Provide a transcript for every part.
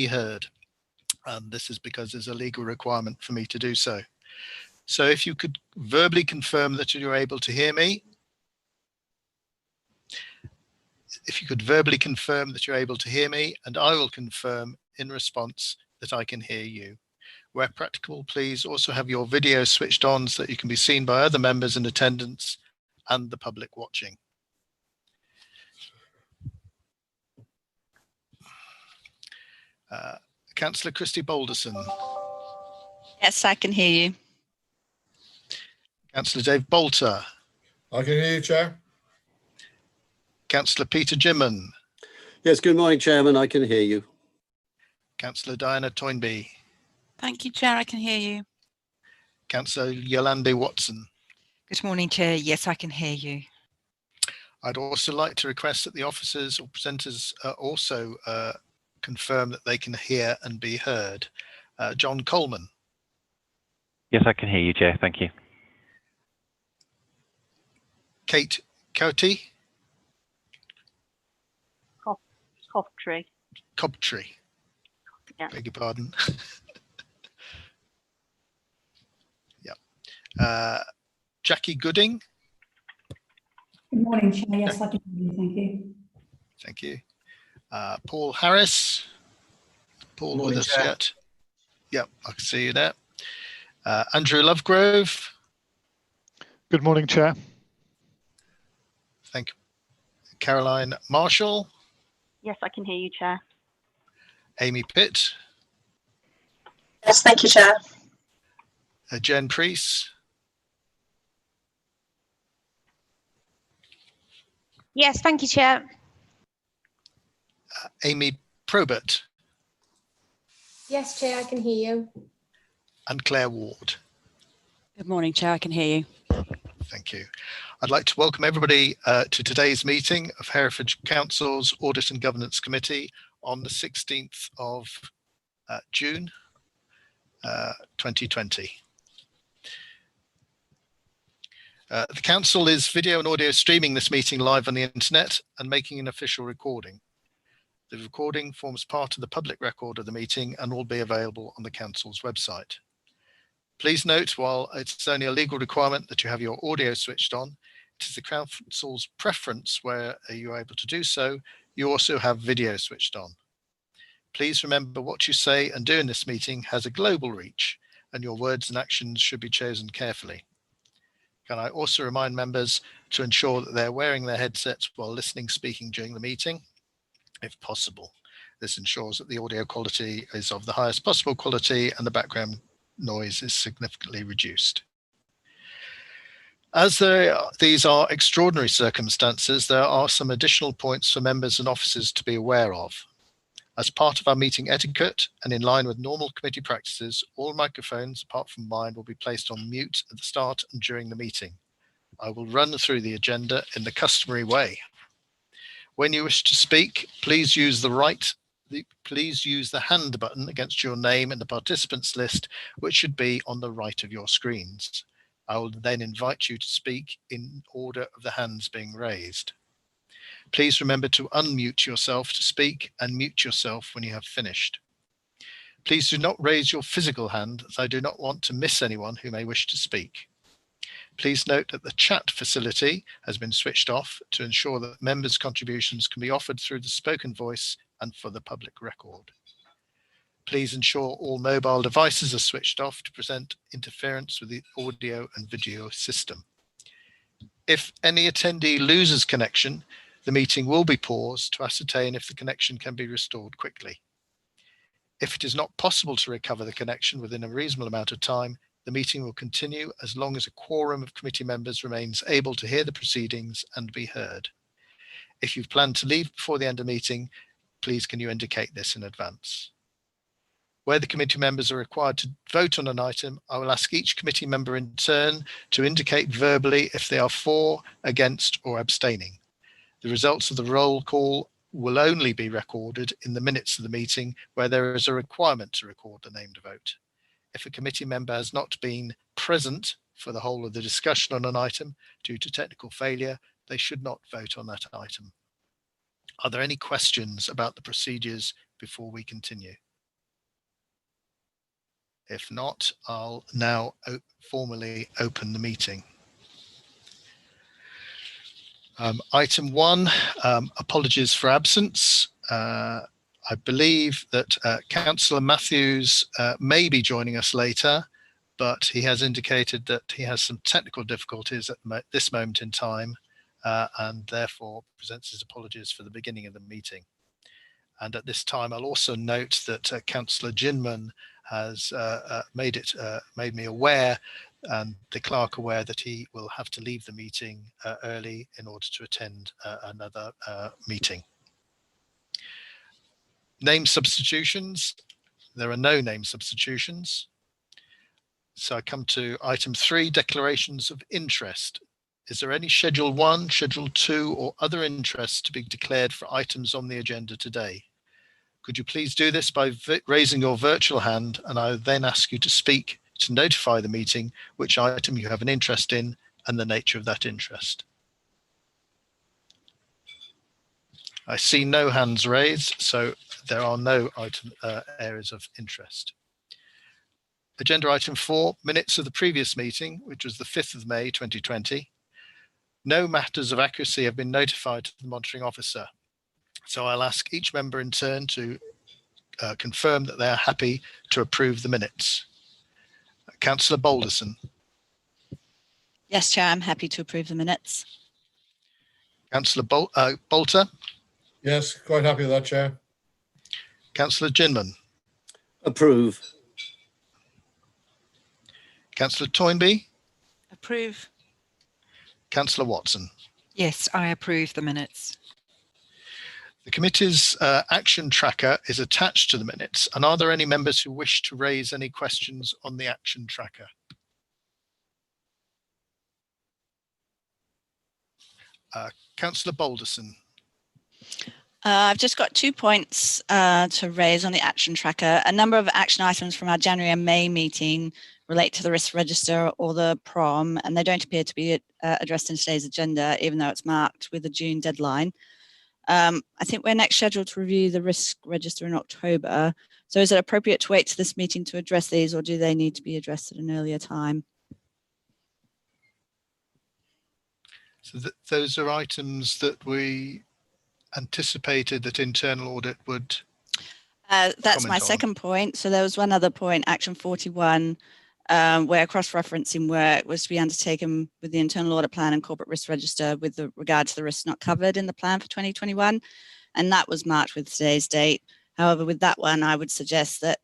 heard. And this is because there's a legal requirement for me to do so. So if you could verbally confirm that you're able to hear me. If you could verbally confirm that you're able to hear me, and I will confirm in response that I can hear you. Where practicable, please also have your video switched on so that you can be seen by other members in attendance and the public watching. Councillor Christy Balderson. Yes, I can hear you. Councillor Dave Bolter. I can hear you, Chair. Councillor Peter Jimman. Yes, good morning, Chairman. I can hear you. Councillor Diana Toynbee. Thank you, Chair. I can hear you. Councillor Yolande Watson. Good morning, Chair. Yes, I can hear you. I'd also like to request that the officers or presenters also confirm that they can hear and be heard. John Coleman. Yes, I can hear you, Chair. Thank you. Kate Cowty. Cobtree. Yeah. Beg your pardon. Yeah. Jackie Gooding. Good morning, Chair. Yes, I can hear you. Thank you. Thank you. Paul Harris. Paul with us yet? Yep, I can see you there. Andrew Lovegrove. Good morning, Chair. Thank you. Caroline Marshall. Yes, I can hear you, Chair. Amy Pitt. Yes, thank you, Chair. Jen Priest. Yes, thank you, Chair. Amy Probert. Yes, Chair, I can hear you. And Claire Ward. Good morning, Chair. I can hear you. Thank you. I'd like to welcome everybody to today's meeting of Hereford Council's Audit and Governance Committee on the 16th of June 2020. The Council is video and audio streaming this meeting live on the internet and making an official recording. The recording forms part of the public record of the meeting and will be available on the Council's website. Please note, while it's only a legal requirement that you have your audio switched on, it is the Council's preference where you're able to do so, you also have video switched on. Please remember what you say and do in this meeting has a global reach, and your words and actions should be chosen carefully. Can I also remind members to ensure that they're wearing their headsets while listening, speaking during the meeting, if possible. This ensures that the audio quality is of the highest possible quality and the background noise is significantly reduced. As these are extraordinary circumstances, there are some additional points for members and officers to be aware of. As part of our meeting etiquette and in line with normal committee practices, all microphones apart from mine will be placed on mute at the start and during the meeting. I will run through the agenda in the customary way. When you wish to speak, please use the hand button against your name in the participants list, which should be on the right of your screens. I will then invite you to speak in order of the hands being raised. Please remember to unmute yourself to speak and mute yourself when you have finished. Please do not raise your physical hand, as I do not want to miss anyone who may wish to speak. Please note that the chat facility has been switched off to ensure that members' contributions can be offered through the spoken voice and for the public record. Please ensure all mobile devices are switched off to prevent interference with the audio and video system. If any attendee loses connection, the meeting will be paused to ascertain if the connection can be restored quickly. If it is not possible to recover the connection within a reasonable amount of time, the meeting will continue as long as a quorum of committee members remains able to hear the proceedings and be heard. If you've planned to leave before the end of the meeting, please can you indicate this in advance. Where the committee members are required to vote on an item, I will ask each committee member in turn to indicate verbally if they are for, against, or abstaining. The results of the roll call will only be recorded in the minutes of the meeting where there is a requirement to record the named vote. If a committee member has not been present for the whole of the discussion on an item due to technical failure, they should not vote on that item. Are there any questions about the procedures before we continue? If not, I'll now formally open the meeting. Item 1, apologies for absence. I believe that Councillor Matthews may be joining us later, but he has indicated that he has some technical difficulties at this moment in time, and therefore presents his apologies for the beginning of the meeting. And at this time, I'll also note that Councillor Ginman has made me aware, and the clerk aware, that he will have to leave the meeting early in order to attend another meeting. Name substitutions. There are no name substitutions. So I come to item 3, declarations of interest. Is there any Schedule 1, Schedule 2 or other interests to be declared for items on the agenda today? Could you please do this by raising your virtual hand, and I will then ask you to speak to notify the meeting which item you have an interest in and the nature of that interest. I see no hands raised, so there are no areas of interest. Agenda item 4, minutes of the previous meeting, which was the 5th of May 2020. No matters of accuracy have been notified to the monitoring officer. So I'll ask each member in turn to confirm that they are happy to approve the minutes. Councillor Balderson. Yes, Chair, I'm happy to approve the minutes. Councillor Bolter. Yes, quite happy with that, Chair. Councillor Ginman. Approve. Councillor Toynbee. Approve. Councillor Watson. Yes, I approve the minutes. The committee's action tracker is attached to the minutes. And are there any members who wish to raise any questions on the action tracker? Councillor Balderson. I've just got 2 points to raise on the action tracker. A number of action items from our January and May meeting relate to the risk register or the PROM, and they don't appear to be addressed in today's agenda, even though it's marked with a June deadline. I think we're next scheduled to review the risk register in October. So is it appropriate to wait to this meeting to address these, or do they need to be addressed at an earlier time? So those are items that we anticipated that internal audit would That's my second point. So there was one other point, action 41, where cross-referencing work was to be undertaken with the internal audit plan and corporate risk register with regard to the risks not covered in the plan for 2021. And that was marked with today's date. However, with that one, I would suggest that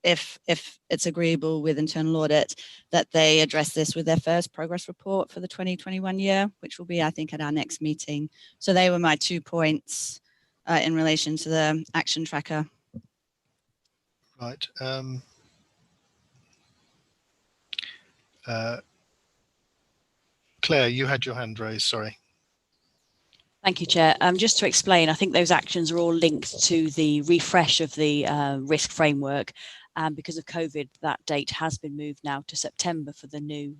if it's agreeable with internal audit, that they address this with their first progress report for the 2021 year, which will be, I think, at our next meeting. So they were my 2 points in relation to the action tracker. Right. Claire, you had your hand raised, sorry. Thank you, Chair. Just to explain, I think those actions are all linked to the refresh of the risk framework. Because of COVID, that date has been moved now to September for the new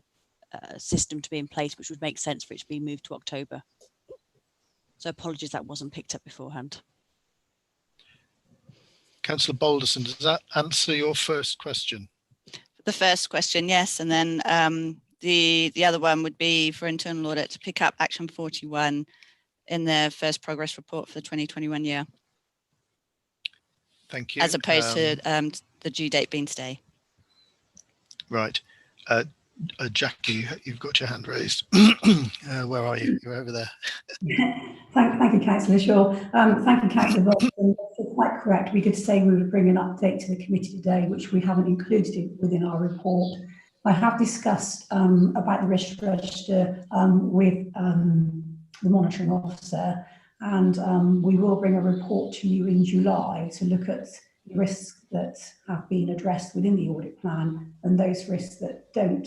system to be in place, which would make sense for it to be moved to October. So apologies that wasn't picked up beforehand. Councillor Balderson, does that answer your first question? The first question, yes. And then the other one would be for internal audit to pick up action 41 in their first progress report for the 2021 year. Thank you. As opposed to the due date being today. Right. Jackie, you've got your hand raised. Where are you? You're over there. Thank you, Councillor Shaw. Thank you, Councillor Bolton. It's quite correct. We did say we would bring an update to the committee today, which we haven't included within our report. I have discussed about the risk register with the monitoring officer, and we will bring a report to you in July to look at the risks that have been addressed within the audit plan and those risks that don't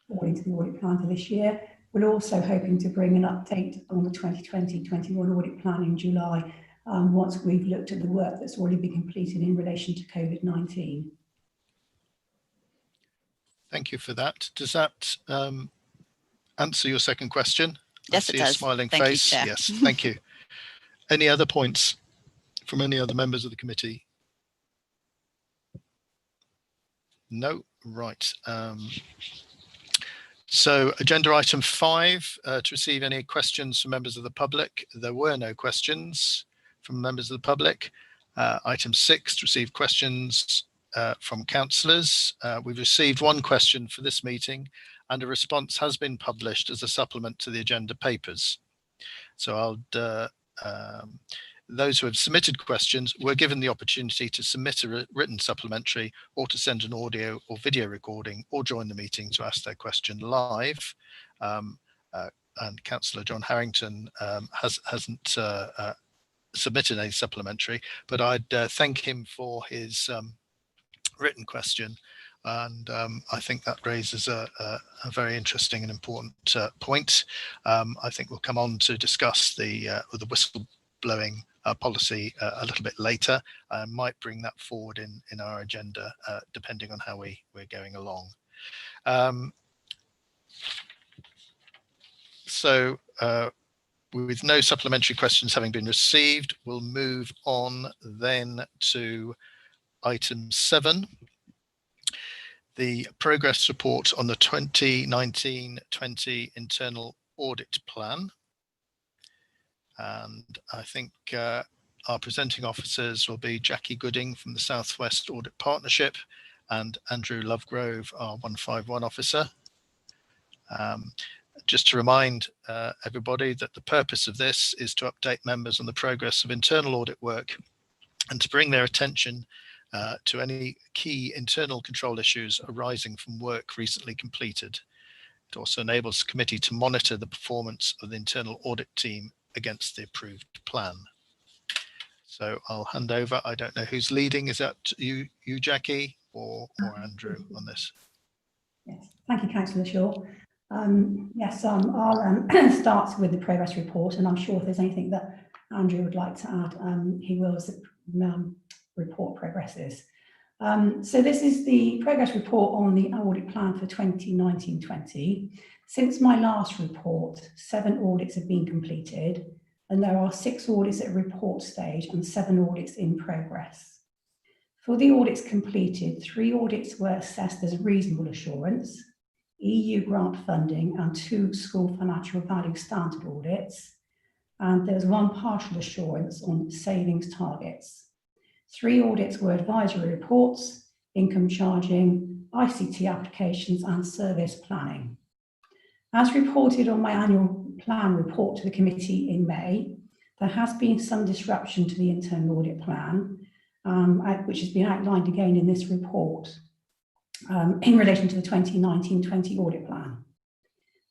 fall into the audit plan for this year. We're also hoping to bring an update on the 2020-21 audit plan in July once we've looked at the work that's already been completed in relation to COVID-19. Thank you for that. Does that answer your second question? Yes, I see it does. a smiling Thank face. you, Chair. Yes, thank you. Any other points from any other members of the committee? No. Right. So agenda item 5, to receive any questions from members of the public. There were no questions from members of the public. Item 6, to receive questions from councillors. We've received one question for this meeting, and a response has been published as a supplement to the agenda papers. So those who have submitted questions were given the opportunity to submit a written supplementary, or to send an audio or video recording, or join the meeting to ask their question live. And Councillor John Harrington hasn't submitted any supplementary, but I'd thank him for his written question. And I think that raises a very interesting and important point. I think we'll come on to discuss the whistleblowing policy a little bit later. I might bring that forward in our agenda, depending on how we're going along. So with no supplementary questions having been received, we'll move on then to item 7. The progress report on the 2019-20 internal audit plan. And I think our presenting officers will be Jackie Gooding from the Southwest Audit Partnership and Andrew Lovegrove, our 151 officer. Just to remind everybody that the purpose of this is to update members on the progress of internal audit work and to bring their attention to any key internal control issues arising from work recently completed. It also enables the committee to monitor the performance of the internal audit team against the approved plan. So I'll hand over. I don't know who's leading. Is that you Jackie, or Andrew on this? Yes, thank you, Councillor Shaw. Yes, I'll start with the progress report, and I'm sure if there's anything that Andrew would like to add, he will as the report progresses. So this is the progress report on the audit plan for 2019-20. Since my last report, 7 audits have been completed, and there are 6 audits at report stage and 7 audits in progress. For the audits completed, 3 audits were assessed as reasonable assurance, EU grant funding, and 2 school financial value standard audits. And there's 1 partial assurance on savings targets. 3 audits were advisory reports, income charging, ICT applications, and service planning. As reported on my annual plan report to the committee in May, there has been some disruption to the internal audit plan, which has been outlined again in this report in relation to the 2019-20 audit plan.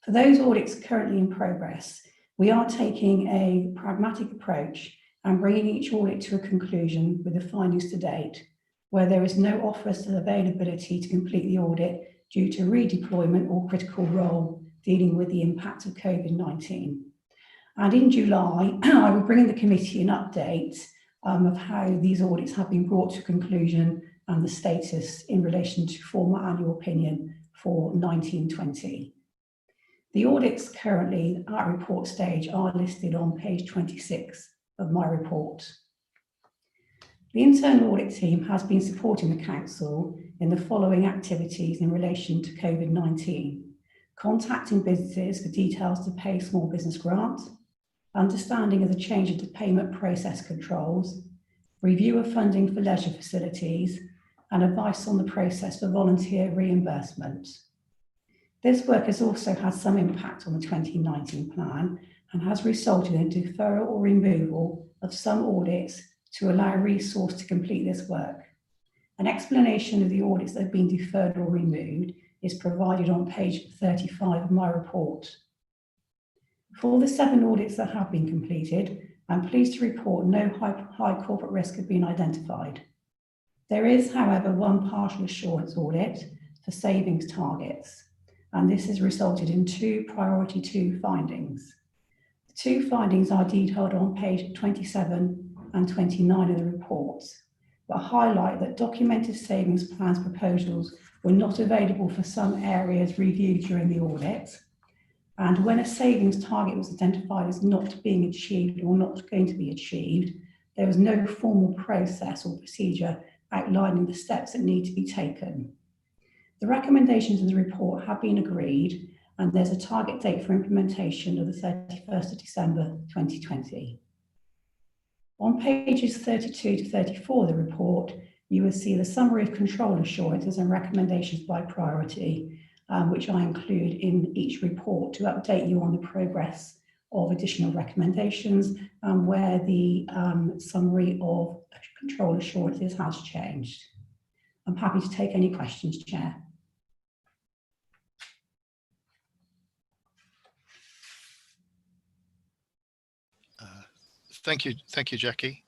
For those audits currently in progress, we are taking a pragmatic approach and bringing each audit to a conclusion with the findings to date, where there is no offers of availability to complete the audit due to redeployment or critical role dealing with the impact of COVID-19. And in July, I will bring in the committee an update of how these audits have been brought to conclusion and the status in relation to formal annual opinion for 19-20. The audits currently at report stage are listed on page 26 of my report. The internal audit team has been supporting the council in the following activities in relation to COVID-19: contacting businesses for details to pay small business grant, understanding of the change of the payment process controls, review of funding for leisure facilities, and advice on the process for volunteer reimbursement. This work has also had some impact on the 2019 plan and has resulted in deferral or removal of some audits to allow resource to complete this work. An explanation of the audits that have been deferred or removed is provided on page 35 of my report. For the 7 audits that have been completed, I'm pleased to report no high corporate risk have been identified. There is, however, 1 partial assurance audit for savings targets, and this has resulted in 2 priority 2 findings. The 2 findings are detailed on page 27 and 29 of the reports, but highlight that documented savings plans proposals were not available for some areas reviewed during the audit. And when a savings target was identified as not being achieved or not going to be achieved, there was no formal process or procedure outlining the steps that need to be taken. The recommendations in the report have been agreed, and there's a target date for implementation of the 31st of December 2020. On pages 32 to 34 of the report, you will see the summary of control assurances and recommendations by priority, which I include in each report to update you on the progress of additional recommendations and where the summary of control assurances has changed. I'm happy to take any questions, Chair. Thank you, Jackie.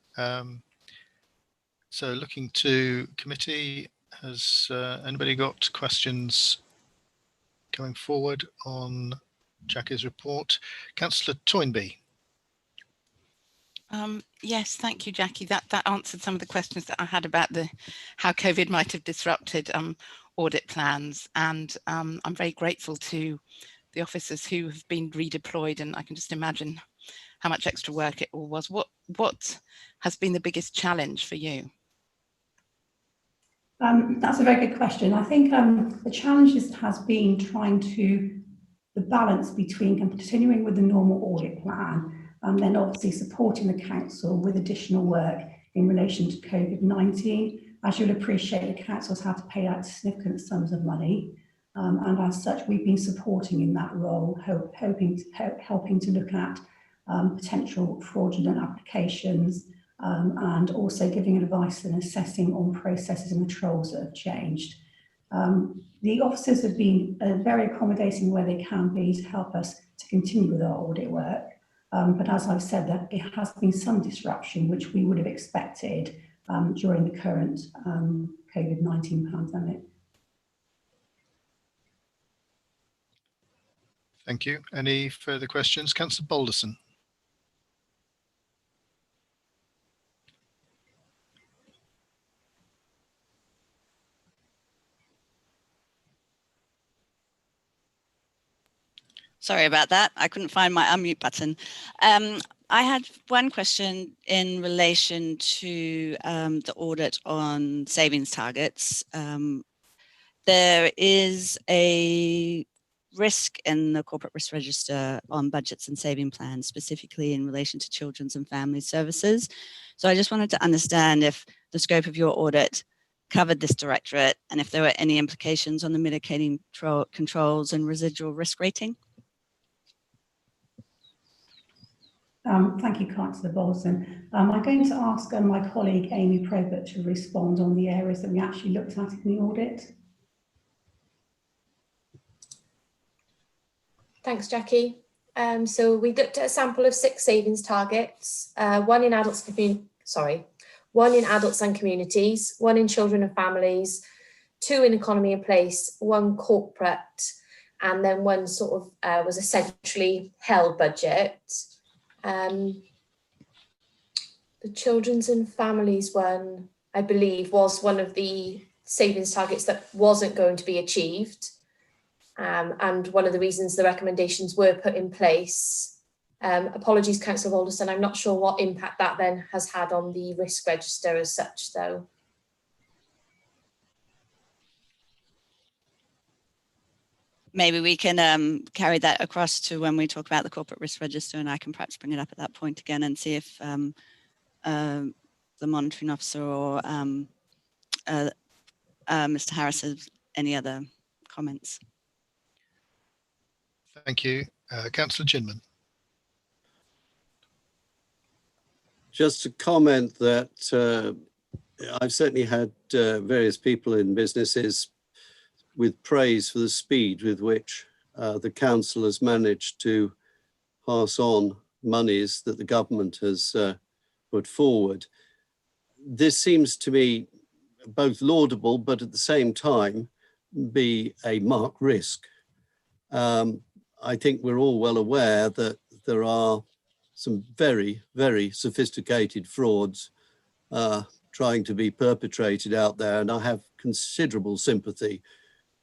So looking to committee, has anybody got questions going forward on Jackie's report? Councillor Toynbee. Yes, thank you, Jackie. That answered some of the questions that I had about how COVID might have disrupted audit plans, and I'm very grateful to the officers who have been redeployed, and I can just imagine how much extra work it all was. What has been the biggest challenge for you? That's a very good question. I think the challenge has been trying to the balance between continuing with the normal audit plan and then obviously supporting the council with additional work in relation to COVID-19. As you'll appreciate, the council's had to pay out significant sums of money, and as such, we've been supporting in that role, helping to look at potential fraudulent applications, and also giving advice and assessing on processes and controls that have changed. The officers have been very accommodating where they can be to help us to continue with our audit work. But as I've said, that it has been some disruption, which we would have expected during the current COVID-19 pandemic. Thank you. Any further questions? Councillor Balderson. Sorry about that. I couldn't find my unmute button. I had one question in relation to the audit on savings targets. There is a risk in the corporate risk register on budgets and saving plans, specifically in relation to children's and family services. So I just wanted to understand if the scope of your audit covered this directorate and if there were any implications on the mitigating controls and residual risk rating. Thank you, Councillor Balderson. I'm going to ask my colleague Amy Probert to respond on the areas that we actually looked at in the audit. Thanks, Jackie. So we looked at a sample of 6 savings targets, one in adults and communities, 1 in children and families, 2 in economy and place, 1 corporate, and then 1 sort of was a centrally held budget. The children's and families one, I believe, was one of the savings targets that wasn't going to be achieved. And one of the reasons the recommendations were put in place. Apologies, Councillor Alderson, I'm not sure what impact that then has had on the risk register as such, though. Maybe we can carry that across to when we talk about the corporate risk register, and I can perhaps bring it up at that point again and see if the monitoring officer or Mr. Harris has any other comments. Thank you. Councillor Ginman. Just to comment that I've certainly had various people in businesses with praise for the speed with which the council has managed to pass on monies that the government has put forward. This seems to me both laudable, but at the same time be a marked risk. I think we're all well aware that there are some very, very sophisticated frauds trying to be perpetrated out there, and I have considerable sympathy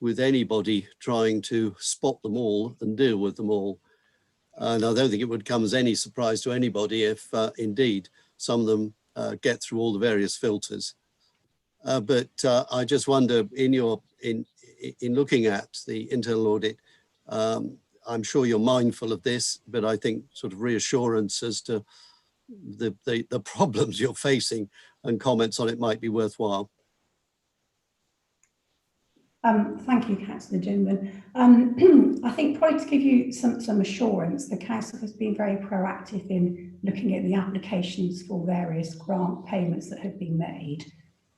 with anybody trying to spot them all and deal with them all. And I don't think it would come as any surprise to anybody if indeed some of them get through all the various filters. But I just wonder, in in looking at the internal audit, I'm sure you're mindful of this, but I think sort of reassurance as to the problems you're facing and comments on it might be worthwhile. Thank you, Councillor Jinman. I think probably to give you some assurance, the Council has been very proactive in looking at the applications for various grant payments that have been made.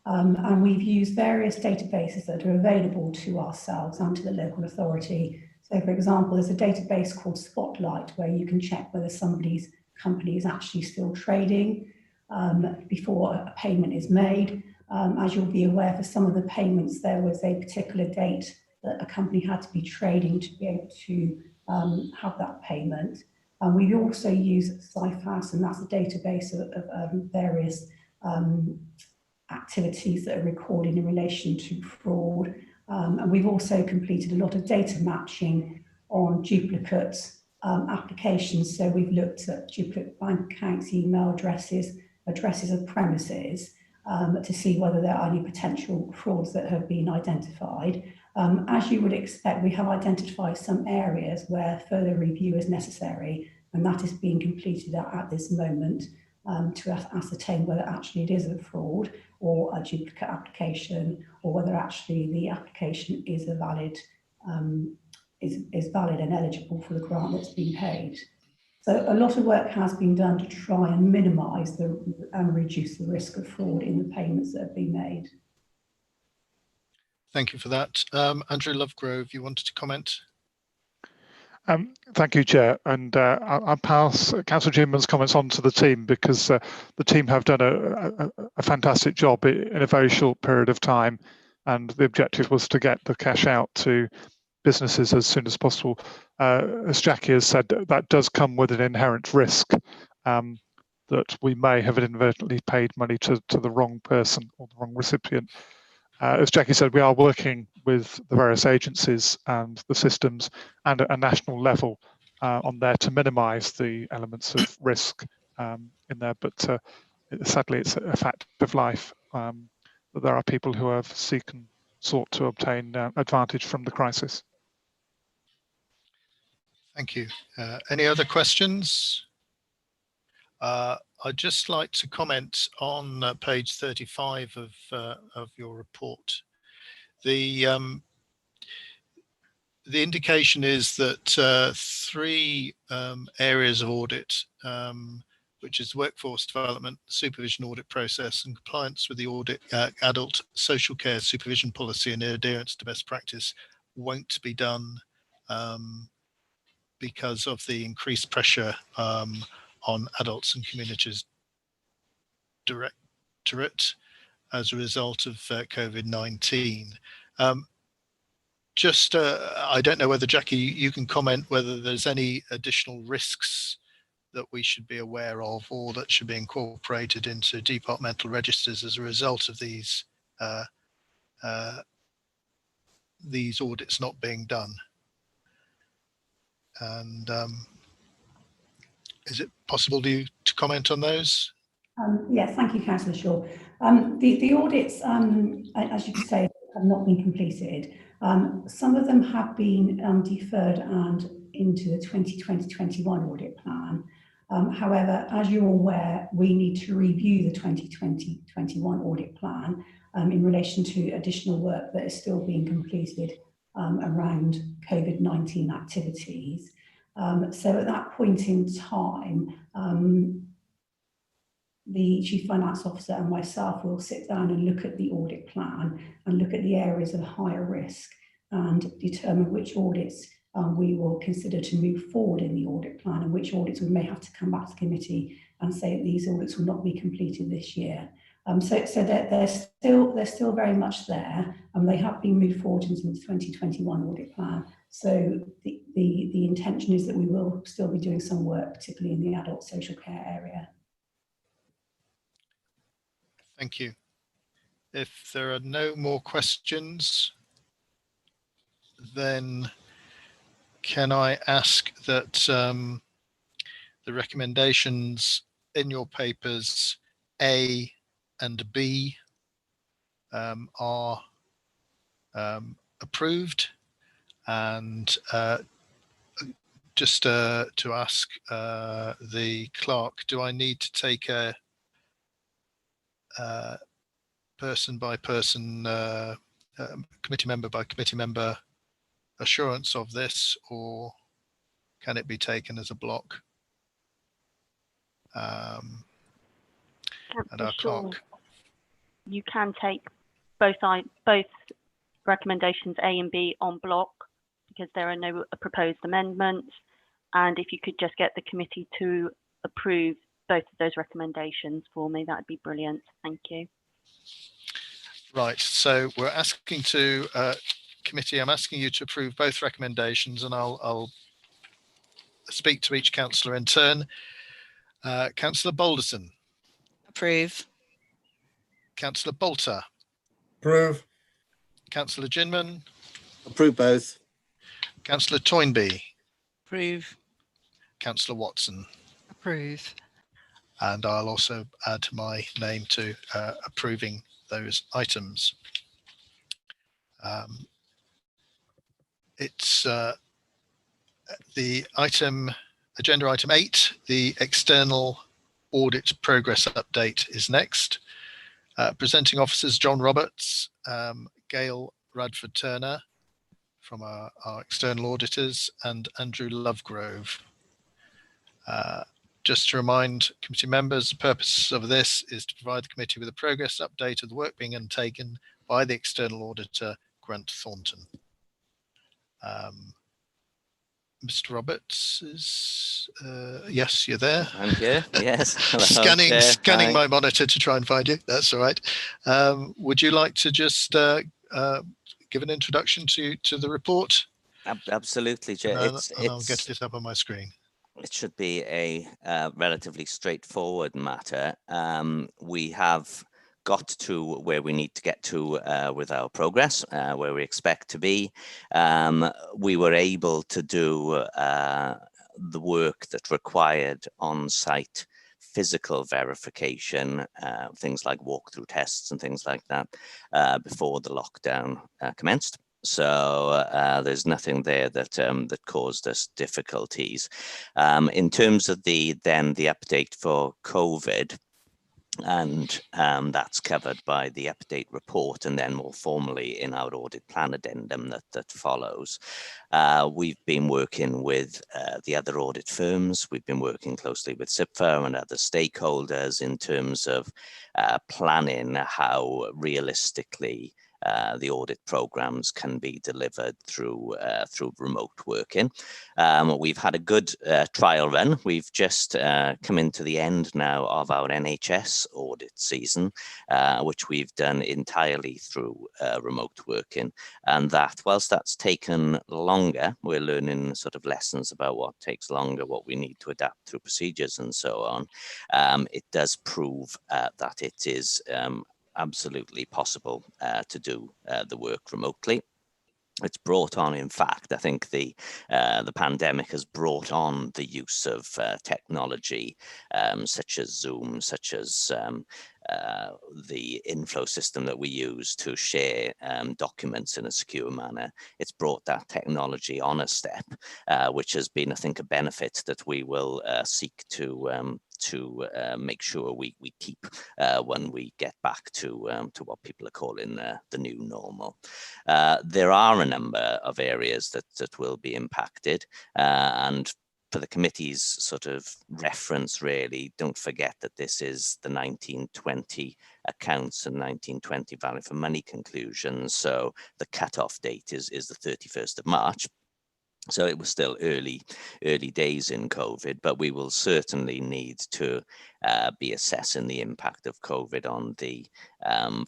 And we've used various databases that are available to ourselves and to the local authority. So, for example, there's a database called Spotlight where you can check whether somebody's company is actually still trading before a payment is made. As you'll be aware, for some of the payments, there was a particular date that a company had to be trading to be able to have that payment. We also use CIFAS, and that's a database of various activities that are recorded in relation to fraud. And we've also completed a lot of data matching on duplicate applications. So we've looked at duplicate bank accounts, email addresses, addresses of premises, to see whether there are any potential frauds that have been identified. As you would expect, we have identified some areas where further review is necessary, and that is being completed at this moment to ascertain whether actually it is a fraud or a duplicate application, or whether actually the application is a valid, is valid and eligible for the grant that's been paid. So a lot of work has been done to try and minimise and reduce the risk of fraud in the payments that have been made. Thank you for that. Andrew Lovegrove, you wanted to comment? Thank you, Chair. And I'll pass Councillor Jinman's comments on to the team, because the team have done a fantastic job in a very short period of time. And the objective was to get the cash out to businesses as soon as possible. As Jackie has said, that does come with an inherent risk that we may have inadvertently paid money to the wrong person or the wrong recipient. As Jackie said, we are working with the various agencies and the systems and at a national level on there to minimise the elements of risk in there. But sadly, it's a fact of life that there are people who have sought to obtain advantage from the crisis. Thank you. Any other questions? I'd just like to comment on page 35 of your report. The indication is that 3 areas of audit, which is workforce development, supervision audit process, and compliance with the audit adult social care supervision policy and adherence to best practice, won't be done because of the increased pressure on adults and communities Directorate as a result of COVID-19. I don't know whether, Jackie, you can comment whether there's any additional risks that we should be aware of or that should be incorporated into departmental registers as a result of these audits not being done. And is it possible to comment on those? Yes, thank you, Councillor Shaw. The audits, as you say, have not been completed. Some of them have been deferred and into the 2020-21 audit plan. However, as you're aware, we need to review the 2020-21 audit plan in relation to additional work that is still being completed around COVID-19 activities. So at that point in time, the Chief Finance Officer and myself will sit down and look at the audit plan and look at the areas of higher risk and determine which audits we will consider to move forward in the audit plan, and which audits we may have to come back to committee and say that these audits will not be completed this year. So they're still very much there, and they have been moved forward into the 2021 audit plan. So the intention is that we will still be doing some work, particularly in the adult social care area. Thank you. If there are no more questions, then can I ask that the recommendations in your papers A and B are approved. And just to ask the clerk, do I need to take a person by person, committee member by committee member assurance of this, or can it be taken as a block? And our clerk. You can take both recommendations A and B on block because there are no proposed amendments. And if you could just get the committee to approve both of those recommendations for me, that'd be brilliant. Thank you. Right, so we're asking to committee, I'm asking you to approve both recommendations, and I'll speak to each councillor in turn. Councillor Balderson. Approve. Councillor Bolter. Approve. Councillor Ginman. Approve both. Councillor Toynbee. Approve. Councillor Watson. Approve. And I'll also add my name to approving those items. It's the agenda item 8, the external audit progress update is next. Presenting officers John Roberts, Gail Radford Turner from our external auditors, and Andrew Lovegrove. Just to remind committee members, the purpose of this is to provide the committee with a progress update of the work being undertaken by the external auditor, Grant Thornton. Mr. Roberts is, yes, you're there. I'm here, yes. Hello, scanning my monitor to try and find you. That's all right. Would you like to just give an introduction to the report? Absolutely, Chair. I'll get it up on my screen. It should be a relatively straightforward matter. We have got to where we need to get to with our progress, where we expect to be. We were able to do the work that required on-site physical verification, things like walkthrough tests and things like that, before the lockdown commenced. So there's nothing there that that caused us difficulties. In terms of the update for COVID, and that's covered by the update report and then more formally in our audit plan addendum that follows. We've been working with the other audit firms. We've been working closely with SIPFA and other stakeholders in terms of planning how realistically the audit programs can be delivered through remote working. We've had a good trial run. We've just come into the end now of our NHS audit season, which we've done entirely through remote working. And that, whilst that's taken longer, we're learning sort of lessons about what takes longer, what we need to adapt through procedures and so on. It does prove that it is absolutely possible to do the work remotely. It's brought on, in fact, I think the pandemic has brought on the use of technology such as Zoom, such as the inflow system that we use to share documents in a secure manner. It's brought that technology on a step, which has been, I think, a benefit that we will seek to make sure we keep when we get back to what people are calling the new normal. There are a number of areas that will be impacted, and for the committee's sort of reference, really, don't forget that this is the 1920 accounts and 1920 value for money conclusions. So the cutoff date is the 31st of March. So it was still early days in COVID, but we will certainly need to be assessing the impact of COVID on the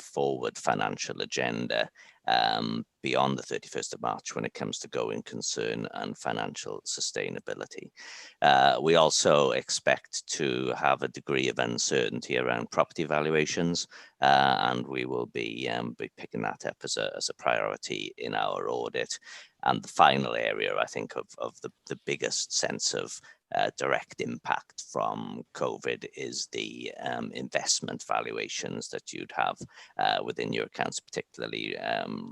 forward financial agenda beyond the 31st of March when it comes to going concern and financial sustainability. We also expect to have a degree of uncertainty around property valuations, and we will be picking that up as a priority in our audit. And the final area, I think, of the biggest sense of direct impact from COVID is the investment valuations that you'd have within your accounts, particularly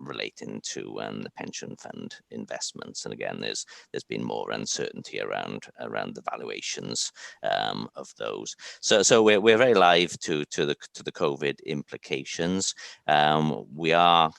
relating to the pension fund investments. And again, there's been more uncertainty around the valuations of those. So we're very live to the COVID implications. We are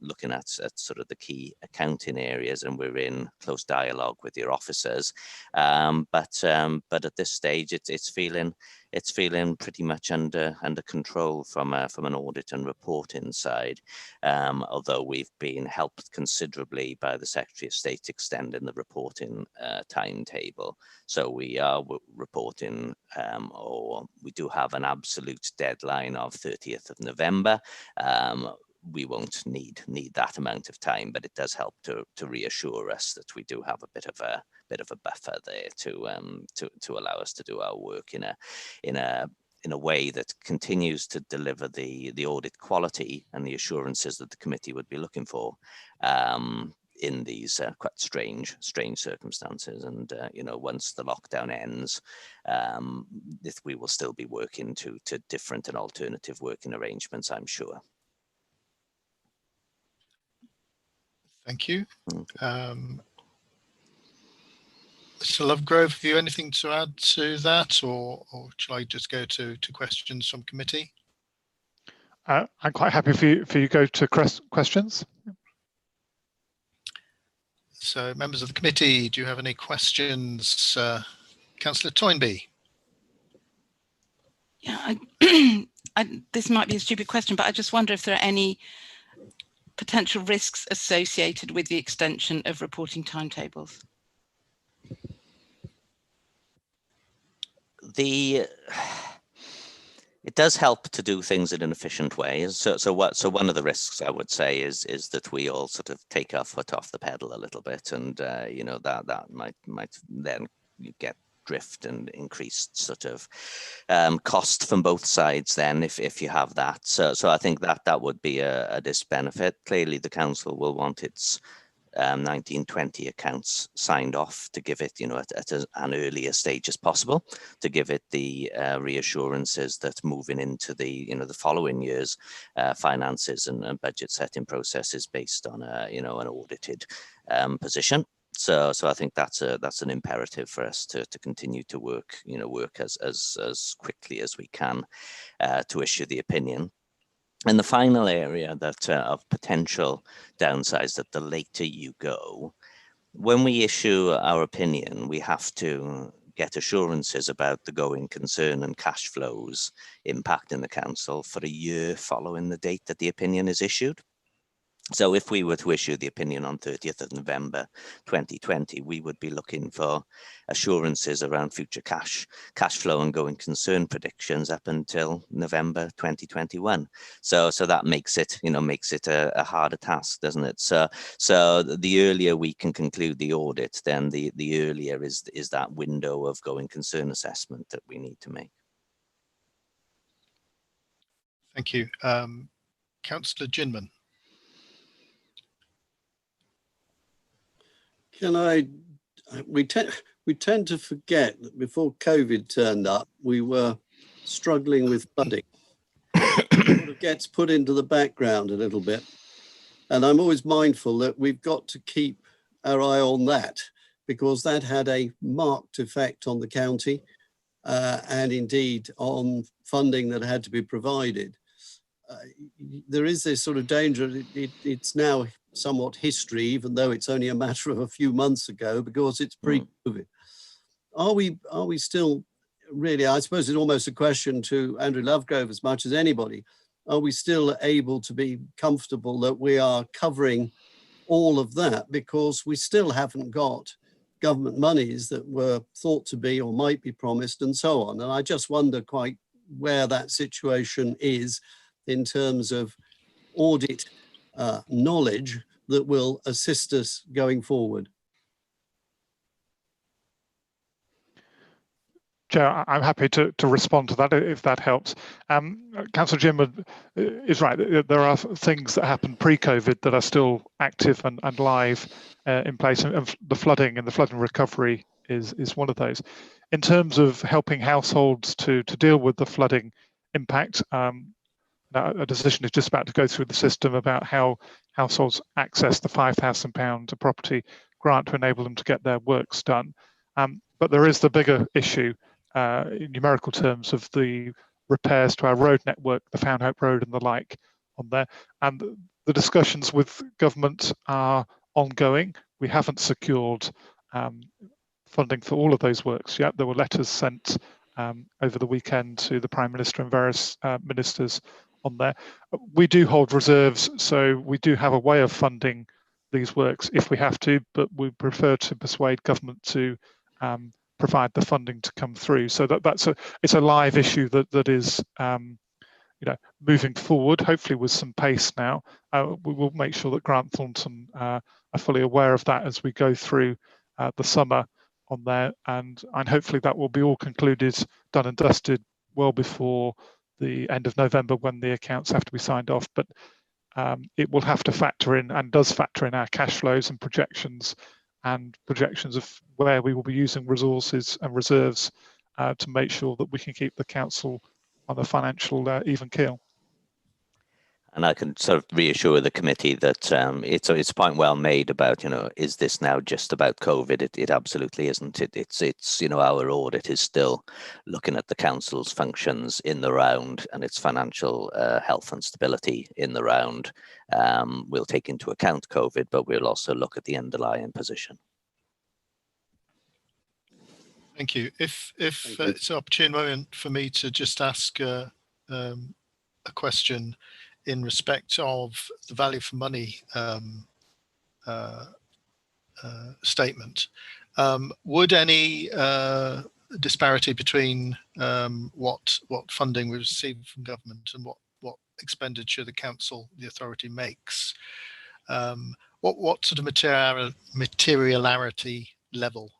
looking at sort of the key accounting areas, and we're in close dialogue with your officers. But at this stage, it's feeling pretty much under control from an audit and reporting side. Although we've been helped considerably by the Secretary of State extending the reporting timetable. So we are reporting, or we do have an absolute deadline of 30th of November. We won't need that amount of time, but it does help to reassure us that we do have a bit of a buffer there to allow us to do our work in a way that continues to deliver the audit quality and the assurances that the committee would be looking for in these quite strange circumstances. And once the lockdown ends, we will still be working to different and alternative working arrangements, I'm sure. Thank you. Mr. Lovegrove, have you anything to add to that, or shall I just go to questions from committee? I'm quite happy for you to go to questions. So, members of the committee, do you have any questions? Councillor Toynbee. Yeah, this might be a stupid question, but I just wonder if there are any potential risks associated with the extension of reporting timetables. It does help to do things in an efficient way. So one of the risks I would say is that we all sort of take our foot off the pedal a little bit, and that might then get drift and increased sort of cost from both sides then if you have that. So I think that would be a disbenefit. Clearly the council will want its 1920 accounts signed off to give it, at an earlier stage as possible, to give it the reassurances that moving into the following year's finances and budget setting process is based on an audited position. So I think that's an imperative for us to continue to work as quickly as we can to issue the opinion. And the final area that of potential downsides, that the later you go, when we issue our opinion, we have to get assurances about the going concern and cash flows impacting the council for a year following the date that the opinion is issued. So if we were to issue the opinion on 30th of November 2020, we would be looking for assurances around future cash flow and going concern predictions up until November 2021. So that makes it a harder task, doesn't it? So the earlier we can conclude the audit, then the earlier is that window of going concern assessment that we need to make. Thank you. Councillor Ginman. We tend to forget that before COVID turned up, we were struggling with flooding. It sort of gets put into the background a little bit. And I'm always mindful that we've got to keep our eye on that, because that had a marked effect on the county and indeed on funding that had to be provided. There is this sort of danger. It's now somewhat history, even though it's only a matter of a few months ago, because it's pre-COVID. Are we still really, I suppose it's almost a question to Andrew Lovegrove as much as anybody, are we still able to be comfortable that we are covering all of that? Because we still haven't got government monies that were thought to be or might be promised and so on. And I just wonder quite where that situation is in terms of audit knowledge that will assist us going forward. Chair, I'm happy to respond to that if that helps. Councillor Jim is right. There are things that happened pre-COVID that are still active and live in place. And the flooding and the flooding recovery is one of those. In terms of helping households to deal with the flooding impact, now a decision is just about to go through the system about how households access the £5,000 property grant to enable them to get their works done. But there is the bigger issue in numerical terms of the repairs to our road network, the Foundhope Road and the like on there. And the discussions with government are ongoing. We haven't secured funding for all of those works yet. There were letters sent over the weekend to the Prime Minister and various ministers on there. We do hold reserves, so we do have a way of funding these works if we have to, but we prefer to persuade government to provide the funding to come through. So it's a live issue that is moving forward, hopefully with some pace now. We will make sure that Grant Thornton are fully aware of that as we go through the summer on there, and hopefully that will be all concluded, done and dusted well before the end of November when the accounts have to be signed off. But it will have to factor in, and does factor in, our cash flows and projections of where we will be using resources and reserves to make sure that we can keep the council on a financial even keel. And I can sort of reassure the committee that it's a point well made about, is this now just about COVID? It absolutely isn't. It's our audit is still looking at the council's functions in the round and its financial health and stability in the round. We'll take into account COVID, but we'll also look at the underlying position. Thank you. If it's an opportune moment for me to just ask a question in respect of the value for money statement, would any disparity between what funding we receive from government and what expenditure the council, the authority, makes, what sort of materiality level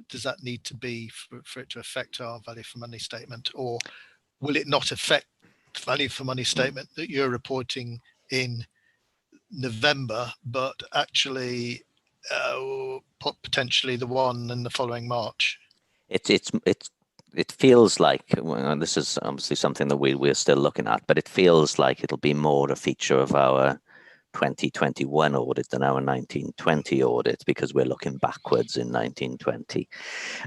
does that need to be for it to affect our value for money statement, or will it not affect the value for money statement that you're reporting in November, but actually potentially the one in the following March? It feels like, well, this is obviously something that we're still looking at, but it feels like it'll be more a feature of our 2021 audit than our 1920 audit, because we're looking backwards in 1920.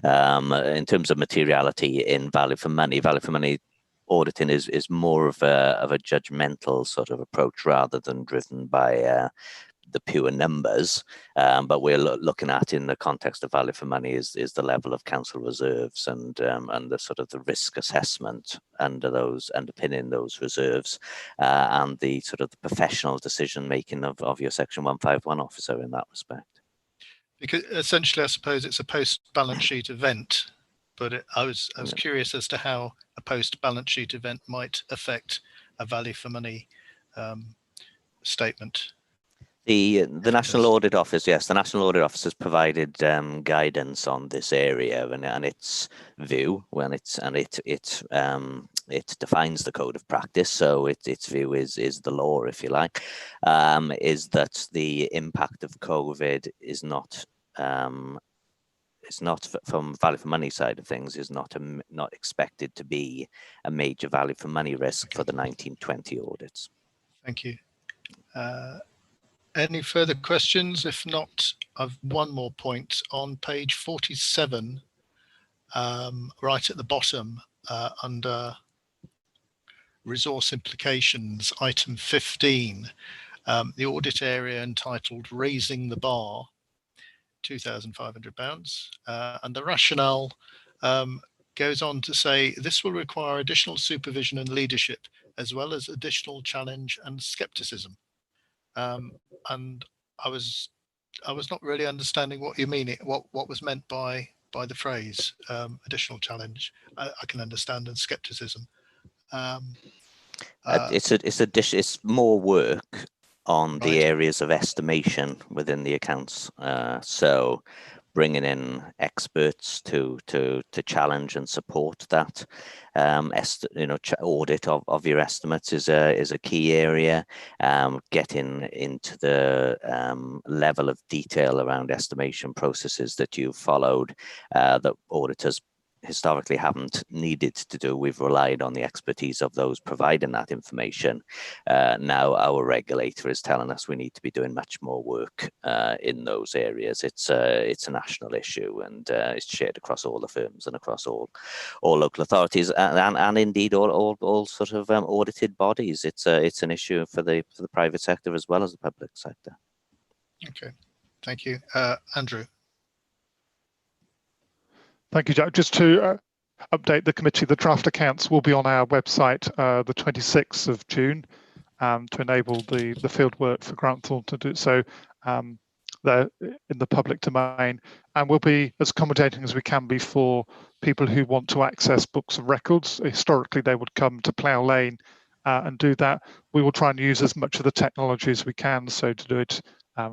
In terms of materiality in value for money auditing is more of a judgmental sort of approach rather than driven by the pure numbers, but we're looking at, in the context of value for money, is the level of council reserves and the sort of the risk assessment underpinning those reserves, and the sort of the professional decision making of your Section 151 officer in that respect. Because essentially, I suppose it's a post-balance sheet event, but I was curious as to how a post-balance sheet event might affect a value for money statement. The National Audit Office, yes, the National Audit Office has provided guidance on this area and its view it defines the code of practice. So its view is the law, if you like, is that the impact of COVID is not from value for money side of things, is not expected to be a major value for money risk for the 1920 audits. Thank you. Any further questions? If not, I've one more point on page 47, right at the bottom, under resource implications, item 15, the audit area entitled Raising the Bar, £2,500, and the rationale goes on to say this will require additional supervision and leadership, as well as additional challenge and skepticism. And I was not really understanding what you mean, what was meant by the phrase additional challenge. I can understand, and skepticism. It's more work on the areas of estimation within the accounts. So bringing in experts to challenge and support that. Audit of your estimates is a key area. Getting into the level of detail around estimation processes that you've followed, that auditors historically haven't needed to do. We've relied on the expertise of those providing that information. Now our regulator is telling us we need to be doing much more work in those areas. It's a national issue, and it's shared across all the firms and across all local authorities and indeed all sort of audited bodies. It's an issue for the private sector as well as the public sector. Okay, thank you, Andrew. Thank you, Jack. Just to update the committee, the draft accounts will be on our website the 26th of June to enable the field work for Granthorne to do so. They're in the public domain, and we'll be as accommodating as we can be for people who want to access books of records. Historically, they would come to Plough Lane and do that. We will try and use as much of the technology as we can, so to do it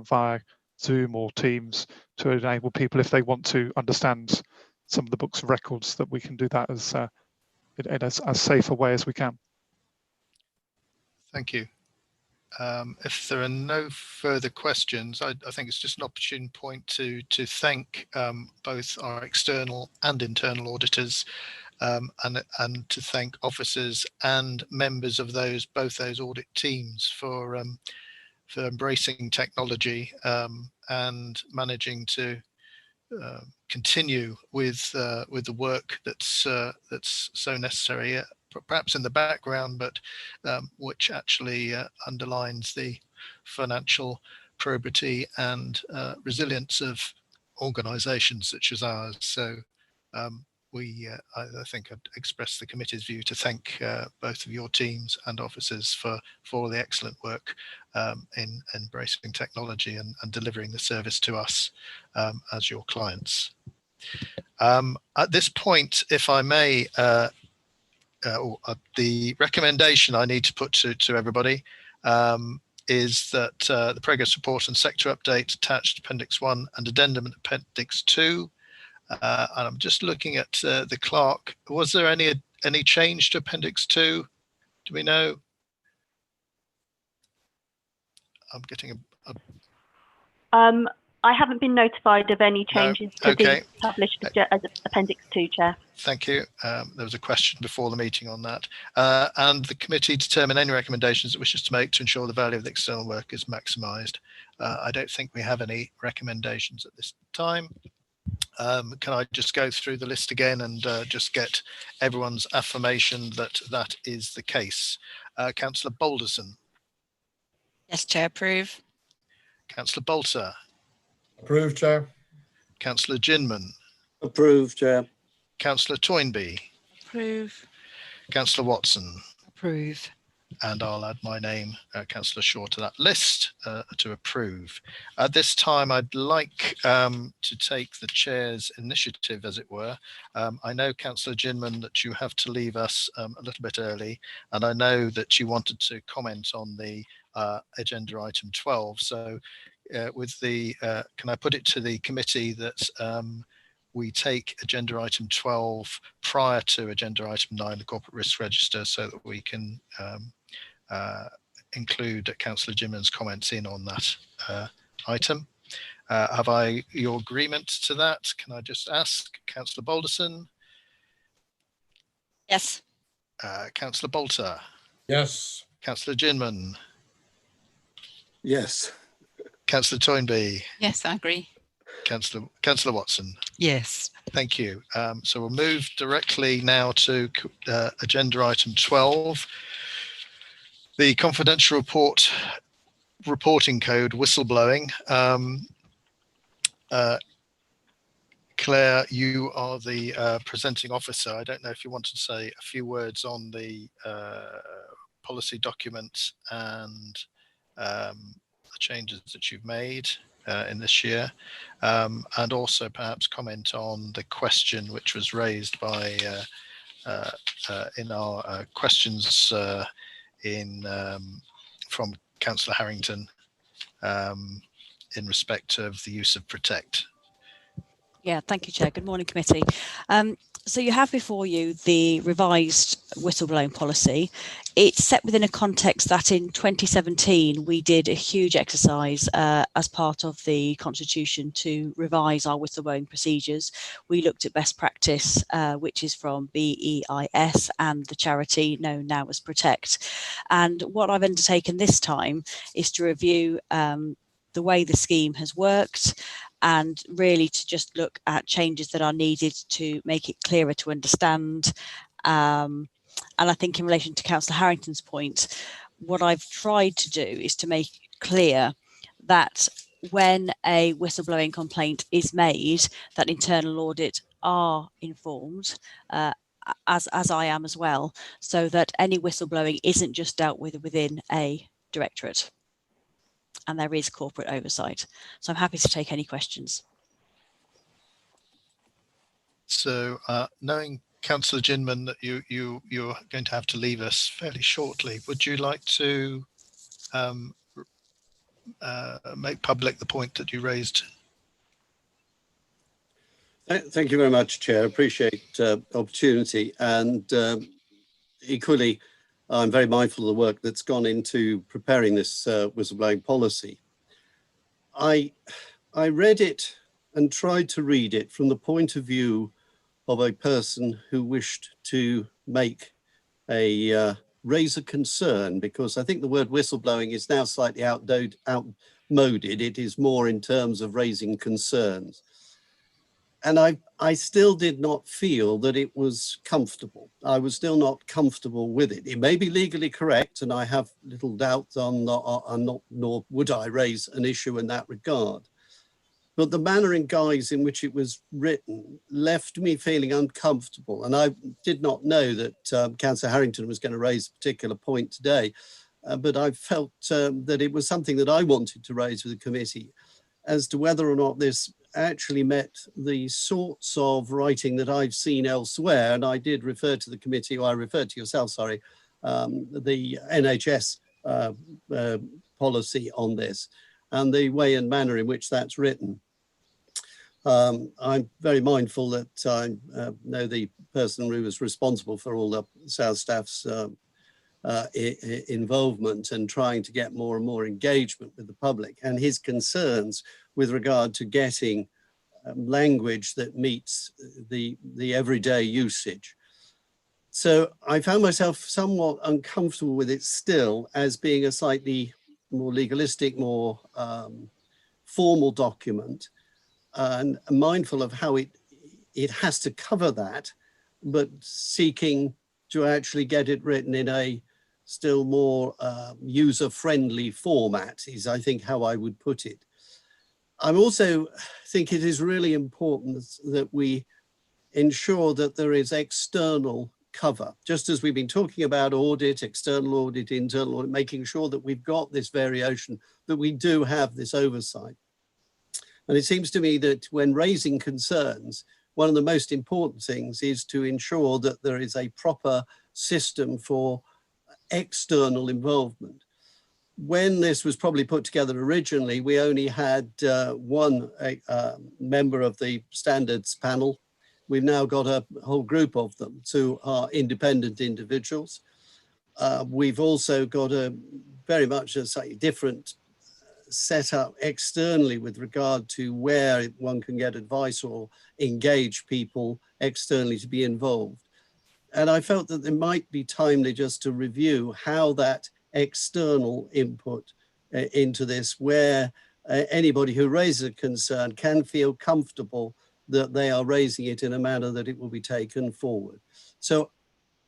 via Zoom or Teams, to enable people, if they want to understand some of the books of records, that we can do that as in as safe a way as we can. Thank you. If there are no further questions, I think it's just an opportune point to thank both our external and internal auditors, and to thank officers and members of both those audit teams for embracing technology and managing to continue with the work that's so necessary, perhaps in the background, but which actually underlines the financial probity and resilience of organisations such as ours. So I think I'd express the committee's view to thank both of your teams and officers for all the excellent work in embracing technology and delivering the service to us as your clients. At this point, if I may, the recommendation I need to put to everybody is that the progress report and sector update attached Appendix 1 and addendum Appendix 2. And I'm just looking at the clerk. Was there any change to Appendix 2? Do we know? I'm getting I haven't been notified of any changes to be published as Appendix 2, Chair. Thank you. There was a question before the meeting on that. And the committee determine any recommendations it wishes to make to ensure the value of the external work is maximised. I don't think we have any recommendations at this time. Can I just go through the list again and just get everyone's affirmation that that is the case? Councillor Balderson. Yes, Chair, approve. Councillor Bolter. Approve, Chair. Councillor Ginman. Approve, Chair. Councillor Toynbee. Approve. Councillor Watson. Approve. And I'll add my name, Councillor Shaw, to that list to approve. At this time, I'd like to take the chair's initiative, as it were. I know, Councillor Ginman, that you have to leave us a little bit early, and I know that you wanted to comment on the agenda item 12. So can I put it to the committee that we take agenda item 12 prior to agenda item 9, the corporate risk register, so that we can include Councillor Ginman's comments in on that item. Have I your agreement to that? Can I just ask Councillor Balderson? Yes. Councillor Bolter? Yes. Councillor Ginman? Yes. Councillor Toynbee? Yes, I agree. Councillor Watson? Yes. Thank you. So we'll move directly now to agenda item 12. The confidential reporting code, whistleblowing. Claire, you are the presenting officer. I don't know if you want to say a few words on the policy document and the changes that you've made in this year, and also perhaps comment on the question which was raised by in our questions from Councillor Harrington in respect of the use of Protect. Yeah, thank you, Chair. Good morning, committee. So you have before you the revised whistleblowing policy. It's set within a context that in 2017 we did a huge exercise as part of the Constitution to revise our whistleblowing procedures. We looked at best practice, which is from BEIS and the charity known now as Protect. And what I've undertaken this time is to review the way the scheme has worked, and really to just look at changes that are needed to make it clearer to understand. And I think in relation to Councillor Harrington's point, what I've tried to do is to make clear that when a whistleblowing complaint is made, that internal audit are informed, as I am as well, so that any whistleblowing isn't just dealt with within a directorate, and there is corporate oversight. So I'm happy to take any questions. So knowing Councillor Ginman that you're going to have to leave us fairly shortly, would you like to make public the point that you raised? Thank you very much, Chair. Appreciate the opportunity, and equally, I'm very mindful of the work that's gone into preparing this whistleblowing policy. I read it and tried to read it from the point of view of a person who wished to make raise a concern, because I think the word whistleblowing is now slightly outmoded. It is more in terms of raising concerns. And I still did not feel that it was comfortable. I was still not comfortable with it. It may be legally correct, and I have little doubt nor would I raise an issue in that regard. But the manner and guise in which it was written left me feeling uncomfortable. And I did not know that Councillor Harrington was going to raise a particular point today, but I felt that it was something that I wanted to raise with the committee as to whether or not this actually met the sorts of writing that I've seen elsewhere. And I did refer to the committee, or I referred to yourself, sorry, the NHS policy on this and the way and manner in which that's written. I'm very mindful that I know the person who was responsible for all the South staff's involvement and trying to get more and more engagement with the public, and his concerns with regard to getting language that meets the everyday usage. So I found myself somewhat uncomfortable with it still as being a slightly more legalistic, more formal document, and mindful of how it has to cover that, but seeking to actually get it written in a still more user-friendly format is, I think, how I would put it. I also think it is really important that we ensure that there is external cover, just as we've been talking about audit, external audit, internal audit, making sure that we've got this variation, that we do have this oversight. And it seems to me that when raising concerns, one of the most important things is to ensure that there is a proper system for external involvement. When this was probably put together originally, we only had one member of the standards panel. We've now got a whole group of them who are independent individuals. We've also got a very much a slightly different set up externally with regard to where one can get advice or engage people externally to be involved. And I felt that it might be timely just to review how that external input into this, where anybody who raises a concern can feel comfortable that they are raising it in a manner that it will be taken forward. So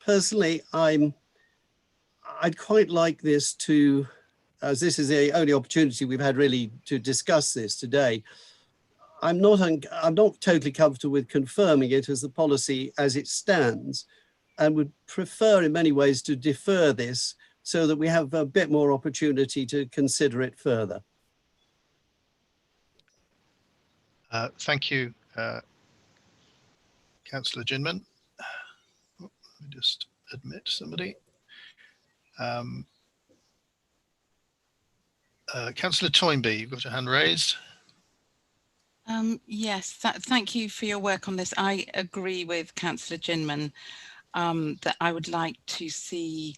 personally, I'd quite like this to, as this is the only opportunity we've had really to discuss this today, I'm not totally comfortable with confirming it as the policy as it stands, and would prefer in many ways to defer this so that we have a bit more opportunity to consider it further. Thank you, Councillor Ginman. Let me just admit somebody. Councillor Toynbee, you've got your hand raised. Yes, thank you for your work on this. I agree with Councillor Ginman that I would like to see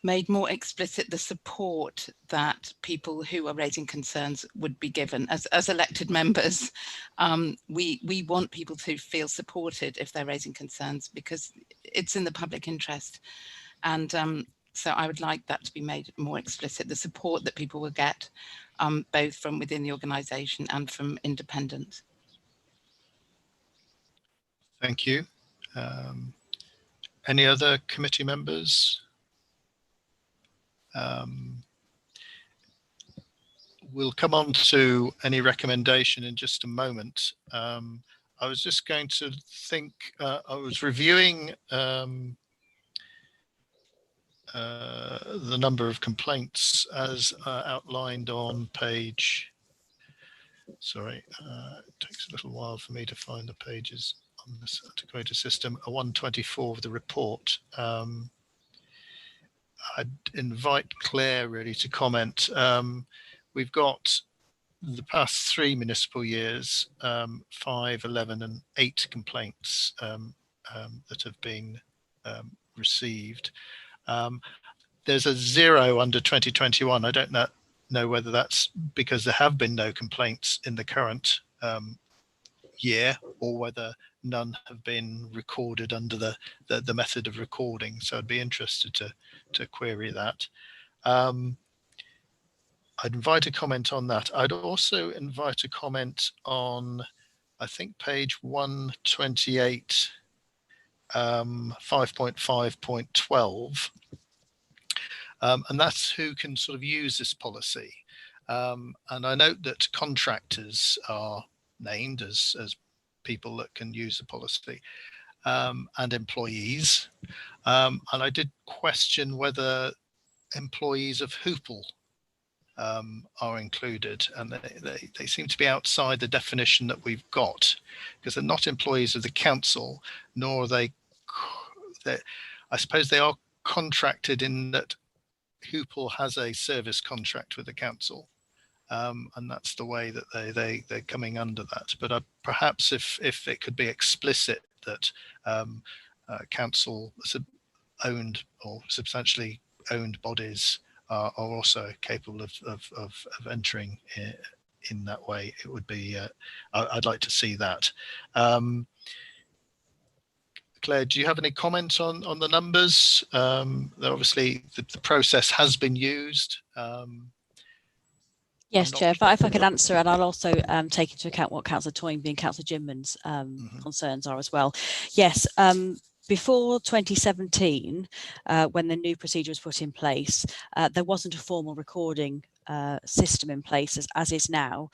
made more explicit the support that people who are raising concerns would be given. As elected members, we want people to feel supported if they're raising concerns, because it's in the public interest. And so I would like that to be made more explicit, the support that people will get, both from within the organisation and from independents. Thank you. Any other committee members? We'll come on to any recommendation in just a moment. I was just going to think, I was reviewing the number of complaints as outlined on page, sorry, it takes a little while for me to find the pages on this integrated system, 124 of the report. I'd invite Claire really to comment. We've got the past 3 municipal years, 5, 11 and 8 complaints that have been received. There's a 0 under 2021. I don't know whether that's because there have been no complaints in the current year, or whether none have been recorded under the method of recording. So I'd be interested to query that. I'd invite a comment on that. I'd also invite a comment on, I think, page 128, 5.5.12. And that's who can sort of use this policy. And I note that contractors are named as people that can use the policy, and employees. And I did question whether employees of Hoople are included, and they seem to be outside the definition that we've got, because they're not employees of the council, nor are they, I suppose they are contracted in that Hoople has a service contract with the council, and that's the way that they're coming under that. But perhaps if it could be explicit that council owned or substantially owned bodies are also capable of entering in that way, it would be, I'd like to see that. Claire, do you have any comment on the numbers? Obviously the process has been used. Yes, Chair, if I could answer, and I'll also take into account what Councillor Toynbee and Councillor Ginman's concerns are as well. Yes, before 2017, when the new procedure was put in place, there wasn't a formal recording system in place as is now,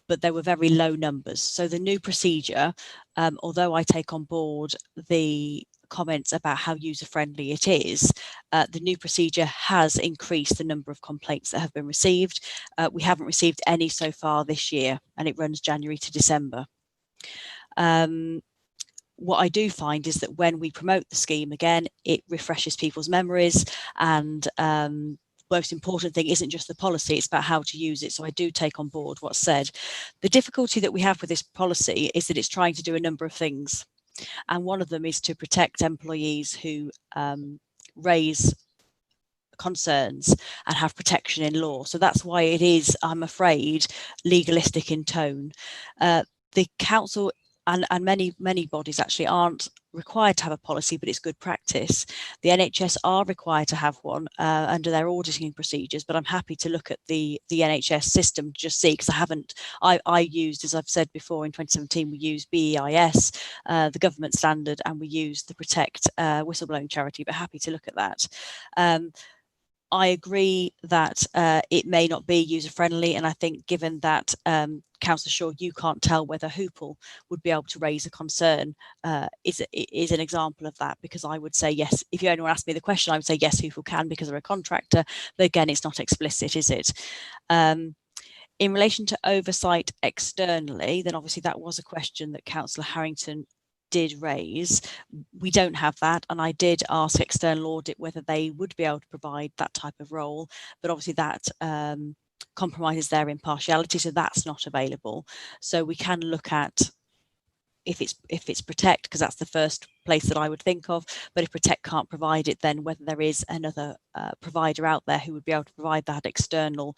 but there were very low numbers. So the new procedure, although I take on board the comments about how user-friendly it is, the new procedure has increased the number of complaints that have been received. We haven't received any so far this year, and it runs January to December. What I do find is that when we promote the scheme again, it refreshes people's memories, and most important thing isn't just the policy, it's about how to use it. So I do take on board what's said. The difficulty that we have with this policy is that it's trying to do a number of things. And one of them is to protect employees who raise concerns and have protection in law. So that's why it is, I'm afraid, legalistic in tone. The council and many bodies actually aren't required to have a policy, but it's good practice. The NHS are required to have one under their auditing procedures, but I'm happy to look at the NHS system to just see, because I used, as I've said before, in 2017 we used BEIS, the government standard, and we used the Protect whistleblowing charity, but happy to look at that. I agree that it may not be user-friendly, and I think given that Councillor Shaw, you can't tell whether Hoople would be able to raise a concern is an example of that, because I would say yes. If you only asked me the question, I would say yes, Hoople can, because they're a contractor, but again, it's not explicit, is it? In relation to oversight externally, then obviously that was a question that Councillor Harrington did raise. We don't have that, and I did ask external audit whether they would be able to provide that type of role, but obviously that compromises their impartiality, so that's not available. So we can look at if it's Protect, because that's the first place that I would think of, but if Protect can't provide it, then whether there is another provider out there who would be able to provide that external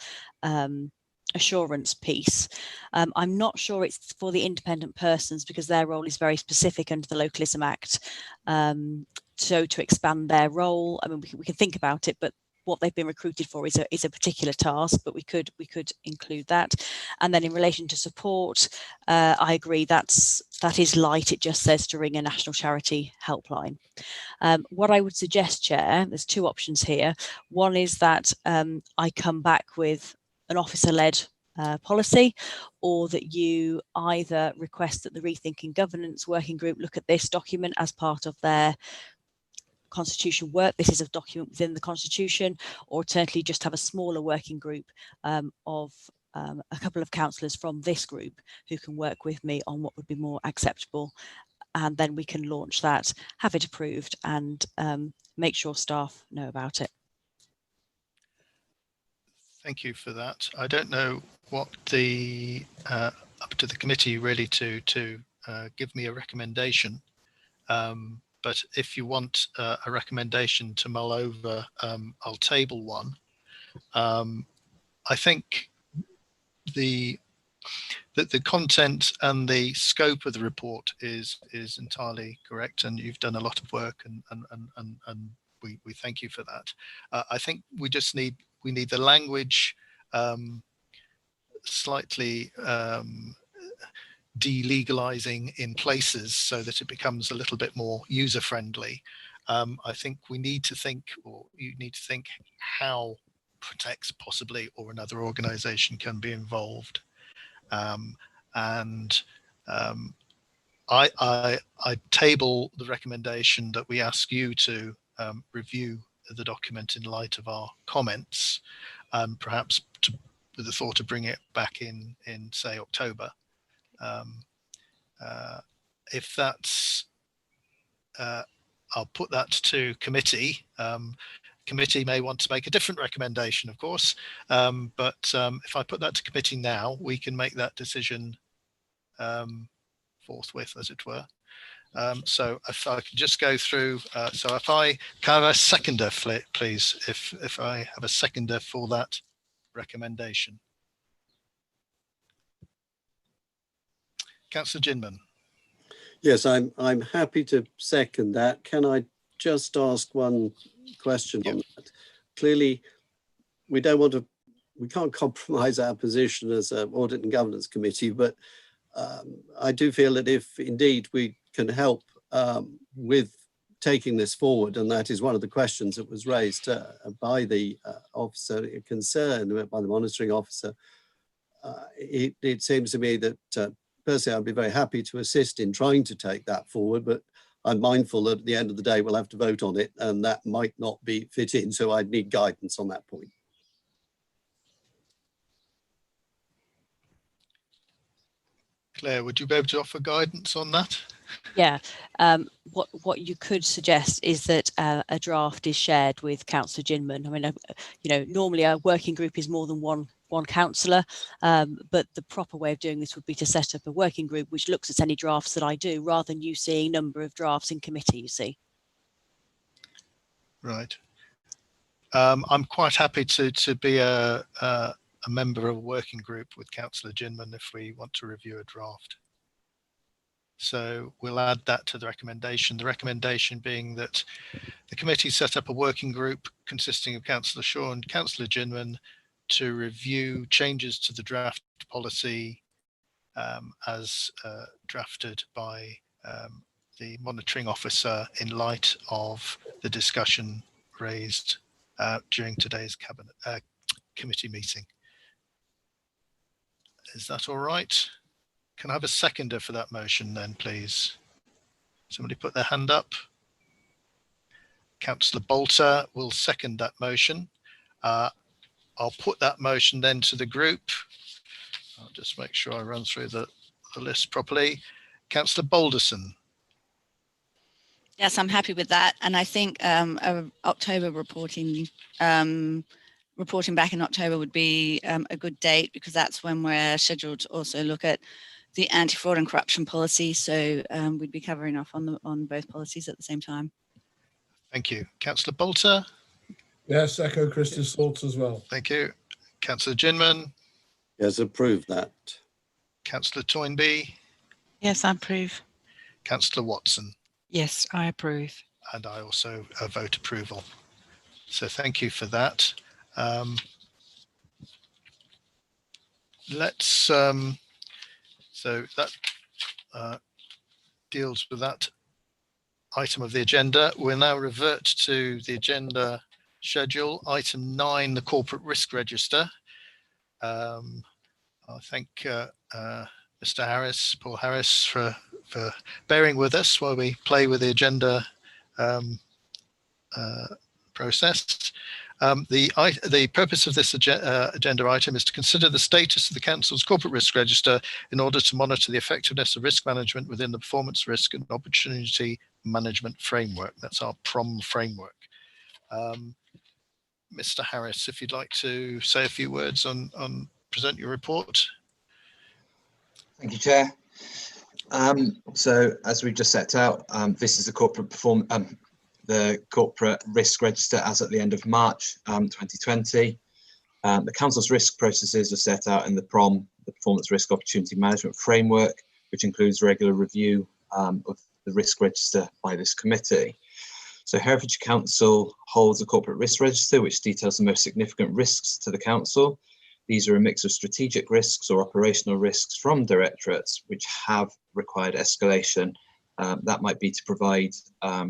assurance piece. I'm not sure it's for the independent persons, because their role is very specific under the Localism Act. So to expand their role, I mean, we can think about it, but what they've been recruited for is a particular task, but we could include that. And then in relation to support, I agree that is light. It just says to ring a national charity helpline. What I would suggest, Chair, there's two options here. One is that I come back with an officer-led policy, or that you either request that the Rethinking Governance Working Group look at this document as part of their constitution work. This is a document within the constitution, or alternatively just have a smaller working group of a couple of councillors from this group who can work with me on what would be more acceptable, and then we can launch that, have it approved, and make sure staff know about it. Thank you for that. I don't know what the up to the committee really to give me a recommendation. But if you want a recommendation to mull over, I'll table one. I think the content and the scope of the report is entirely correct, and you've done a lot of work, and we thank you for that. I think we just need the language slightly delegalizing in places so that it becomes a little bit more user friendly. I think we need to think, or you need to think, how Protect possibly or another organization can be involved. I table the recommendation that we ask you to review the document in light of our comments, perhaps with the thought of bringing it back in say October. If that's, I'll put that to committee. Committee may want to make a different recommendation, of course, but if I put that to committee now, we can make that decision forthwith, as it were. So if I can just go through, so if I can have a seconder, please, if I have a seconder for that recommendation. Councillor Ginman. Yes, I'm happy to second that. Can I just ask one question on that? Clearly, we can't compromise our position as an Audit and Governance Committee, but I do feel that if indeed we can help with taking this forward, and that is one of the questions that was raised by the officer concerned, by the monitoring officer, it seems to me that personally I'd be very happy to assist in trying to take that forward, but I'm mindful that at the end of the day we'll have to vote on it, and that might not be fit in, so I'd need guidance on that point. Claire, would you be able to offer guidance on that? Yeah, what you could suggest is that a draft is shared with Councillor Ginman. I mean, you know, normally a working group is more than one councillor, but the proper way of doing this would be to set up a working group which looks at any drafts that I do, rather than you seeing a number of drafts in committee, you see. Right. I'm quite happy to be a member of a working group with Councillor Ginman if we want to review a draft. So we'll add that to the recommendation. The recommendation being that the committee set up a working group consisting of Councillor Shaw and Councillor Ginman to review changes to the draft policy as drafted by the monitoring officer in light of the discussion raised during today's committee meeting. Is that all right? Can I have a seconder for that motion then, please? Somebody put their hand up. Councillor Bolter will second that motion. I'll put that motion then to the group. I'll just make sure I run through the list properly. Councillor Balderson. Yes, I'm happy with that. And I think October reporting reporting back in October would be a good date, because that's when we're scheduled to also look at the anti-fraud and corruption policy. So we'd be covering off on both policies at the same time. Thank you. Councillor Bolter? Yes, echo Chris's thoughts as well. Thank you. Councillor Ginman? Yes, approve that. Councillor Toynbee? Yes, I approve. Councillor Watson? Yes, I approve. And I also vote approval. So thank you for that. Let's so that deals with that item of the agenda. We'll now revert to the agenda schedule. Item 9, the corporate risk register. I thank Mr. Harris, Paul Harris, for bearing with us while we play with the agenda process. The purpose of this agenda item is to consider the status of the Council's corporate risk register in order to monitor the effectiveness of risk management within the performance risk and opportunity management framework. That's our PROM framework. Mr. Harris, if you'd like to say a few words on present your report. Thank you, Chair. So as we just set out, this is the corporate risk register as at the end of March 2020. The Council's risk processes are set out in the PROM, the Performance Risk Opportunity Management Framework, which includes regular review of the risk register by this committee. So Herefordshire Council holds a corporate risk register which details the most significant risks to the Council. These are a mix of strategic risks or operational risks from directorates which have required escalation. That might be to provide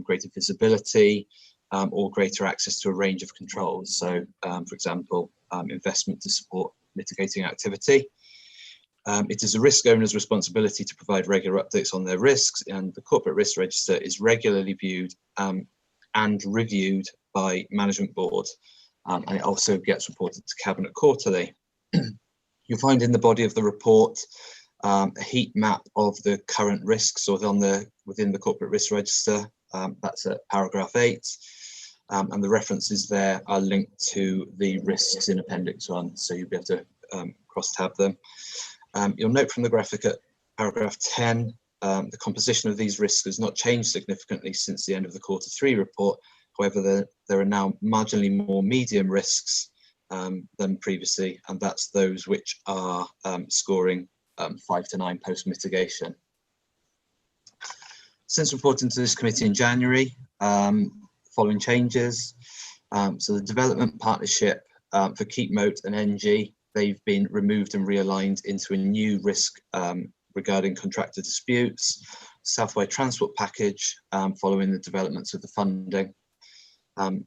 greater visibility or greater access to a range of controls. So, for example, investment to support mitigating activity. It is a risk owner's responsibility to provide regular updates on their risks, and the corporate risk register is regularly viewed and reviewed by Management Board, and it also gets reported to Cabinet quarterly. You'll find in the body of the report a heat map of the current risks within the corporate risk register. That's at paragraph 8, and the references there are linked to the risks in Appendix 1, so you'll be able to cross-tab them. You'll note from the graphic at paragraph 10, the composition of these risks has not changed significantly since the end of the quarter 3 report. However, there are now marginally more medium risks than previously, and that's those which are scoring 5 to 9 post-mitigation. Since reporting to this committee in January, following changes. So the development partnership for Keep Moat and NG, they've been removed and realigned into a new risk regarding contractor disputes. Southwide Transport Package, following the developments of the funding. And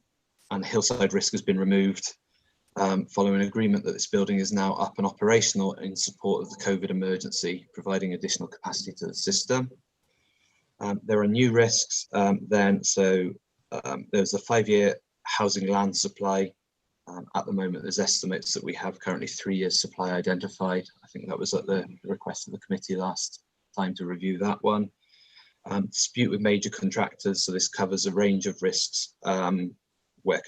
Hillside Risk has been removed following an agreement that this building is now up and operational in support of the COVID emergency, providing additional capacity to the system. There are new risks then, so there's a 5-year housing land supply. At the moment, there's estimates that we have currently 3 years supply identified. I think that was at the request of the committee last time to review that one. Dispute with major contractors, so this covers a range of risks where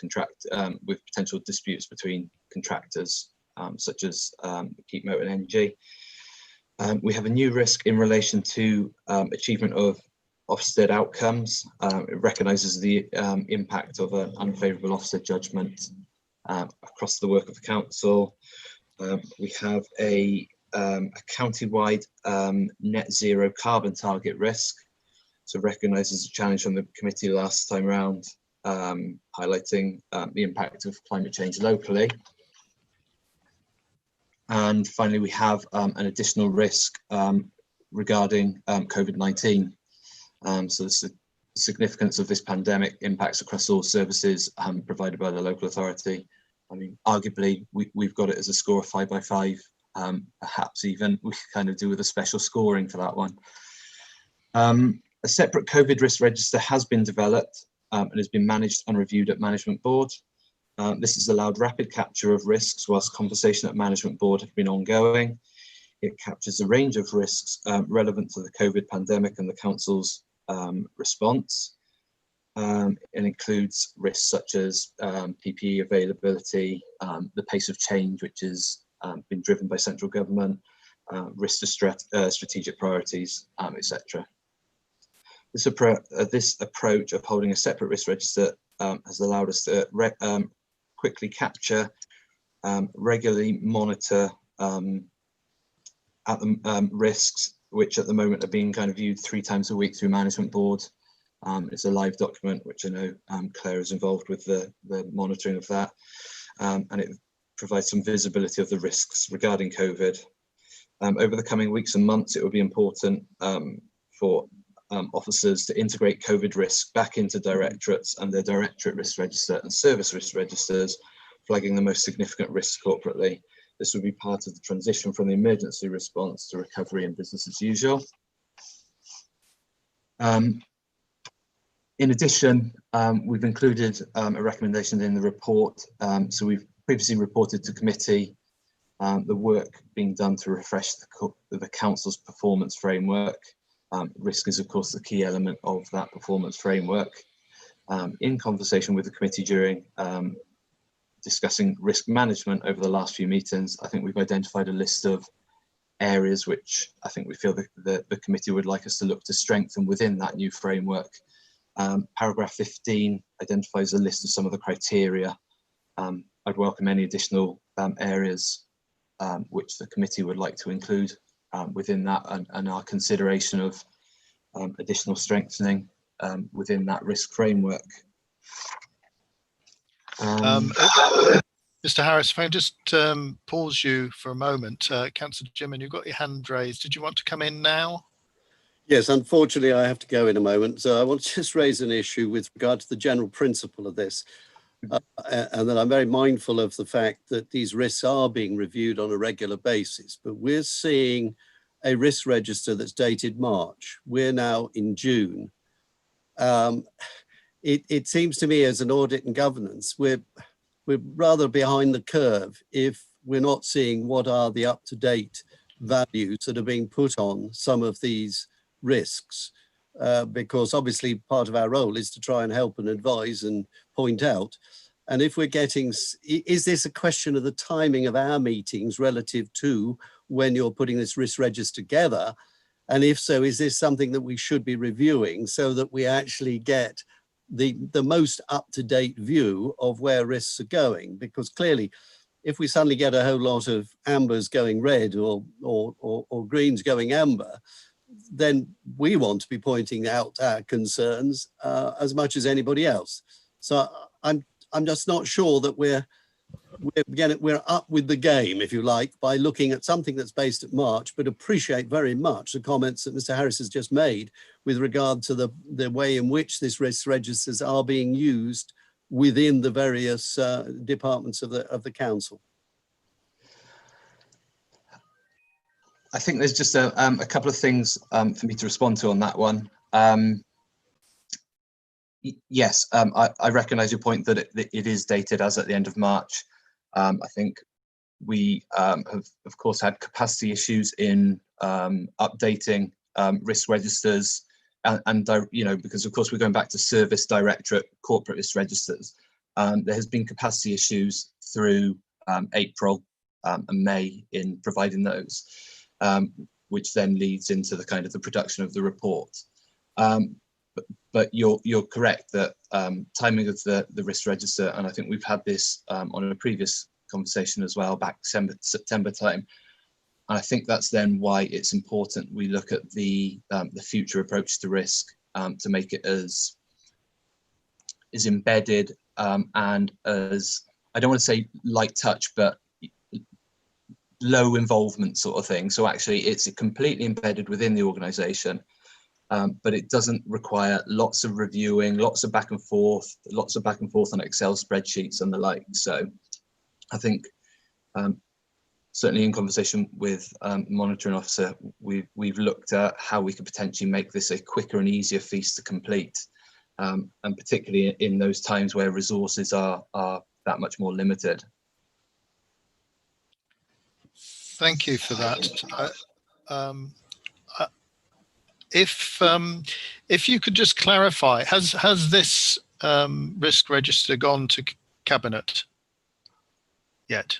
with potential disputes between contractors, such as Keep Moat and NG. We have a new risk in relation to achievement of Ofsted outcomes. It recognises the impact of an unfavourable Ofsted judgment across the work of the council. We have a county-wide net zero carbon target risk. So recognises a challenge from the committee last time around, highlighting the impact of climate change locally. And finally, we have an additional risk regarding COVID-19. So the significance of this pandemic impacts across all services provided by the local authority. I mean, arguably, we've got it as a score of 5 by 5. Perhaps even we could kind of do with a special scoring for that one. A separate COVID risk register has been developed and has been managed and reviewed at Management Board. This has allowed rapid capture of risks whilst conversation at Management Board have been ongoing. It captures a range of risks relevant to the COVID pandemic and the Council's response. It includes risks such as PPE availability, the pace of change, which has been driven by central government, risks to strategic priorities, etc. This approach of holding a separate risk register has allowed us to quickly capture, regularly monitor risks, which at the moment are being kind of viewed 3 times a week through management board. It's a live document, which I know Claire is involved with the monitoring of that, and it provides some visibility of the risks regarding COVID. Over the coming weeks and months, it will be important for officers to integrate COVID risk back into directorates and their directorate risk register and service risk registers, flagging the most significant risks corporately. This will be part of the transition from the emergency response to recovery and business as usual. In addition, we've included a recommendation in the report. So we've previously reported to committee the work being done to refresh the council's performance framework. Risk is, of course, the key element of that performance framework. In conversation with the committee during discussing risk management over the last few meetings, I think we've identified a list of areas which I think we feel that the committee would like us to look to strengthen within that new framework. Paragraph 15 identifies a list of some of the criteria. I'd welcome any additional areas which the committee would like to include within that, and our consideration of additional strengthening within that risk framework. Mr. Harris, if I can just pause you for a moment. Councillor Jimin, you've got your hand raised. Did you want to come in now? Yes, unfortunately, I have to go in a moment. So I want to just raise an issue with regard to the general principle of this. And that I'm very mindful of the fact that these risks are being reviewed on a regular basis, but we're seeing a risk register that's dated March. We're now in June. It seems to me as an audit and governance, we're rather behind the curve if we're not seeing what are the up-to-date values that are being put on some of these risks, because obviously part of our role is to try and help and advise and point out. And if we're getting, is this a question of the timing of our meetings relative to when you're putting this risk register together? And if so, is this something that we should be reviewing so that we actually get the most up-to-date view of where risks are going? Because clearly, if we suddenly get a whole lot of ambers going red or greens going amber, then we want to be pointing out our concerns as much as anybody else. So I'm just not sure that we're up with the game, if you like, by looking at something that's based at March, but appreciate very much the comments that Mr. Harris has just made with regard to the way in which these risk registers are being used within the various departments of the council. I think there's just a couple of things for me to respond to on that one. Yes, I recognise your point that it is dated as at the end of March. I think we have, of course, had capacity issues in updating risk registers, and you know, because of course we're going back to service directorate corporate risk registers. There has been capacity issues through April and May in providing those, which then leads into the kind of the production of the report. But you're correct that timing of the risk register, and I think we've had this on a previous conversation as well, back September time. And I think that's then why it's important we look at the future approach to risk to make it as embedded and as, I don't want to say light touch, but low involvement sort of thing. So actually it's completely embedded within the organisation. But it doesn't require lots of reviewing, lots of back and forth on Excel spreadsheets and the like. So I think certainly in conversation with monitoring officer, we've looked at how we could potentially make this a quicker and easier feast to complete, and particularly in those times where resources are that much more limited. Thank you for that. if you could just clarify, has this risk register gone to Cabinet yet?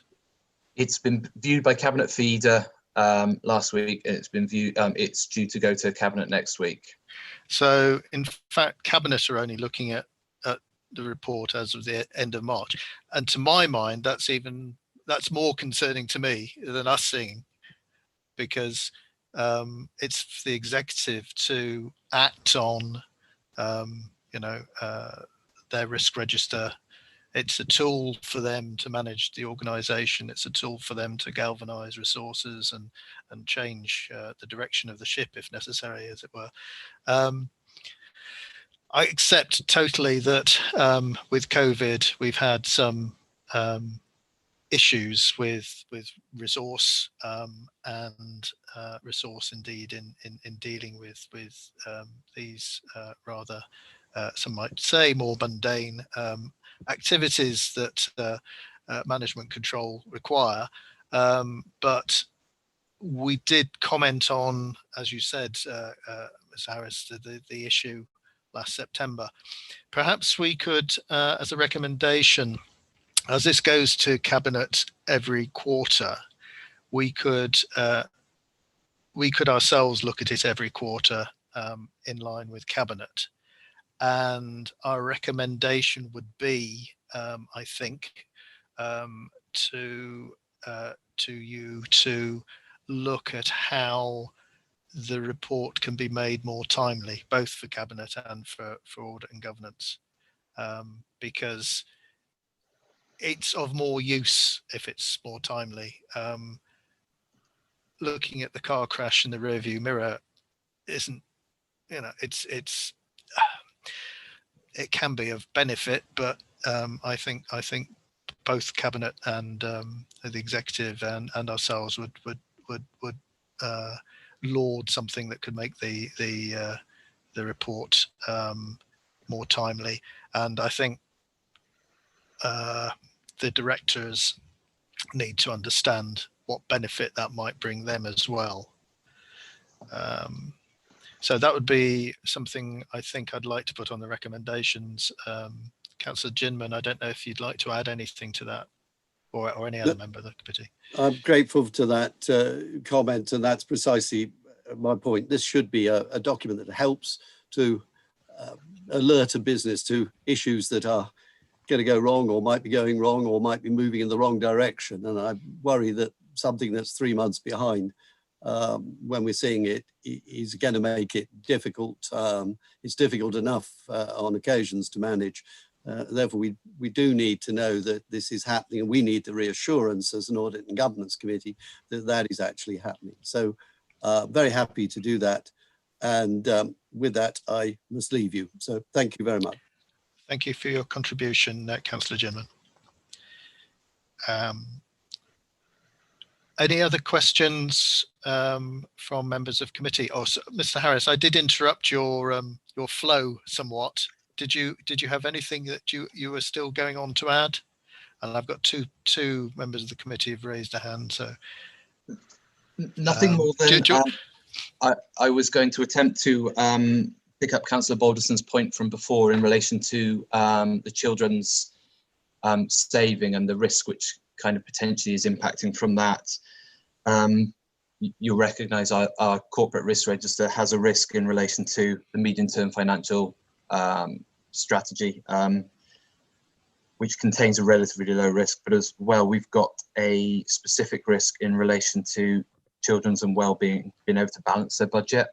It's been viewed by Cabinet Feeder last week. It's been viewed. It's due to go to Cabinet next week. So in fact, Cabinet are only looking at the report as of the end of March, and to my mind, that's more concerning to me than us seeing, because it's for the executive to act on, their risk register. It's a tool for them to manage the organisation. It's a tool for them to galvanise resources and change the direction of the ship if necessary, as it were. I accept totally that with COVID, we've had some issues with resource and resource indeed in dealing with these rather some might say more mundane activities that management control require, but we did comment on, as you said, Ms. Harris, the issue last September. Perhaps we could, as a recommendation, as this goes to Cabinet every quarter, we could ourselves look at it every quarter in line with Cabinet. And our recommendation would be, I think, to you to look at how the report can be made more timely, both for Cabinet and for Audit and Governance, because it's of more use if it's more timely. Looking at the car crash in the rearview mirror isn't, it can be of benefit, but I think both Cabinet and the executive and ourselves would laud something that could make the report more timely. And I think the directors need to understand what benefit that might bring them as well. So that would be something I think I'd like to put on the recommendations. Councillor Ginman, I don't know if you'd like to add anything to that, or any other member of the committee. I'm grateful to that comment, and that's precisely my point. This should be a document that helps to alert a business to issues that are going to go wrong, or might be going wrong, or might be moving in the wrong direction. And I worry that something that's 3 months behind, when we're seeing it, is going to make it difficult. It's difficult enough on occasions to manage. Therefore, we do need to know that this is happening, and we need the reassurance as an Audit and Governance Committee that that is actually happening. So very happy to do that. And with that, I must leave you. So thank you very much. Thank you for your contribution, Councillor Ginman. Any other questions from members of committee? Oh, so, Mr. Harris, I did interrupt your flow somewhat. Did you have anything that you were still going on to add? And I've got two members of the committee have raised a hand. So nothing more than I was going to attempt to pick up Councillor Balderson's point from before in relation to the children's saving and the risk which kind of potentially is impacting from that. You'll recognise our corporate risk register has a risk in relation to the medium-term financial strategy, which contains a relatively low risk, but as well we've got a specific risk in relation to children's and well-being being able to balance their budget,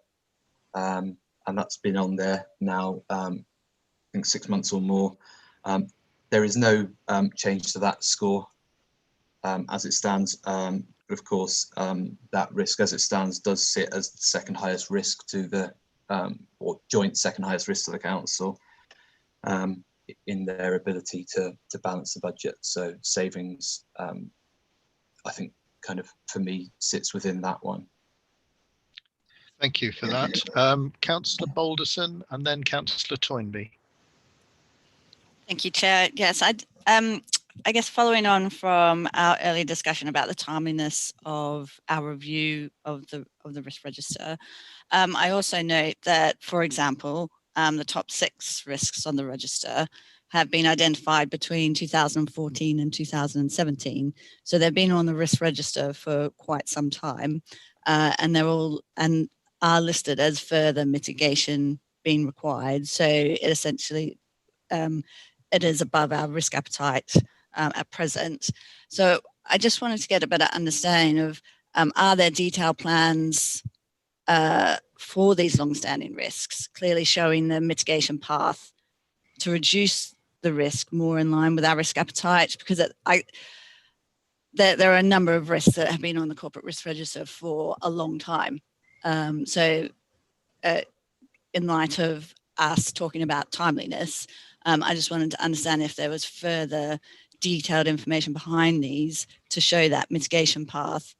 and that's been on there now I think 6 months or more. There is no change to that score as it stands, but of course that risk as it stands does sit as the second highest risk to the or joint second highest risk to the council in their ability to balance the budget. So savings I think kind of for me sits within that one. Thank you for that. Councillor Balderson and then Councillor Toynbee. Thank you, Chair. Yes, I guess following on from our earlier discussion about the timeliness of our review of the risk register, I also note that, for example, the top 6 risks on the register have been identified between 2014 and 2017. So they've been on the risk register for quite some time, and they're all and are listed as further mitigation being required. So it essentially it is above our risk appetite at present. So I just wanted to get a better understanding of are there detailed plans for these long-standing risks, clearly showing the mitigation path to reduce the risk more in line with our risk appetite? Because there are a number of risks that have been on the corporate risk register for a long time. So in light of us talking about timeliness, I just wanted to understand if there was further detailed information behind these to show that mitigation path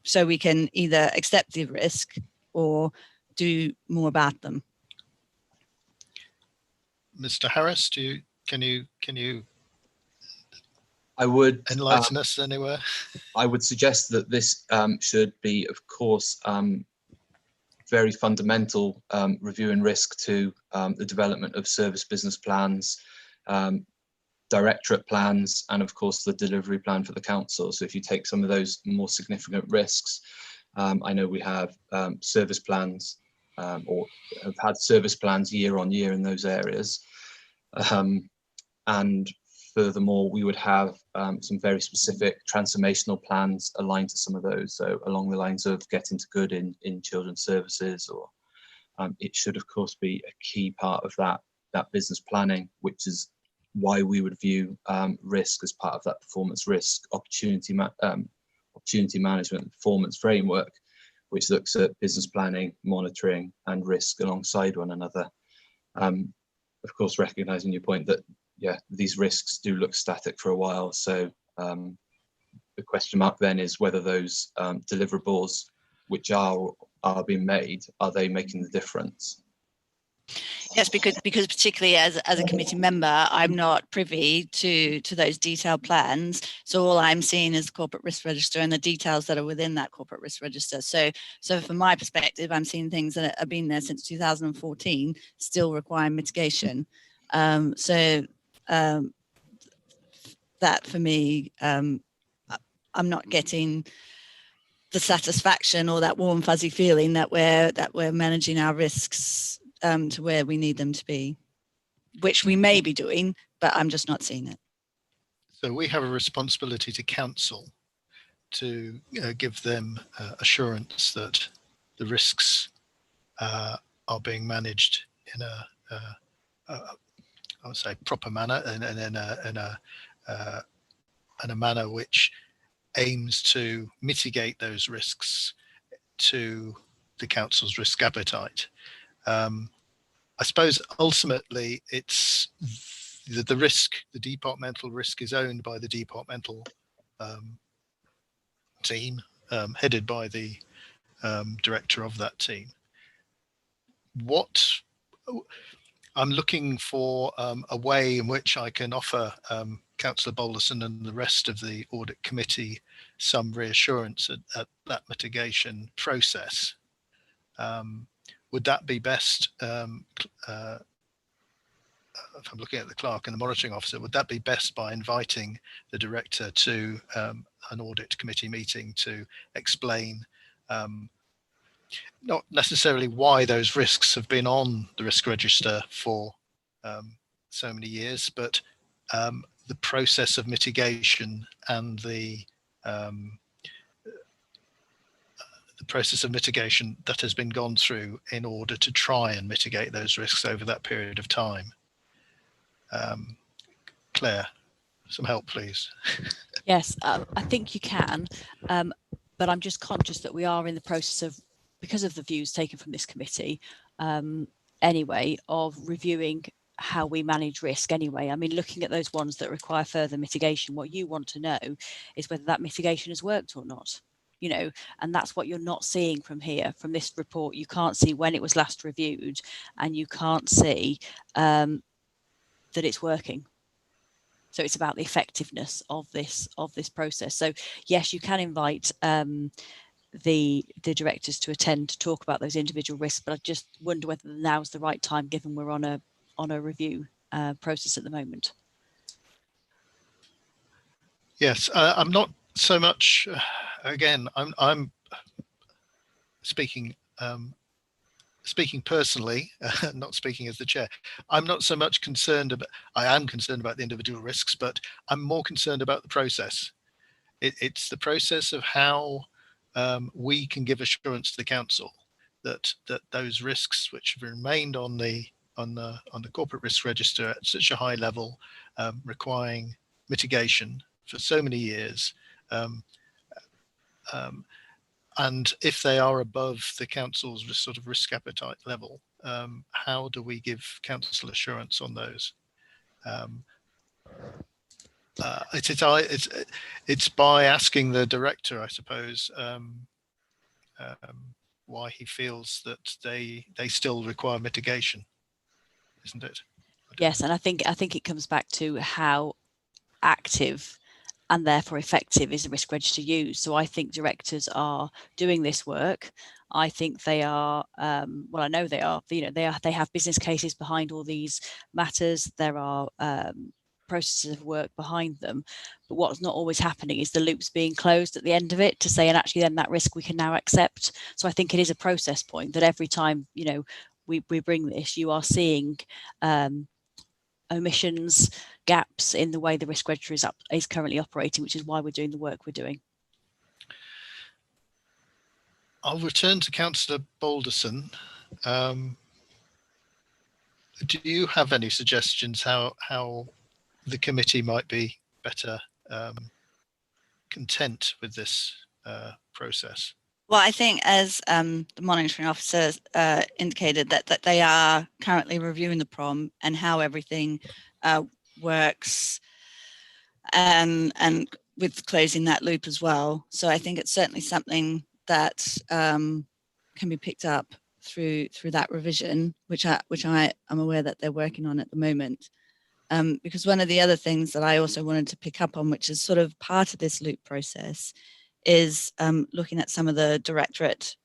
so we can either accept the risk or do more about them. Mr. Harris, can you I would enlighten us anywhere? I would suggest that this should be, of course, very fundamental review and risk to the development of service business plans, directorate plans, and of course the delivery plan for the council. So if you take some of those more significant risks, I know we have service plans or have had service plans year on year in those areas. And furthermore, we would have some very specific transformational plans aligned to some of those. So along the lines of getting to good in children's services, or it should of course be a key part of that business planning, which is why we would view risk as part of that performance risk opportunity management performance framework, which looks at business planning, monitoring, and risk alongside one another. Of course, recognizing your point that these risks do look static for a while. So the question mark then is whether those deliverables which are being made, are they making the difference? Yes, because particularly as a committee member, I'm not privy to those detailed plans. So all I'm seeing is the corporate risk register and the details that are within that corporate risk register. So from my perspective, I'm seeing things that have been there since 2014 still require mitigation. That for me, I'm not getting the satisfaction or that warm fuzzy feeling that we're managing our risks to where we need them to be, which we may be doing, but I'm just not seeing it. So we have a responsibility to council to give them assurance that the risks are being managed in I would say proper manner, and in a manner which aims to mitigate those risks to the council's risk appetite. I suppose ultimately it's the risk, the departmental risk is owned by the departmental team, headed by the director of that team. What I'm looking for a way in which I can offer Councillor Bolderson and the rest of the audit committee some reassurance at that mitigation process. Would that be best, if I'm looking at the clerk and the monitoring officer, would that be best by inviting the director to an audit committee meeting to explain not necessarily why those risks have been on the risk register for so many years, but the process of mitigation and the process of mitigation that has been gone through in order to try and mitigate those risks over that period of time. Claire, some help, please. Yes, I think you can, but I'm just conscious that we are in the process of, because of the views taken from this committee, anyway, of reviewing how we manage risk anyway. I mean, looking at those ones that require further mitigation, what you want to know is whether that mitigation has worked or not. You know, and that's what you're not seeing from here, from this report. You can't see when it was last reviewed, and you can't see that it's working. So it's about the effectiveness of this process. So yes, you can invite the directors to attend to talk about those individual risks, but I just wonder whether now's the right time, given we're on a review process at the moment. Yes, I'm not so much. Again, I'm speaking personally, not speaking as the chair. I'm not so much concerned about. I am concerned about the individual risks, but I'm more concerned about the process. It's the process of how we can give assurance to the council that those risks which have remained on the corporate risk register at such a high level, requiring mitigation for so many years, and if they are above the council's sort of risk appetite level, how do we give council assurance on those? It's by asking the director, I suppose, why he feels that they still require mitigation, isn't it? Yes, and I think it comes back to how active and therefore effective is the risk register used. So I think directors are doing this work. I think they are, well, I know they are, they have business cases behind all these matters. There are processes of work behind them, but what's not always happening is the loops being closed at the end of it to say, and actually then that risk we can now accept. So I think it is a process point that every time, we bring this, you are seeing omissions, gaps in the way the risk register is currently operating, which is why we're doing the work we're doing. I'll return to Councillor Balderson. Do you have any suggestions how the committee might be better content with this process? Well, I think as the monitoring officer indicated that they are currently reviewing the PROM and how everything works, and with closing that loop as well. So I think it's certainly something that can be picked up through that revision, which I am aware that they're working on at the moment. Because one of the other things that I also wanted to pick up on, which is sort of part of this loop process, is looking at some of the Directorate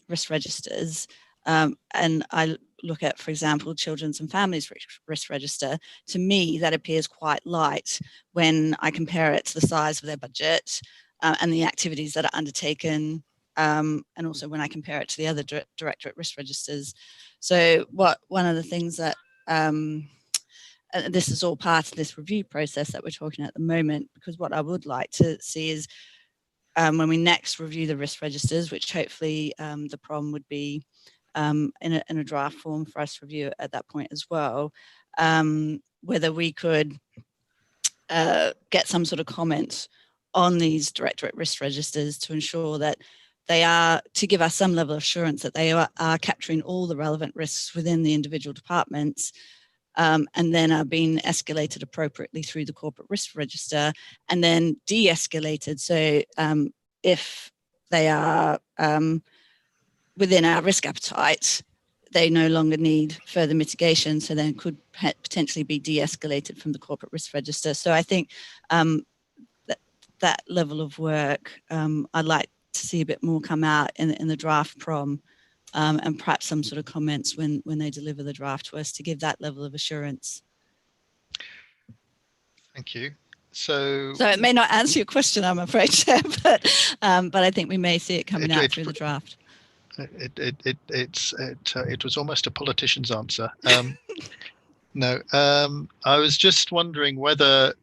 risk registers. And I look at, for example, Children's and Families Risk Register. To me, that appears quite light when I compare it to the size of their budget and the activities that are undertaken, and also when I compare it to the other Directorate risk registers. So one of the things that this is all part of this review process that we're talking at the moment, because what I would like to see is when we next review the risk registers, which hopefully the PROM would be in a draft form for us to review at that point as well, whether we could get some sort of comment on these Directorate risk registers to ensure that they are, to give us some level of assurance that they are capturing all the relevant risks within the individual departments, and then are being escalated appropriately through the corporate risk register, and then de-escalated. So if they are within our risk appetite, they no longer need further mitigation, so then could potentially be de-escalated from the corporate risk register. So I think that level of work, I'd like to see a bit more come out in the draft PROM. And perhaps some sort of comments when they deliver the draft to us to give that level of assurance. Thank you. So it may not answer your question, I'm afraid, Chair, but I think we may see it coming out through the draft. It was almost a politician's answer. No, I was just wondering whether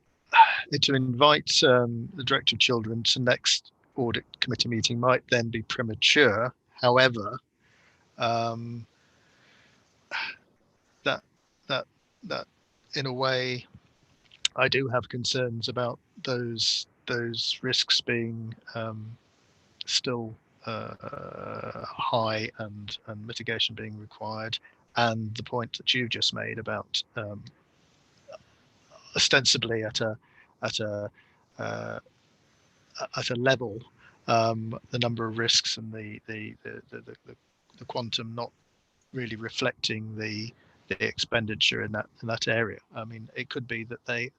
to invite the Director of Children to next Audit Committee meeting might then be premature. However, that in a way I do have concerns about those risks being still high and mitigation being required, and the point that you've just made about ostensibly at a level, the number of risks and the quantum not really reflecting the the expenditure in that area. I mean, it could be that they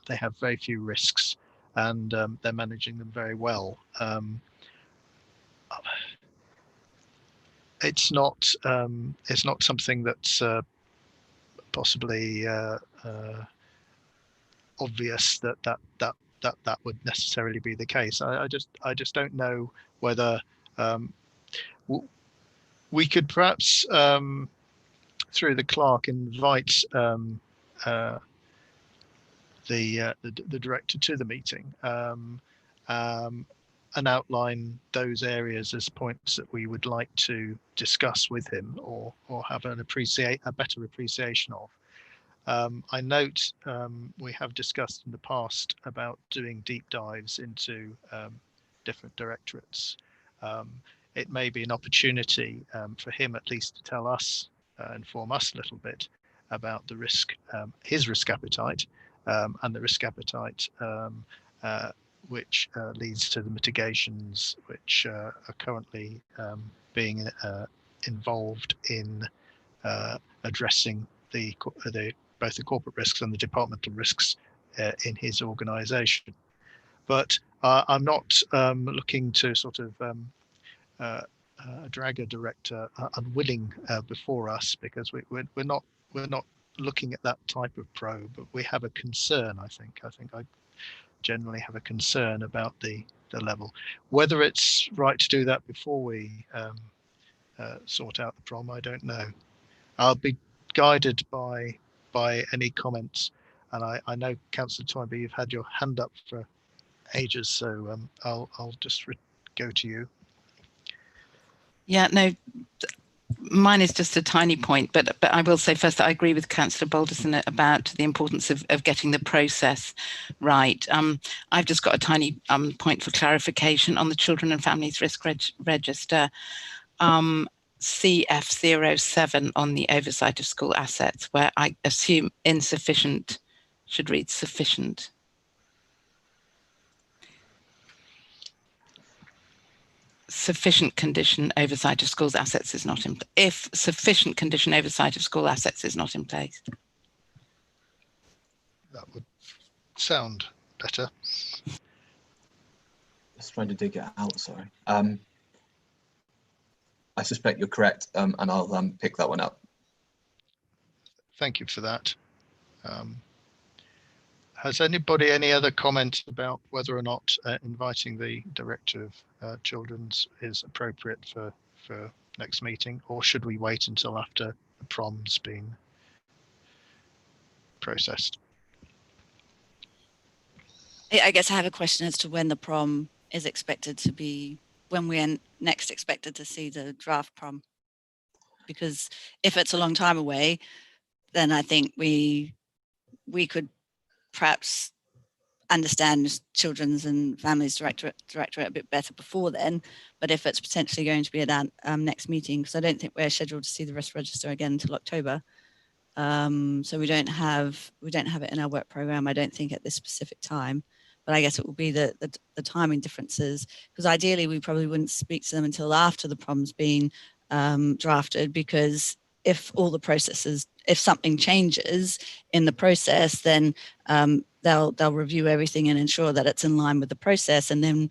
have very few risks, and they're managing them very well. It's not something that's possibly obvious that would necessarily be the case. I just don't know whether we could perhaps through the clerk invite the director to the meeting and outline those areas as points that we would like to discuss with him or have a better appreciation of. I note we have discussed in the past about doing deep dives into different directorates. It may be an opportunity for him at least to tell us, inform us a little bit about the risk, his risk appetite, and the risk appetite which leads to the mitigations which are currently being involved in addressing both the corporate risks and the departmental risks in his organisation. But I'm not looking to sort of drag a director unwilling before us, because we're not looking at that type of probe, but we have a concern. I think I generally have a concern about the level. Whether it's right to do that before we sort out the prom, I don't know. I'll be guided by any comments, and I know Councillor Toynbee, you've had your hand up for ages, so I'll just go to you. Yeah, no, mine is just a tiny point, but I will say first that I agree with Councillor Balderson about the importance of getting the process right. I've just got a tiny point for clarification on the Children and Families Risk Register. CF07 on the oversight of school assets, where I assume insufficient should read sufficient. Sufficient condition oversight of schools assets is not in place. If sufficient condition oversight of school assets is not in place. That would sound better. Just trying to dig it out, sorry. I suspect you're correct, and I'll pick that one up. Thank you for that. Has anybody any other comments about whether or not inviting the Director of Children's is appropriate for next meeting, or should we wait until after the prom's been processed? I guess I have a question as to when the prom is expected to be, when we're next expected to see the draft prom. Because if it's a long time away, then I think we could perhaps understand Children's and Families Directorate a bit better before then. But if it's potentially going to be at our next meeting, because I don't think we're scheduled to see the risk register again until October, so we don't have it in our work program, I don't think, at this specific time. But I guess it will be the timing differences, because ideally we probably wouldn't speak to them until after the prom's been drafted, because if all the processes, if something changes in the process, then they'll review everything and ensure that it's in line with the process, and then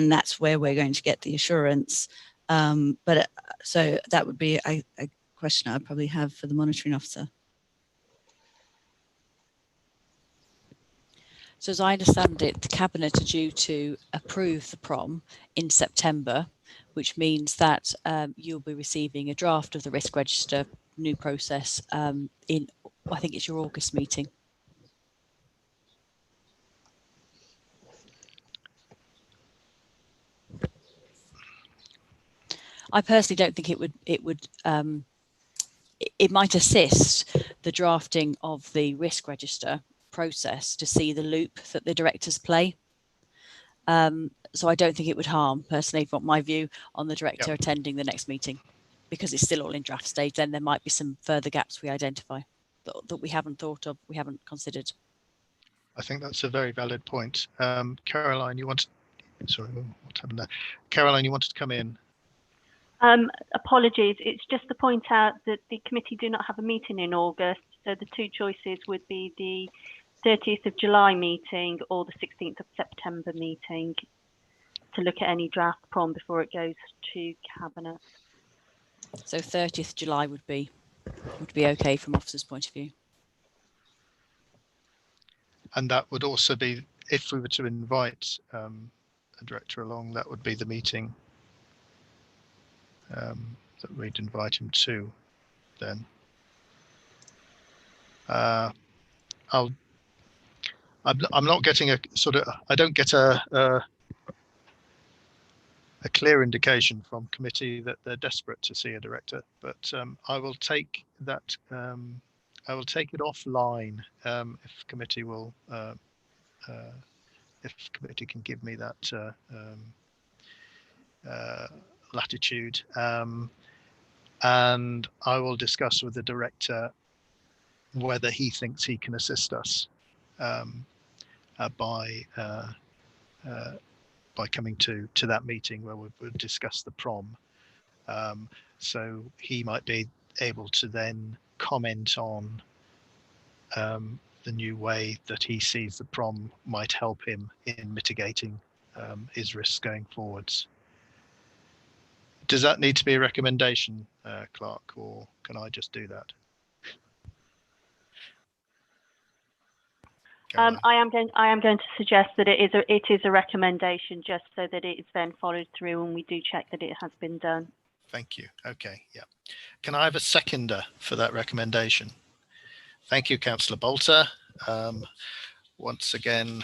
that's where we're going to get the assurance. So that would be a question I'd probably have for the monitoring officer. So as I understand it, the Cabinet are due to approve the prom in September, which means that you'll be receiving a draft of the risk register new process in, I think it's your August meeting. I personally don't think it might assist the drafting of the risk register process to see the loop that the directors play. So I don't think it would harm, personally, from my view, on the director attending the next meeting, because it's still all in draft stage. Then there might be some further gaps we identify that we haven't thought of, we haven't considered. I think that's a very valid point. Caroline, you wanted, sorry, what happened there? Caroline, you wanted to come in. Apologies, it's just to point out that the committee do not have a meeting in August, so the two choices would be the 30th of July meeting or the 16th of September meeting to look at any draft prom before it goes to Cabinet. So 30th July would be okay from officers' point of view. And that would also be, if we were to invite a director along, that would be the meeting that we'd invite him to then. I'm not getting a sort of, I don't get a clear indication from committee that they're desperate to see a director, but I will take that, I will take it offline if committee will, if committee can give me that latitude, and I will discuss with the director whether he thinks he can assist us by coming to that meeting where we would discuss the prom. So he might be able to then comment on the new way that he sees the prom might help him in mitigating his risks going forwards. Does that need to be a recommendation, Clark, or can I just do that? I am going to suggest that it is a recommendation, just so that it is then followed through and we do check that it has been done. Thank you. Okay, yeah. Can I have a seconder for that recommendation? Thank you, Councillor Bolter. Once again,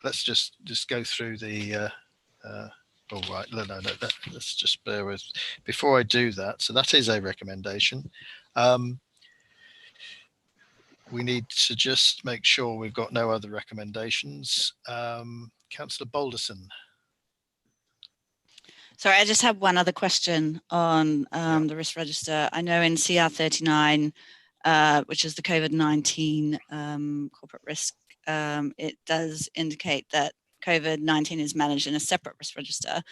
let's just go through the. All right, no, let's just bear with. Before I do that, so that is a recommendation. We need to just make sure we've got no other recommendations. Councillor Balderson. Sorry, I just have one other question on the risk register. I know in CR 39, which is the COVID-19 corporate risk, it does indicate that COVID-19 is managed in a separate risk register.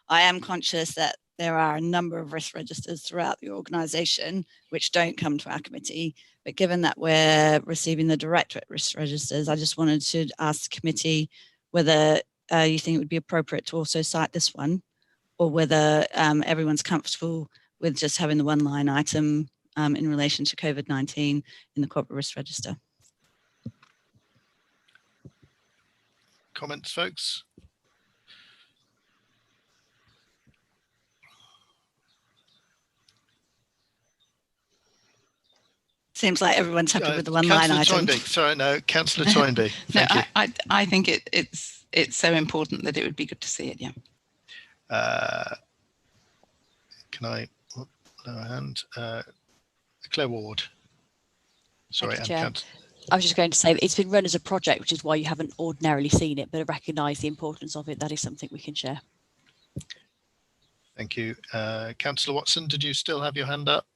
I am conscious that there are a number of risk registers throughout the organisation which don't come to our committee, but given that we're receiving the Directorate risk registers, I just wanted to ask the committee whether you think it would be appropriate to also cite this one, or whether everyone's comfortable with just having the one line item in relation to COVID-19 in the corporate risk register. Comments, folks? Seems like everyone's happy with the one line item. Toynbee. Sorry, no, Councillor Toynbee. Thank No, you. I think it's so important that it would be good to see it. Yeah. Can I lower hand? Claire Ward. Sorry, Thank you, Chair. I was just going to say that it's been run as a project, which is why you haven't ordinarily seen it, but I recognise the importance of it. That is something we can share. Thank you. Councillor Watson, did you still have your hand up?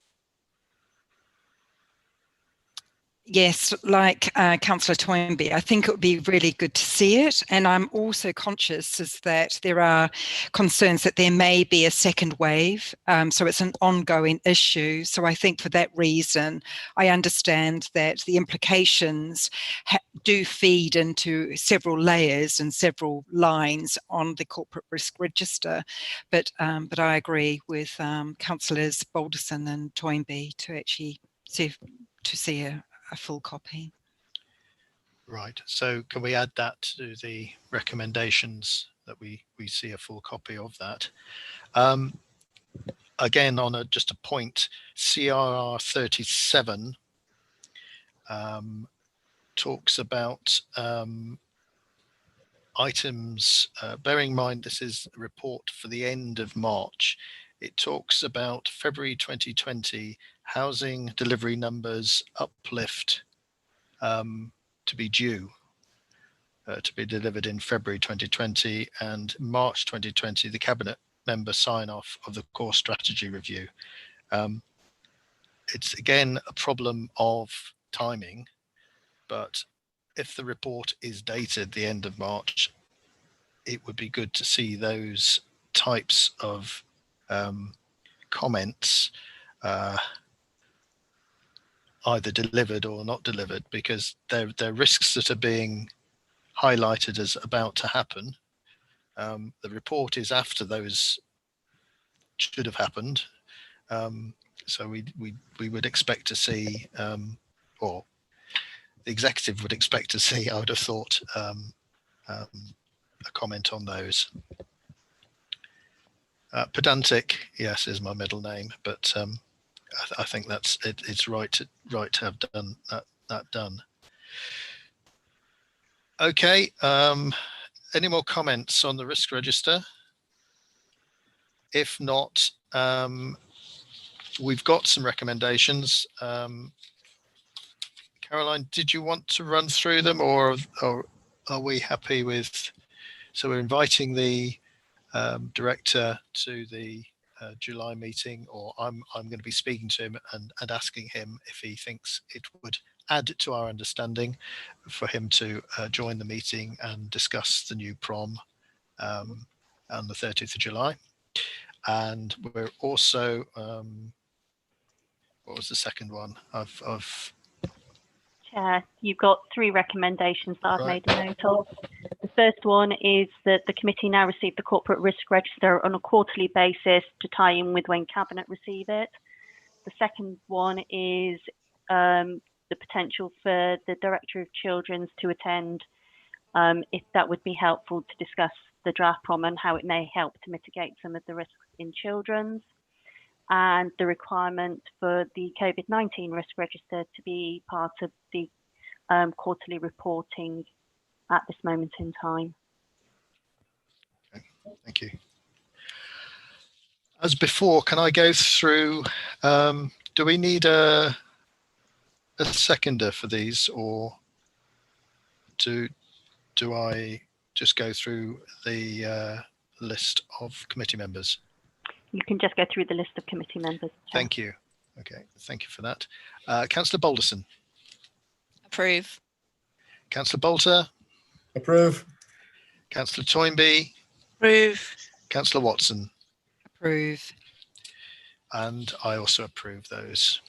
Yes, like Councillor Toynbee, I think it would be really good to see it. And I'm also conscious is that there are concerns that there may be a second wave. So it's an ongoing issue. So I think for that reason, I understand that the implications do feed into several layers and several lines on the corporate risk register. But I agree with Councillors Balderson and Toynbee to actually see a full copy. Right, so can we add that to the recommendations that we see a full copy of that? Again, on just a point, CRR 37 talks about items, bearing in mind this is a report for the end of March. It talks about February 2020 housing delivery numbers uplift to be due to be delivered in February 2020, and March 2020 the Cabinet member sign off of the core strategy review. It's again a problem of timing, but if the report is dated the end of March, it would be good to see those types of comments either delivered or not delivered, because they're risks that are being highlighted as about to happen. The report is after those should have happened. So we would expect to see, or the executive would expect to see, I would have thought, a comment on those. Pedantic, yes, is my middle name, but I think that's it. It's right to have done that done. Okay. Any more comments on the risk register? If not, we've got some recommendations. Caroline, did you want to run through them, or are we happy with? So we're inviting the director to the July meeting, or I'm going to be speaking to him and asking him if he thinks it would add to our understanding for him to join the meeting and discuss the new prom on the 30th of July. And we're also, what was the second one? Chair, you've got 3 recommendations that I've made a note of. The first one is that the committee now receive the corporate risk register on a quarterly basis to tie in with when Cabinet receive it. The second one is the potential for the Director of Children's to attend, if that would be helpful, to discuss the draft prom and how it may help to mitigate some of the risks in children's, and the requirement for the COVID-19 risk register to be part of the quarterly reporting at this moment in time. Okay, thank you. As before, can I go through, do we need a seconder for these, or do I just go through the list of committee members? You can just go through the list of committee members. Chair. Thank you. Okay, thank you for that. Councillor Balderson. Approve. Councillor Bolter. Approve. Councillor Toynbee. Approve. Councillor Watson. Approve. And I also approve those.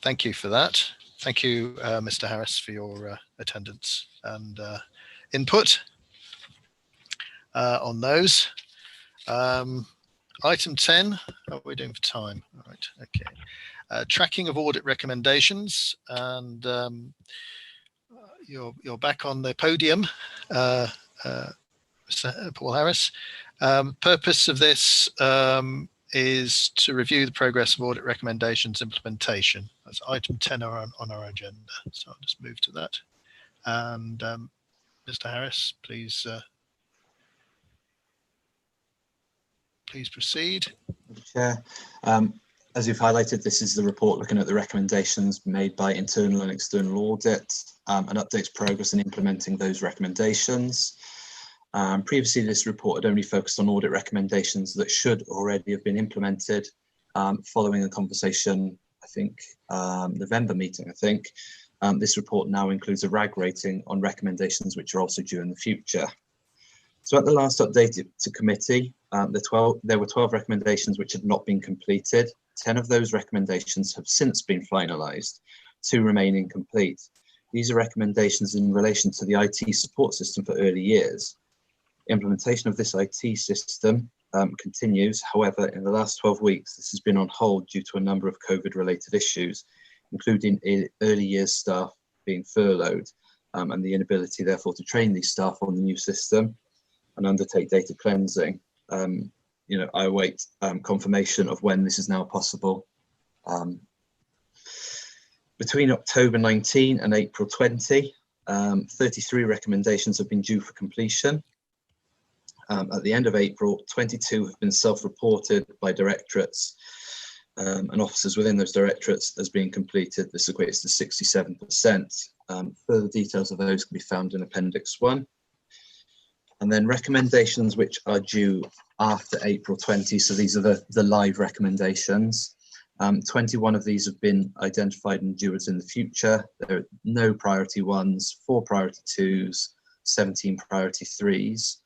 Thank you for that. Thank you, Mr. Harris, for your attendance and input on those. Item 10, how are we doing for time? All right, okay. Tracking of audit recommendations, and you're back on the podium, Mr. Paul Harris. Purpose of this is to review the progress of audit recommendations implementation. That's item 10 on our agenda. So I'll just move to that. And Mr. Harris, please proceed. Chair, as you've highlighted, this is the report looking at the recommendations made by internal and external audit and updates progress in implementing those recommendations. Previously, this report had only focused on audit recommendations that should already have been implemented. Following a conversation, I think, November meeting, I think, this report now includes a RAG rating on recommendations which are also due in the future. So at the last update to committee, there were 12 recommendations which had not been completed. 10 of those recommendations have since been finalised, 2 remain incomplete. These are recommendations in relation to the IT support system for early years. Implementation of this IT system continues. However, in the last 12 weeks, this has been on hold due to a number of COVID-related issues, including early years staff being furloughed and the inability, therefore, to train these staff on the new system and undertake data cleansing. I await confirmation of when this is now possible. Between October 19 and April 20, 33 recommendations have been due for completion. At the end of April, 22 have been self-reported by directorates and officers within those directorates as being completed. This equates to 67%. Further details of those can be found in Appendix 1. And then recommendations which are due after April 20, so these are the live recommendations. 21 of these have been identified and due as in the future. There are no priority 1s, 4 priority 2s, 17 priority 3s.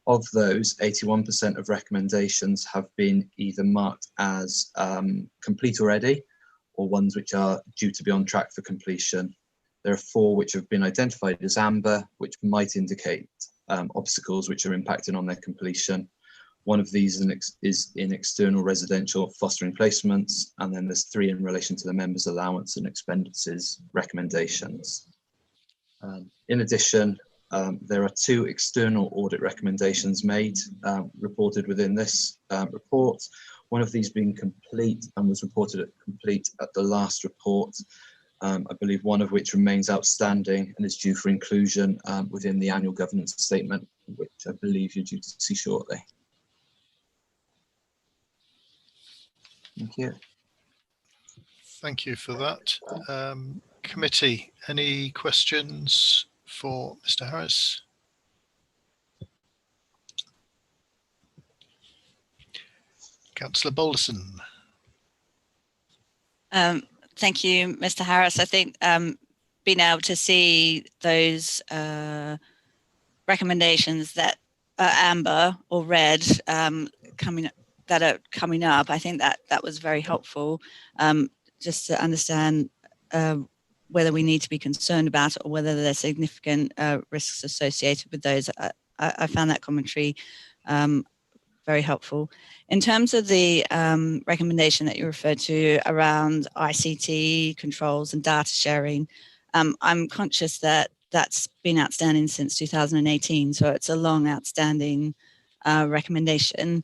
Of those, 81% of recommendations have been either marked as complete already, or ones which are due to be on track for completion. There are 4 which have been identified as amber, which might indicate obstacles which are impacting on their completion. One of these is in external residential fostering placements, and then there's 3 in relation to the members' allowance and expenses recommendations. In addition, there are 2 external audit recommendations made, reported within this report. One of these being complete and was reported at complete at the last report. I believe one of which remains outstanding and is due for inclusion within the annual governance statement, which I believe you're due to see shortly. Thank you. Thank you for that. Committee, any questions for Mr. Harris? Councillor Balderson. Thank you, Mr. Harris. I think being able to see those recommendations that are amber or red coming up, I think that was very helpful, just to understand whether we need to be concerned about it or whether there's significant risks associated with those. I found that commentary very helpful. In terms of the recommendation that you referred to around ICT controls and data sharing, I'm conscious that that's been outstanding since 2018, so it's a long outstanding recommendation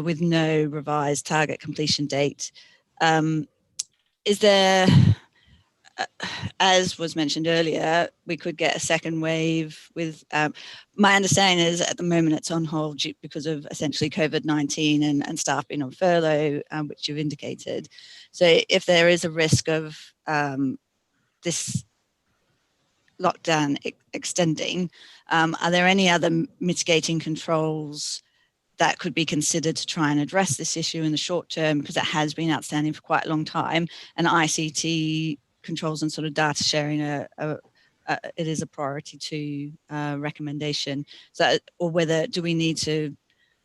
with no revised target completion date. Is there, as was mentioned earlier, we could get a second wave with, my understanding is at the moment it's on hold because of essentially COVID-19 and staff being on furlough, which you've indicated. So if there is a risk of this lockdown extending, are there any other mitigating controls that could be considered to try and address this issue in the short term, because it has been outstanding for quite a long time, and ICT controls and sort of data sharing it is a priority to recommendation. So, or whether do we need to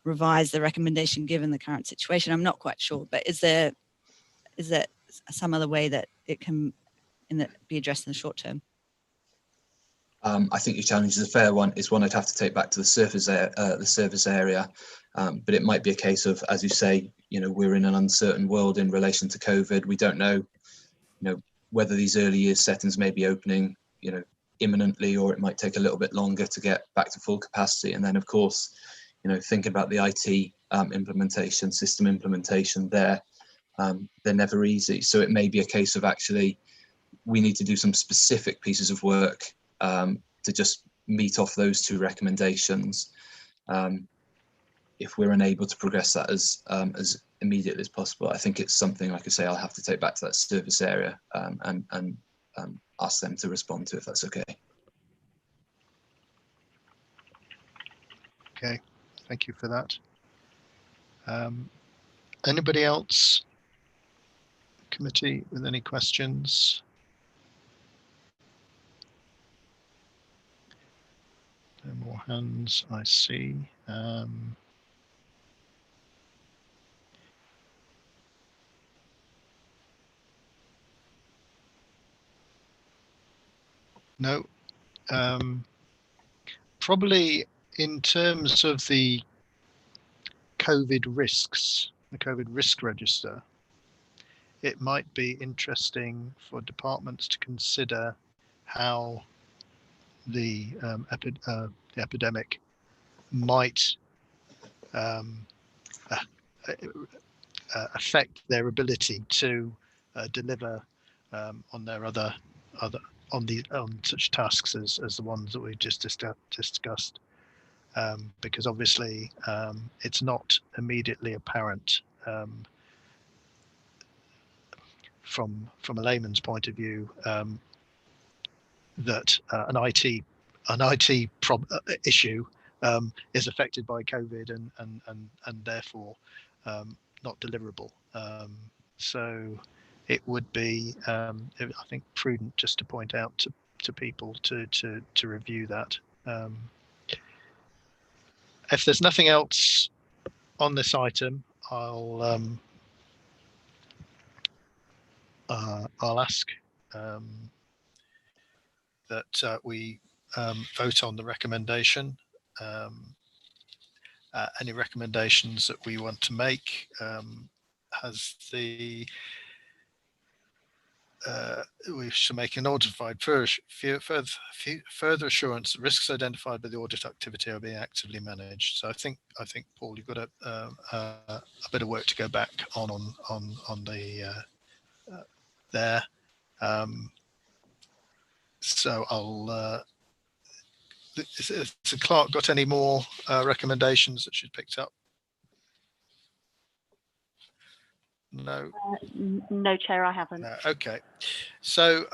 revise the recommendation given the current situation? I'm not quite sure, but is there some other way that it can be addressed in the short term? I think your challenge is a fair one. It's one I'd have to take back to the service area, but it might be a case of, as you say, we're in an uncertain world in relation to COVID. We don't know, whether these early years settings may be opening, imminently, or it might take a little bit longer to get back to full capacity. And then, of course, thinking about the IT implementation, system implementation, they're never easy. So it may be a case of actually we need to do some specific pieces of work to just meet off those 2 recommendations. If we're unable to progress that as immediately as possible, I think it's something, like I say, I'll have to take back to that service area and ask them to respond to, if that's okay. Okay, thank you for that. Anybody else, committee, with any questions? No more hands, I see. No. Probably in terms of the COVID risks, the COVID risk register, it might be interesting for departments to consider how the epidemic might affect their ability to deliver on their on such tasks as the ones that we just discussed, because obviously it's not immediately apparent from a layman's point of view that an IT issue is affected by COVID and therefore not deliverable. So it would be, I think, prudent just to point out to people to review that. If there's nothing else on this item, I'll ask that we vote on the recommendation. Any recommendations that we want to make? We should make an notified further assurance that risks identified by the audit activity are being actively managed. So I think Paul, you've got a bit of work to go back on the there. So I'll. Has the clerk got any more recommendations that she's picked up? No. No, Chair, I haven't. No. Okay. So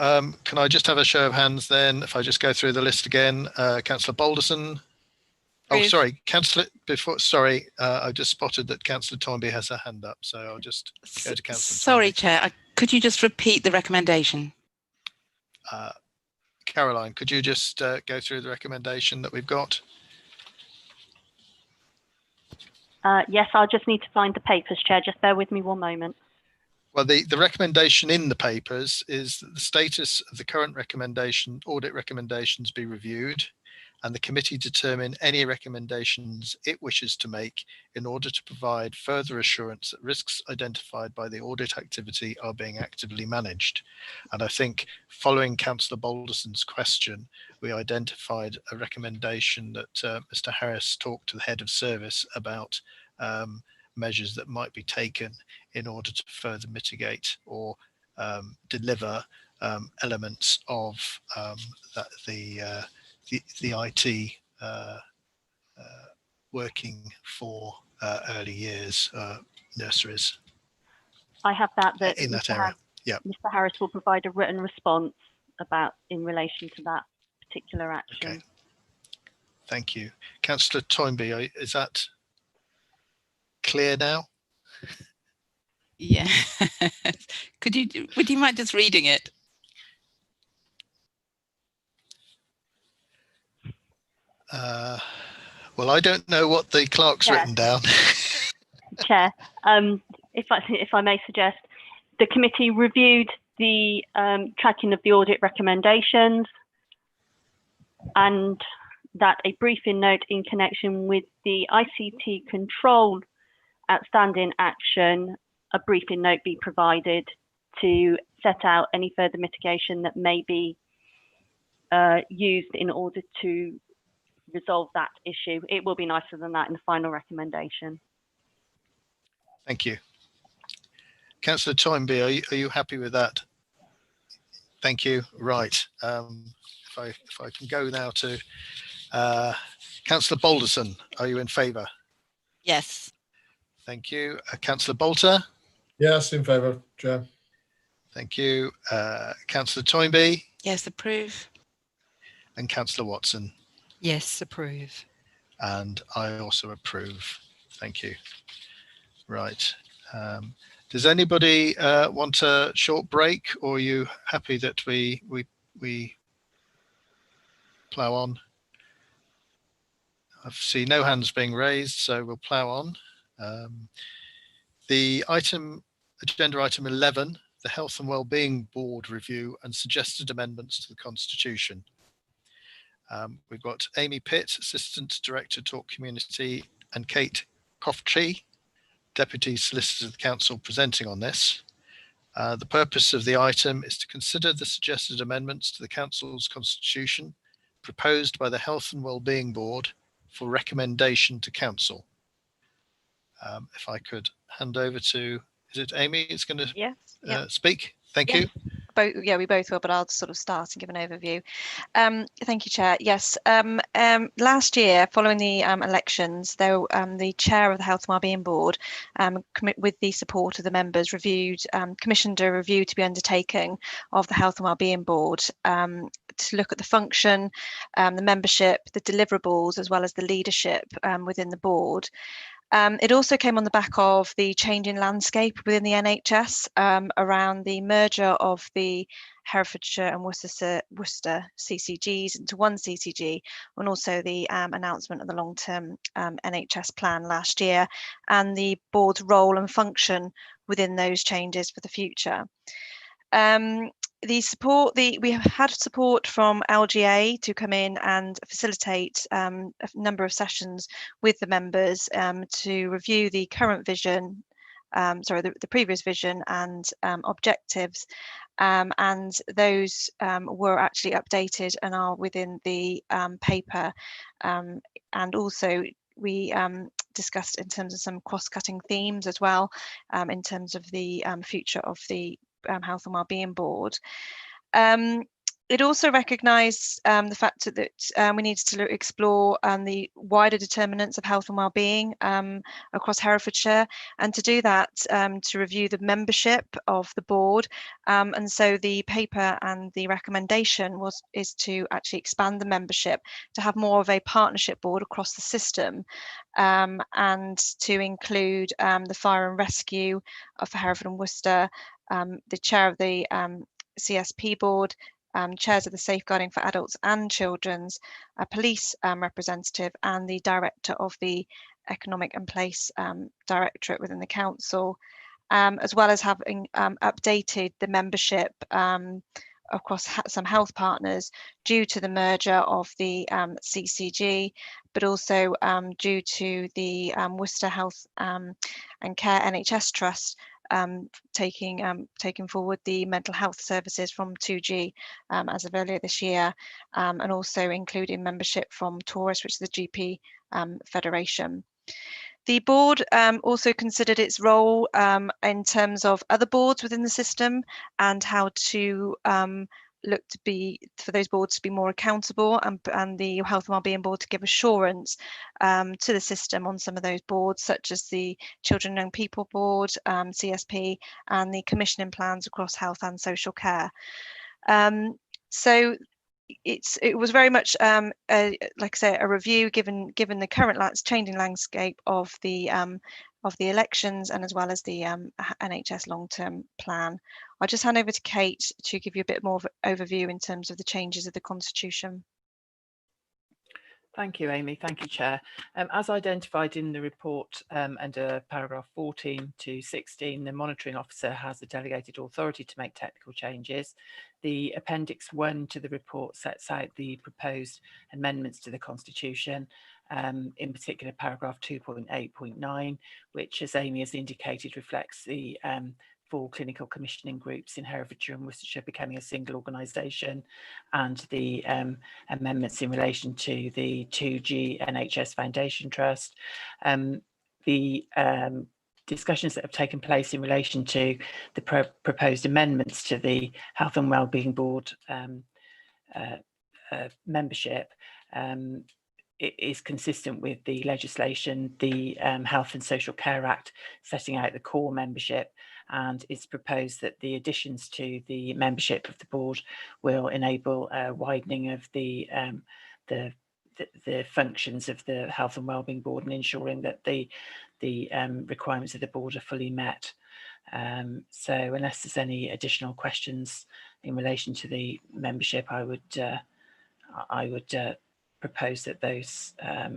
can I just have a show of hands then? If I just go through the list again, Councillor Balderson. Oh, sorry, Councillor. Sorry, I just spotted that Councillor Toynbee has her hand up, so I'll just go to Councillor. Sorry, Chair. Could you just repeat the recommendation? Caroline, could you just go through the recommendation that we've got? Yes, I'll just need to find the papers, Chair. Just bear with me one moment. Well, the recommendation in the papers is that the status of the current audit recommendations be reviewed, and the committee determine any recommendations it wishes to make in order to provide further assurance that risks identified by the audit activity are being actively managed. And I think following Councillor Balderson's question, we identified a recommendation that Mr. Harris talked to the head of service about measures that might be taken in order to further mitigate or deliver elements of the IT working for early years nurseries. I have that in that area. Yeah. Mr. Harris will provide a written response in relation to that particular action. Okay. Thank you. Councillor Toynbee, is that clear now? Yeah. Would you mind just reading it? Well, I don't know what the clerk's written down. Chair, if I may suggest, the committee reviewed the tracking of the audit recommendations, and that a briefing note in connection with the ICT control outstanding action, a briefing note be provided to set out any further mitigation that may be used in order to resolve that issue. It will be nicer than that in the final recommendation. Thank you. Councillor Toynbee, are you happy with that? Thank you. Right. If I can go now to Councillor Balderson, are you in favour? Yes. Thank you. Councillor Bolter? Yes, in favour, Chair. Thank you. Councillor Toynbee? Yes, approve. And Councillor Watson? Yes, approve. And I also approve. Thank you. Right. Does anybody want a short break, or are you happy that we plough on? I see no hands being raised, so we'll plough on. The agenda item 11, the Health and Wellbeing Board review and suggested amendments to the Constitution. We've got Amy Pitt, Assistant Director, Talk Community, and Kate Coftree, Deputy Solicitor of the Council, presenting on this. The purpose of the item is to consider the suggested amendments to the Council's Constitution proposed by the Health and Wellbeing Board for recommendation to Council. If I could hand over to, is it Amy? It's going to speak. Thank you. We both will, but I'll sort of start and give an overview. Thank you, Chair. Yes, last year, following the elections, the Chair of the Health and Wellbeing Board, with the support of the members, commissioned a review to be undertaken of the Health and Wellbeing Board to look at the function, the membership, the deliverables, as well as the leadership within the board. It also came on the back of the changing landscape within the NHS around the merger of the Herefordshire and Worcester CCGs into one CCG, and also the announcement of the long-term NHS plan last year, and the board's role and function within those changes for the future. We have had support from LGA to come in and facilitate a number of sessions with the members to review the current vision, the previous vision and objectives, and those were actually updated and are within the paper, and also we discussed in terms of some cross-cutting themes as well, in terms of the future of the Health and Wellbeing Board. It also recognised the fact that we needed to explore the wider determinants of health and wellbeing across Herefordshire, and to do that, to review the membership of the board. And so the paper and the recommendation is to actually expand the membership to have more of a partnership board across the system, and to include the fire and rescue for Hereford and Worcester, the chair of the CSP board, chairs of the Safeguarding for Adults and Children's, a police representative, and the director of the Economic and Place Directorate within the council, as well as having updated the membership across some health partners due to the merger of the CCG, but also due to the Worcester Health and Care NHS Trust taking forward the mental health services from 2G as of earlier this year, and also including membership from Taurus, which is the GP Federation. The board also considered its role in terms of other boards within the system, and how to look for those boards to be more accountable, and the Health and Wellbeing Board to give assurance to the system on some of those boards, such as the Children and Young People Board, CSP, and the commissioning plans across health and social care. So it was very much like I say, a review given the current changing landscape of the elections, and as well as the NHS long-term plan. I'll just hand over to Kate to give you a bit more of an overview in terms of the changes of the Constitution. Thank you, Amy. Thank you, Chair. As identified in the report under paragraph 14 to 16, the monitoring officer has the delegated authority to make technical changes. The Appendix 1 to the report sets out the proposed amendments to the Constitution, in particular paragraph 2.8.9, which, as Amy has indicated, reflects the 4 clinical commissioning groups in Herefordshire and Worcestershire becoming a single organisation, and the amendments in relation to the 2G NHS Foundation Trust. The discussions that have taken place in relation to the proposed amendments to the Health and Wellbeing Board membership it is consistent with the legislation, the Health and Social Care Act, setting out the core membership, and it's proposed that the additions to the membership of the board will enable a widening of the functions of the Health and Wellbeing Board, and ensuring that the requirements of the board are fully met. So unless there's any additional questions in relation to the membership, I would propose that those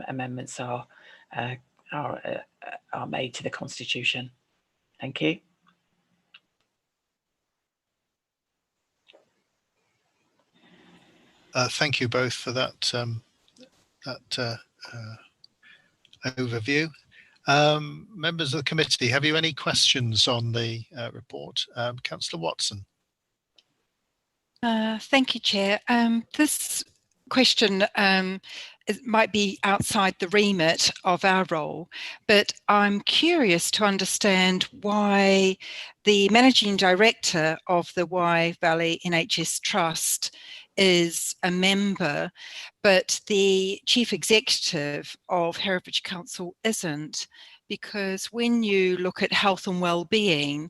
amendments are made to the Constitution. Thank you. Thank you both for that overview. Members of the committee, have you any questions on the report? Councillor Watson. Thank you, Chair. This question it might be outside the remit of our role, but I'm curious to understand why the Managing Director of the Wye Valley NHS Trust is a member, but the Chief Executive of Herefordshire Council isn't. Because when you look at health and well-being,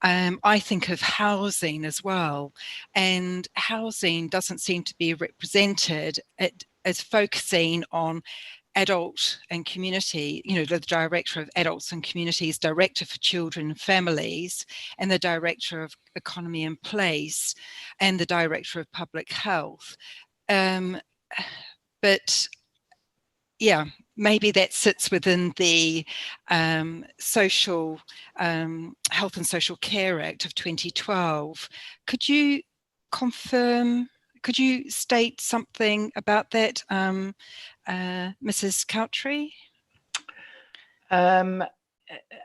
I think of housing as well, and housing doesn't seem to be represented as focusing on adult and community, the Director of Adults and Communities, Director for Children and Families, and the Director of Economy and Place, and the Director of Public Health. But yeah, maybe that sits within the Social Health and Social Care Act of 2012. Could you confirm, could you state something about that, Mrs. Cowtree?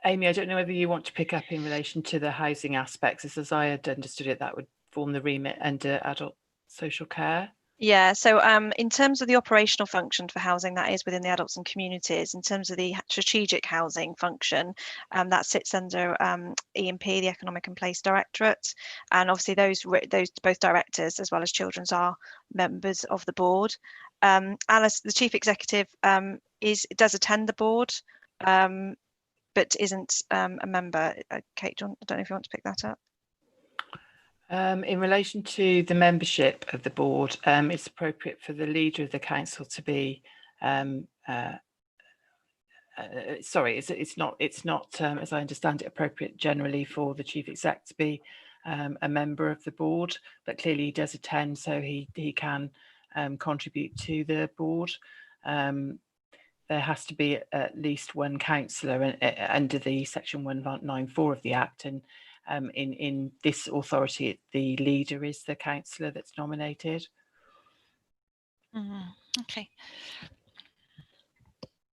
Amy, I don't know whether you want to pick up in relation to the housing aspects. As I had understood it, that would form the remit under adult social care. Yeah, so in terms of the operational function for housing, that is within the adults and communities. In terms of the strategic housing function, that sits under E&P, the Economic and Place Directorate, and obviously those both directors as well as Children's are members of the board. Alice, the chief executive, does attend the board, but isn't a member. Kate, I don't know if you want to pick that up. In relation to the membership of the board, it's appropriate for the leader of the council to be. Sorry, it's not. As I understand it, appropriate generally for the chief exec to be a member of the board, but clearly he does attend, so he can contribute to the board. There has to be at least one councillor under the section 194 of the Act, and in this authority, the leader is the councillor that's nominated. Okay.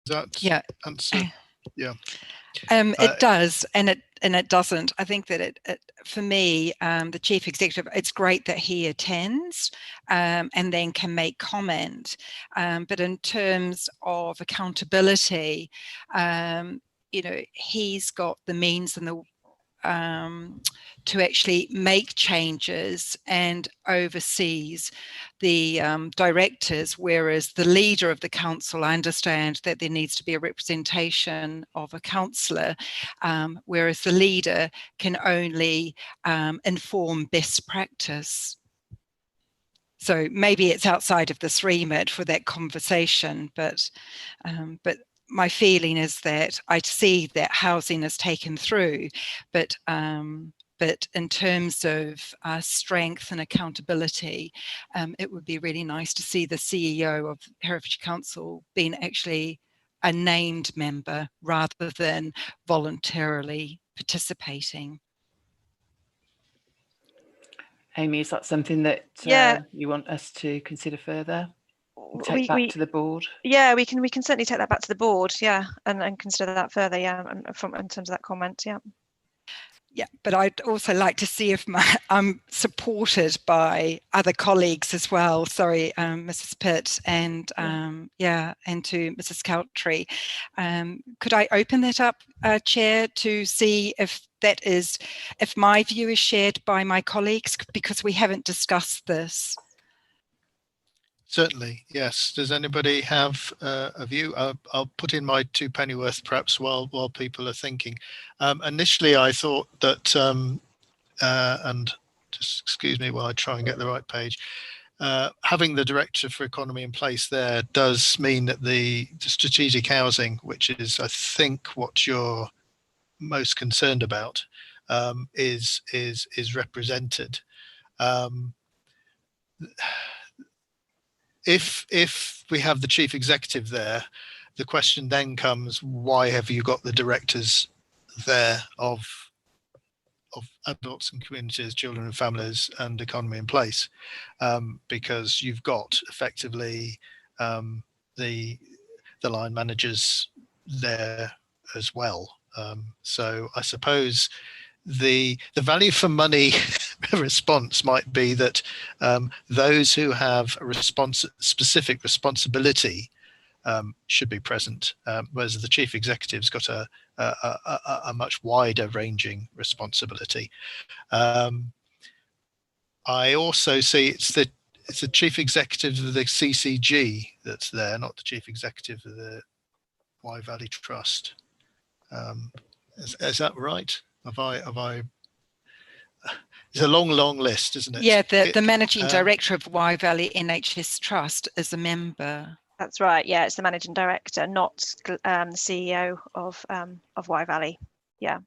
Does that answer? Yeah. It does, and it doesn't. I think that it for me, the chief executive, it's great that he attends and then can make comment. But in terms of accountability, he's got the means and the to actually make changes and oversees the directors, whereas the leader of the council, I understand that there needs to be a representation of a councillor, whereas the leader can only inform best practice. So maybe it's outside of this remit for that conversation, but my feeling is that I see that housing is taken through, but in terms of strength and accountability, it would be really nice to see the CEO of Herefordshire Council being actually a named member rather than voluntarily participating. Amy, is that something that you want us to consider further? Take back to the board? Yeah, we can certainly take that back to the board, and consider that further, in terms of that comment, Yeah, but I'd also like to see if I'm supported by other colleagues as well. Sorry, Mrs. Pitt, and and to Mrs. Cowtree. Could I open that up, Chair, to see if my view is shared by my colleagues, because we haven't discussed this. Certainly, yes. Does anybody have a view? I'll put in my two pennyworth perhaps while people are thinking. Initially, I thought that, and just excuse me while I try and get the right page, having the Director for Economy in Place there does mean that the strategic housing, which is, I think, what you're most concerned about, is represented. If we have the chief executive there, the question then comes, why have you got the directors there of adults and communities, children and families, and economy in place? Because you've got effectively the line managers there as well. So I suppose the value for money response might be that those who have a specific responsibility should be present, whereas the chief executive's got a much wider ranging responsibility. I also see it's the chief executive of the CCG that's there, not the chief executive of the Wye Valley Trust. Is that right? Have I? It's a long list, isn't it? Yeah, the managing director of Wye Valley NHS Trust is a member. That's right. Yeah, it's the managing director, not the CEO of Y Valley. Yeah,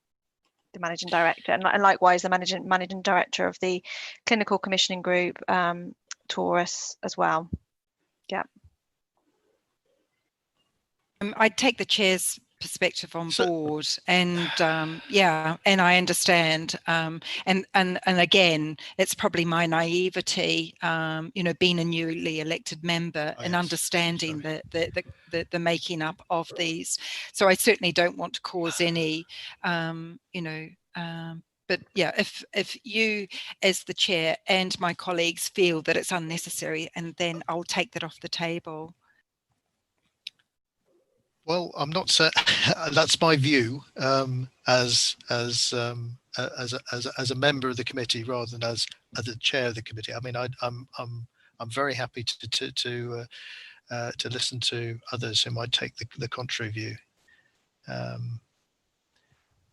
the managing director, and likewise the managing director of the clinical commissioning group, Taurus, as well. Yeah. I take the chair's perspective on board, and yeah, and I understand, and again, it's probably my naivety, you know, being a newly elected member and understanding the making up of these. So I certainly don't want to cause any, you know. But yeah, if you as the chair and my colleagues feel that it's unnecessary, and then I'll take that off the table. Well, I'm not certain. That's my view as a member of the committee rather than as the chair of the committee. I mean, I'm very happy to listen to others who might take the contrary view.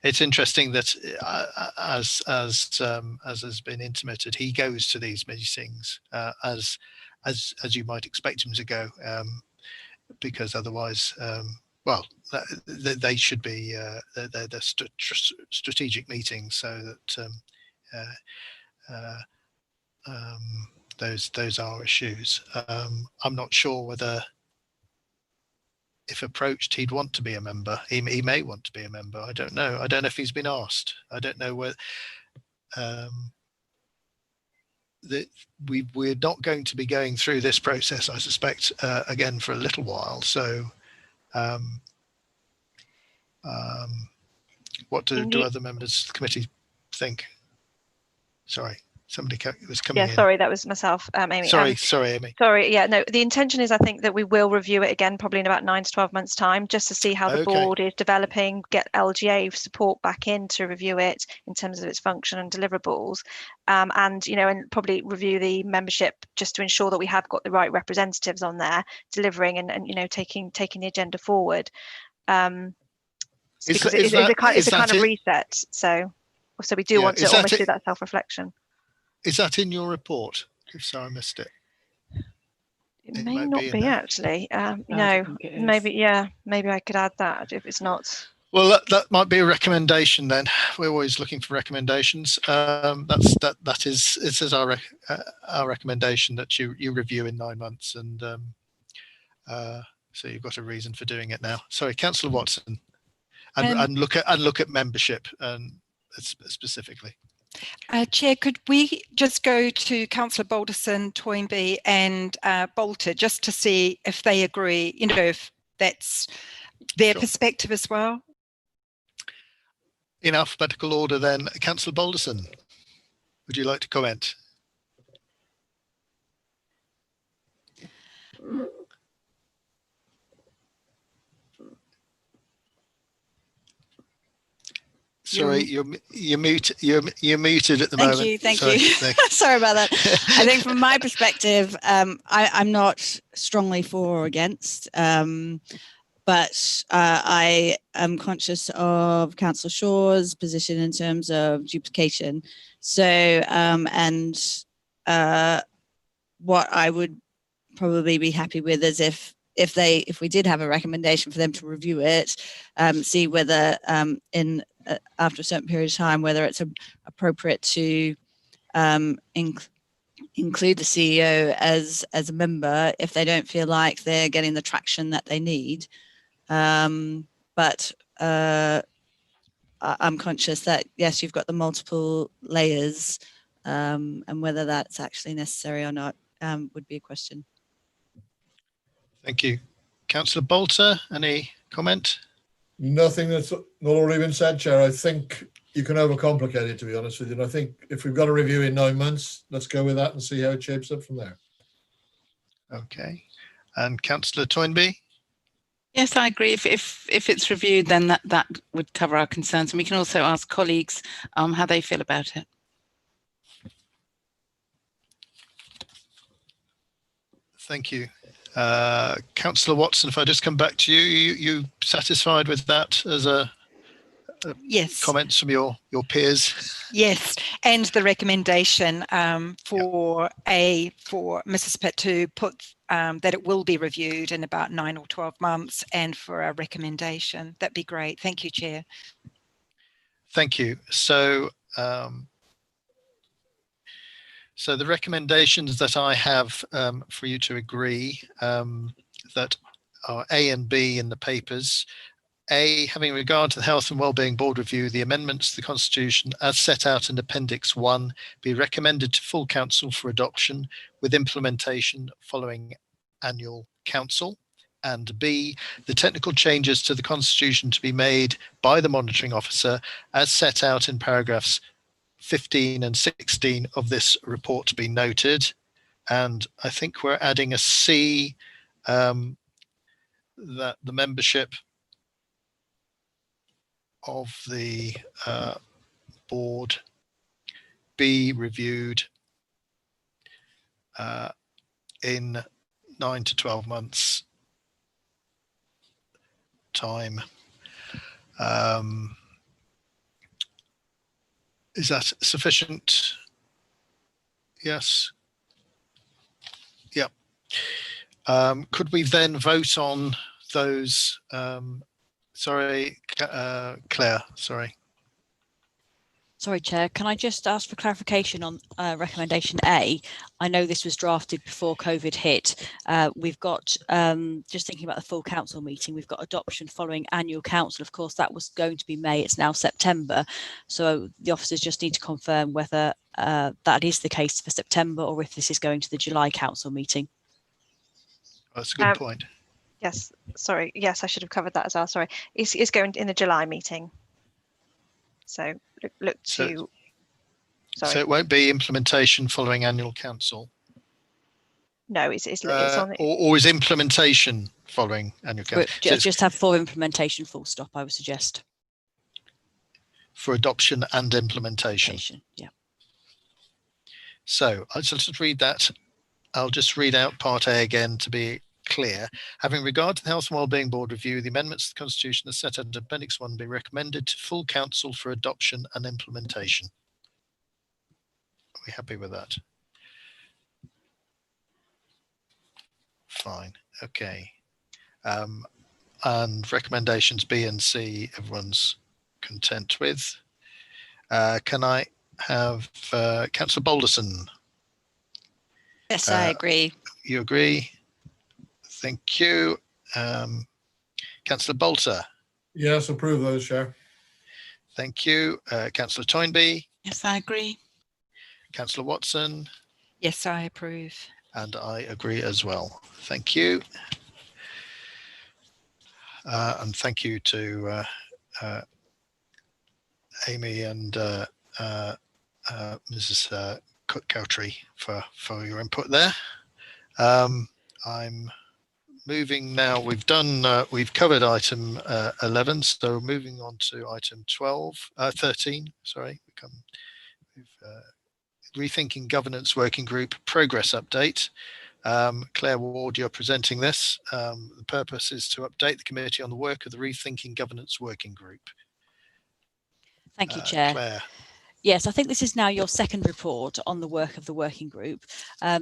It's interesting that as has been intimated, he goes to these meetings as you might expect him to go. Because otherwise, well, they should be they're strategic meetings, so that those are issues. I'm not sure whether, if approached, he'd want to be a member. He may want to be a member. I don't know. I don't know if he's been asked. I don't know whether. That we're not going to be going through this process, I suspect, again for a little while. So, what do other members of the committee think? Sorry, somebody was coming in. Yeah, sorry, that was myself, Amy. Sorry, Amy. Sorry, yeah, no, the intention is I think that we will review it again probably in about 9 to 12 months' time, just to see how the board is developing, get LGA support back in to review it in terms of its function and deliverables, and, you know, and probably review the membership just to ensure that we have got the right representatives on there delivering and you know, taking the agenda forward. Because it's a kind of reset, so we do want to almost do that self-reflection. Is that in your report? If so, I missed it. It may not be actually. No, maybe maybe I could add that if it's not. Well, that might be a recommendation then. We're always looking for recommendations. That is our recommendation, that you review in 9 months, and so you've got a reason for doing it now. Sorry, Councillor Watson, and look at membership specifically. Chair, could we just go to Councillor Balderson, Toynbee and Bolter just to see if they agree, you know, if that's their perspective as well? In alphabetical order then, Councillor Balderson, would you like to comment? Sorry, you're muted at the moment. Thank you. Sorry about that. I think from my perspective, I'm not strongly for or against, but I am conscious of Councillor Shaw's position in terms of duplication. So, and what I would probably be happy with is if we did have a recommendation for them to review it, see whether after a certain period of time, whether it's appropriate to include the CEO as a member if they don't feel like they're getting the traction that they need. But I'm conscious that, yes, you've got the multiple layers, and whether that's actually necessary or not would be a question. Thank you. Councillor Bolter, any comment? Nothing that's not already been said, Chair. I think you can overcomplicate it, to be honest with you. And I think if we've got a review in 9 months, let's go with that and see how it shapes up from there. Okay. And Councillor Toynbee? Yes, I agree. If it's reviewed, then that would cover our concerns. And we can also ask colleagues how they feel about it. Thank you. Councillor Watson, if I just come back to you, you satisfied with that as a yes, comments from your peers? Yes, and the recommendation for Mrs. Pitt to put that it will be reviewed in about 9 or 12 months, and for a recommendation. That'd be great. Thank you, Chair. Thank you. So, so the recommendations that I have for you to agree that are A and B in the papers. A, having regard to the Health and Wellbeing Board review, the amendments to the Constitution as set out in Appendix 1 be recommended to full council for adoption with implementation following annual council. And B, the technical changes to the Constitution to be made by the monitoring officer as set out in paragraphs 15 and 16 of this report to be noted. And I think we're adding a C, that the membership of the board be reviewed in 9 to 12 months time. Is that sufficient? Yes. Yep. Could we then vote on those? Sorry, Claire, sorry. Sorry, Chair, can I just ask for clarification on recommendation A? I know this was drafted before COVID hit. We've got, just thinking about the full council meeting, we've got adoption following annual council. Of course, that was going to be May, it's now September. So the officers just need to confirm whether that is the case for September or if this is going to the July council meeting. That's a good point. Yes, sorry. Yes, I should have covered that as well. Sorry. It's going in the July meeting. So look to. Sorry. So it won't be implementation following annual council. No, it's on the, or is implementation following annual council? So just have for implementation full stop, I would suggest. For adoption and implementation. Yeah. So I'll just read that. I'll just read out part A again to be clear. Having regard to the Health and Wellbeing Board review, the amendments to the Constitution as set out in Appendix 1 be recommended to full council for adoption and implementation. Are we happy with that? Fine. Okay. And recommendations B and C, everyone's content with. Can I have Councillor Balderson? Yes, I agree. You agree? Thank you. Councillor Bolter? Yes, approve those, Chair. Thank you. Councillor Toynbee? Yes, I agree. Councillor Watson? Yes, I approve. And I agree as well. Thank you. And thank you to Amy and Mrs. Cowtree for your input there. I'm moving now. We've covered item 11, so moving on to item 13. Sorry, Rethinking Governance Working Group Progress Update. Claire Ward, you're presenting this. The purpose is to update the committee on the work of the Rethinking Governance Working Group. Thank you, Chair. Claire. Yes, I think this is now your second report on the work of the working group.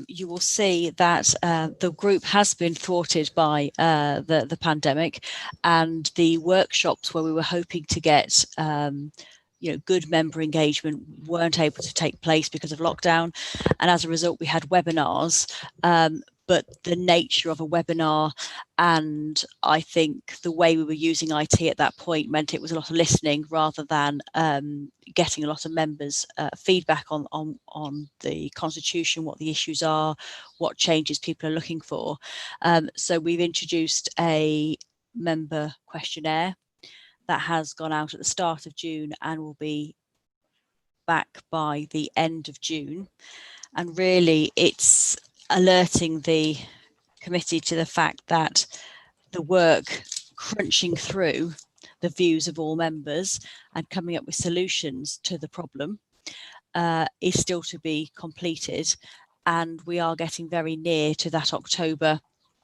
You will see that the group has been thwarted by the pandemic, and the workshops where we were hoping to get good member engagement weren't able to take place because of lockdown, and as a result we had webinars, but the nature of a webinar and I think the way we were using IT at that point meant it was a lot of listening rather than getting a lot of members feedback on the Constitution, what the issues are, what changes people are looking for. So we've introduced a member questionnaire that has gone out at the start of June and will be back by the end of June. And really it's alerting the committee to the fact that the work crunching through the views of all members and coming up with solutions to the problem is still to be completed. And we are getting very near to that October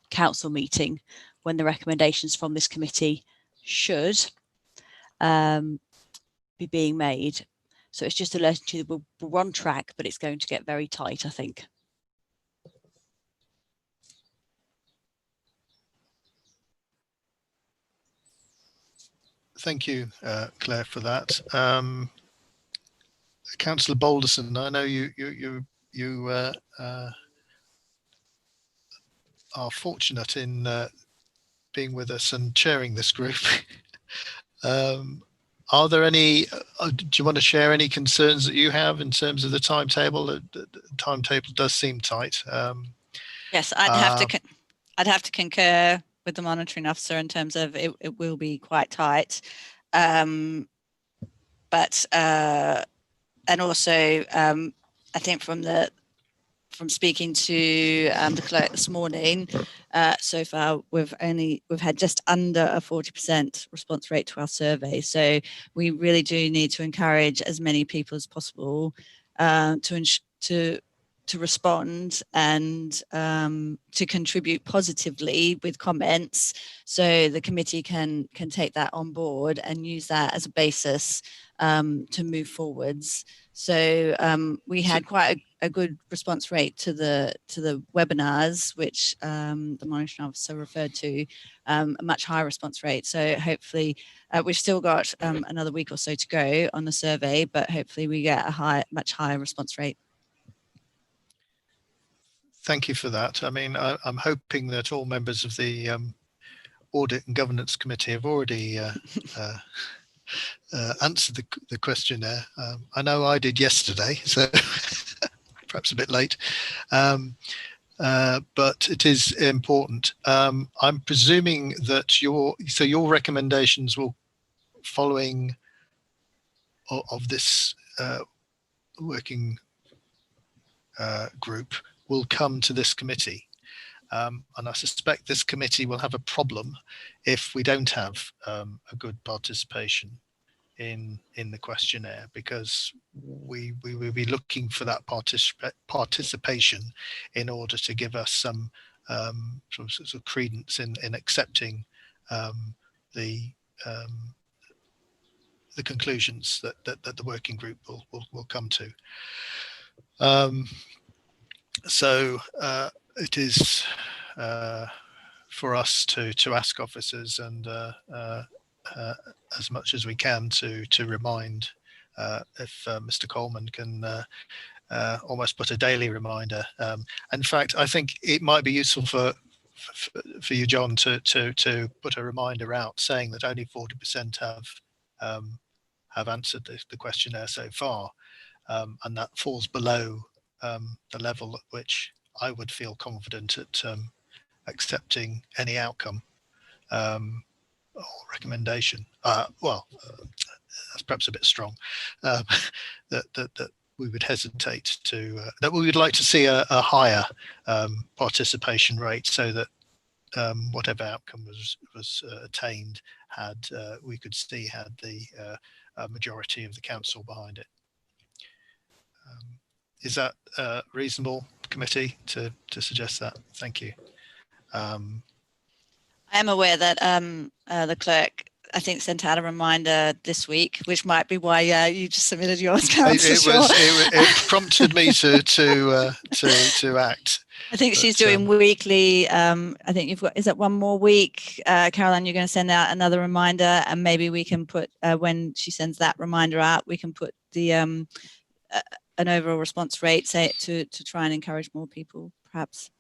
council meeting when the recommendations from this committee should be being made. So it's just alerting you that we're on track, but it's going to get very tight, I think. Thank you, Claire, for that. Councillor Balderson, I know you are fortunate in being with us and chairing this group. Are there any, do you want to share any concerns that you have in terms of the timetable? The timetable does seem tight. Yes, I'd have to concur with the monitoring officer in terms of it will be quite tight. And also I think from speaking to the clerk this morning, so far we've had just under a 40% response rate to our survey. So we really do need to encourage as many people as possible to respond and to contribute positively with comments, so the committee can take that on board and use that as a basis to move forwards. So we had quite a good response rate to the webinars, which the monitoring officer referred to, a much higher response rate. So hopefully we've still got another week or so to go on the survey, but hopefully we get a much higher response rate. Thank you for that. I mean, I'm hoping that all members of the Audit and Governance Committee have already answered the questionnaire. I know I did yesterday, so perhaps a bit late, but it is important. I'm presuming that your recommendations will, following of this working group, will come to this committee. And I suspect this committee will have a problem if we don't have a good participation in the questionnaire, because we will be looking for that participation in order to give us some sort of credence in accepting the conclusions that the working group will come to. So it is for us to ask officers and as much as we can to remind, if Mr. Coleman can almost put a daily reminder. In fact, I think it might be useful for you, John, to put a reminder out saying that only 40% have answered the questionnaire so far, and that falls below the level at which I would feel confident at accepting any outcome or recommendation. That's perhaps a bit strong. That we would hesitate to, that we would like to see a higher participation rate, so that whatever outcome was attained we could see had the majority of the council behind it. Is that reasonable, committee, to suggest that? Thank you. I am aware that the clerk, I think, sent out a reminder this week, which might be why you just submitted yours, Councillor. It prompted me to act. I think she's doing weekly. I think you've got, is it one more week, Caroline? You're going to send out another reminder, and maybe we can put when she sends that reminder out, we can put the an overall response rate, say, to try and encourage more people, perhaps.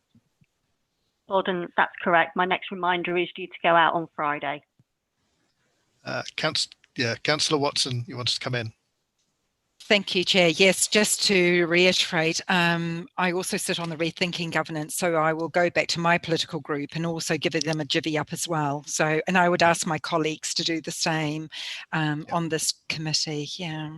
Gordon, that's correct. My next reminder is due to go out on Friday. Councillor Watson, you wanted to come in? Thank you, Chair. Yes, just to reiterate, I also sit on the Rethinking governance, so I will go back to my political group and also give them a jivvy up as well. So, and I would ask my colleagues to do the same on this committee. Yeah.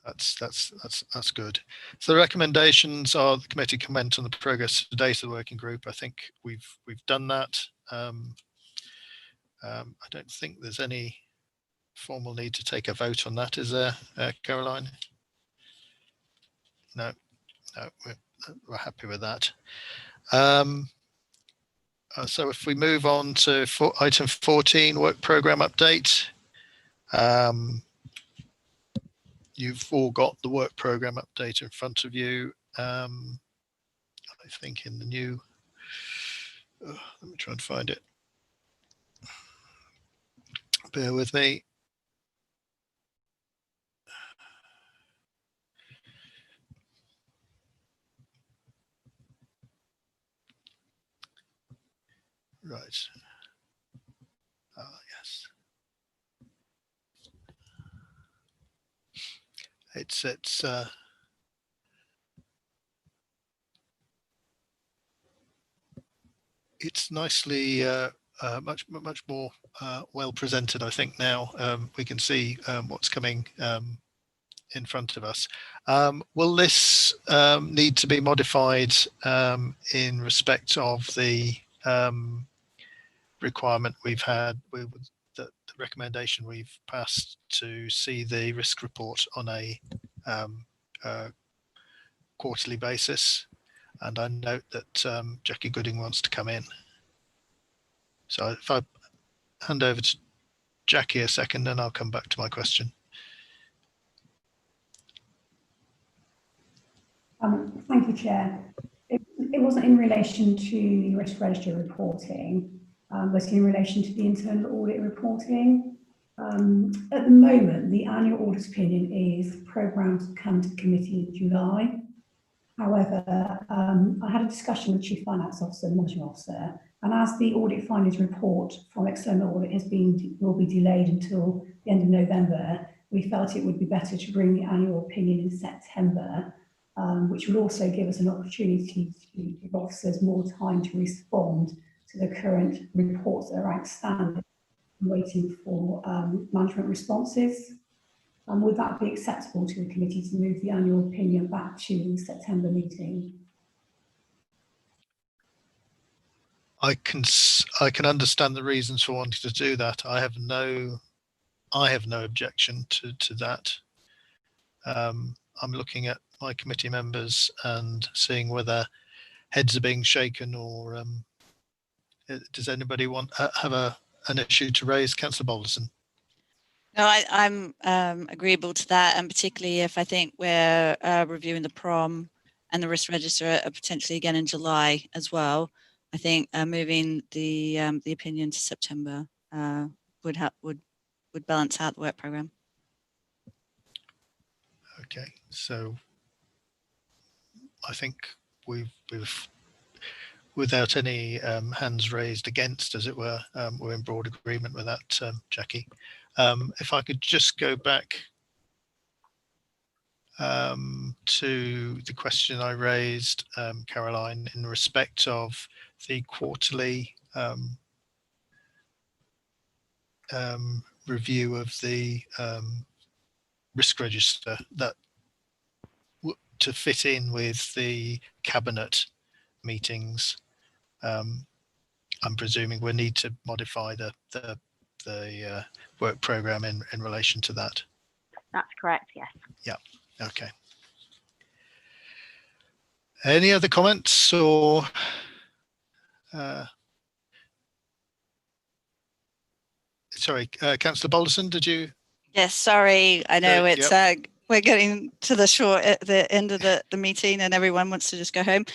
That's good. So the recommendations are the committee comment on the progress to date of the working group. I think we've done that. I don't think there's any formal need to take a vote on that, is there, Caroline? No, we're happy with that. So if we move on to item 14, work programme update. You've all got the work program update in front of you. I think in the new, let me try and find it. Bear with me. Right. Yes. It's nicely much more well presented, I think. Now we can see what's coming in front of us. Will this need to be modified in respect of the requirement we've had, the recommendation we've passed to see the risk report on a quarterly basis? And I note that Jackie Gooding wants to come in. So if I hand over to Jackie a second, then I'll come back to my question. Thank you, Chair. It wasn't in relation to the risk register reporting, but in relation to the internal audit reporting. At the moment, the annual audit opinion is programmed to come to the committee in July. However, I had a discussion with Chief Finance Officer and Monitoring Officer, and as the audit findings report from external audit will be delayed until the end of November, we felt it would be better to bring the annual opinion in September, which would also give us an opportunity to give officers more time to respond to the current reports that are outstanding, waiting for management responses. Would that be acceptable to the committee to move the annual opinion back to the September meeting? I can understand the reasons for wanting to do that. I have no objection to that. I'm looking at my committee members and seeing whether heads are being shaken, or does anybody have an issue to raise? Councillor Balderson. No, I'm agreeable to that, and particularly if I think we're reviewing the PROM and the risk register potentially again in July as well. I think moving the opinion to September would balance out the work programme. Okay, so I think we've without any hands raised against, as it were, we're in broad agreement with that, Jackie. If I could just go back to the question I raised, Caroline, in respect of the quarterly review of the risk register, that to fit in with the cabinet meetings. I'm presuming we need to modify the work program in relation to that. That's correct, yes. Yeah, okay. Any other comments or sorry, Councillor Balderson, did you? Yes, sorry, I know it's we're getting to the end of the meeting and everyone wants to just go home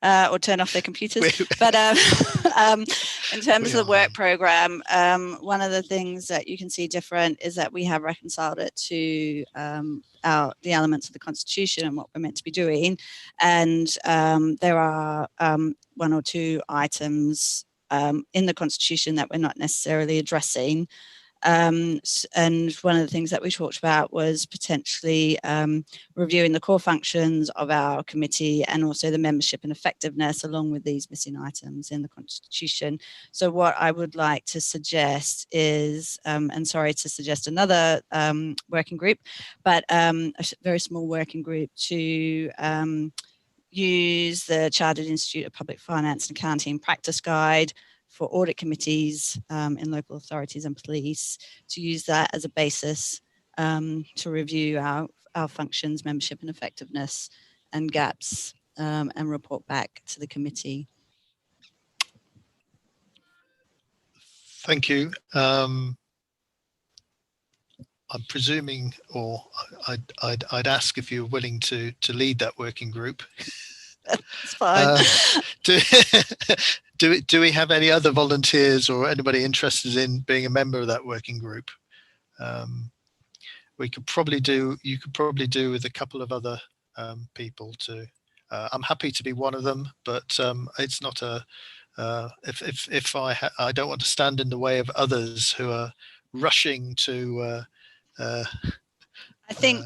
or turn off their computers. But in terms of the work program, one of the things that you can see different is that we have reconciled it to the elements of the Constitution and what we're meant to be doing. And there are one or two items in the Constitution that we're not necessarily addressing. And one of the things that we talked about was potentially reviewing the core functions of our committee and also the membership and effectiveness along with these missing items in the Constitution. So what I would like to suggest is, and sorry to suggest another working group, but a very small working group to use the Chartered Institute of Public Finance and Accounting Practice Guide for audit committees in local authorities and police, to use that as a basis to review our functions, membership and effectiveness and gaps and report back to the committee. Thank you. I'm presuming, or I'd ask if you're willing to lead that working group. That's fine. Do we have any other volunteers or anybody interested in being a member of that working group? You could probably do with a couple of other people too. I'm happy to be one of them, but it's not a. If I don't want to stand in the way of others who are rushing to. I think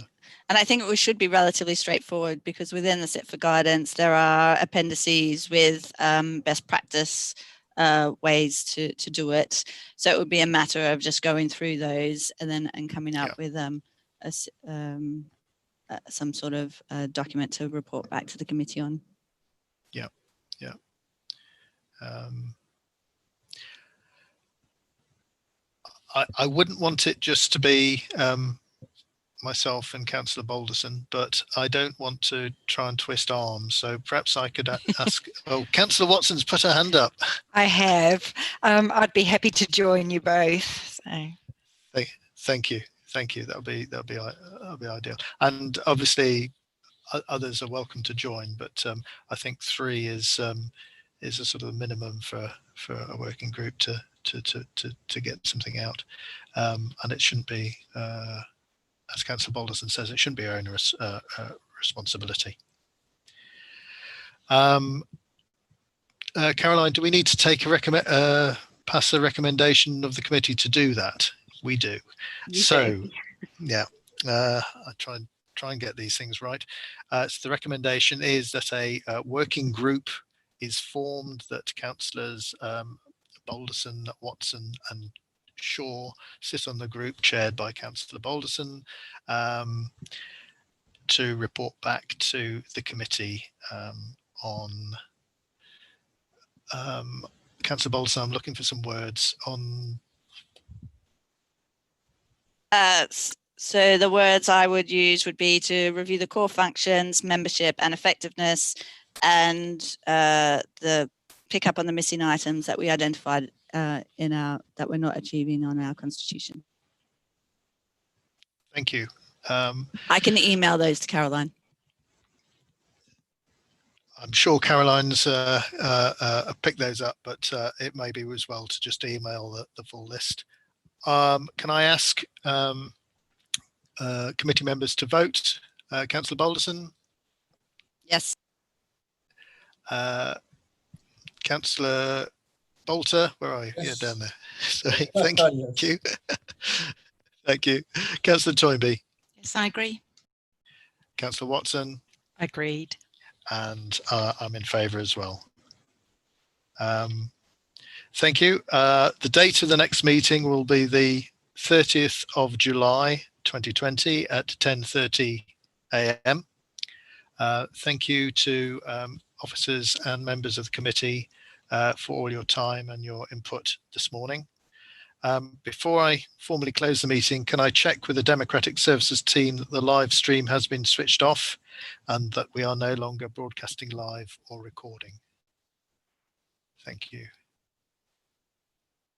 it should be relatively straightforward, because within the Sit for Guidance there are appendices with best practice ways to do it. So it would be a matter of just going through those and coming up with some sort of document to report back to the committee on. Yeah. I wouldn't want it just to be myself and Councillor Balderson, but I don't want to try and twist arms. So perhaps I could ask. Oh, Councillor Watson's put her hand up. I have. I'd be happy to join you both. So. Thank you. That'll be ideal. And obviously, others are welcome to join. But I think 3 is a sort of minimum for a working group to get something out, and it shouldn't be. As Councillor Balderson says, it shouldn't be our onerous responsibility. Caroline, do we need to take pass a recommendation of the committee to do that? We do. Yeah, I try and get these things right. So the recommendation is that a working group is formed, that councillors Balderson, Watson, and Shaw sit on the group chaired by Councillor Balderson to report back to the committee on Councillor Balderson. I'm looking for some words on. So the words I would use would be to review the core functions, membership, and effectiveness, and the pick up on the missing items that we identified that we're not achieving on our constitution. Thank you. I can email those to Caroline. I'm sure Caroline's picked those up, but it may be as well to just email the full list. Can I ask committee members to vote? Councillor Balderson? Yes. Councillor Bolter, where are you? Yes. Yeah, down there. Sorry, thank you. Thank you. Councillor Toynbee? Yes, I agree. Councillor Watson? Agreed. And I'm in favour as well. Thank you. The date of the next meeting will be the 30th of July 2020 at 10:30 a.m. Thank you to officers and members of the committee for all your time and your input this morning. Before I formally close the meeting, can I check with the Democratic Services team that the live stream has been switched off and that we are no longer broadcasting live or recording? Thank you.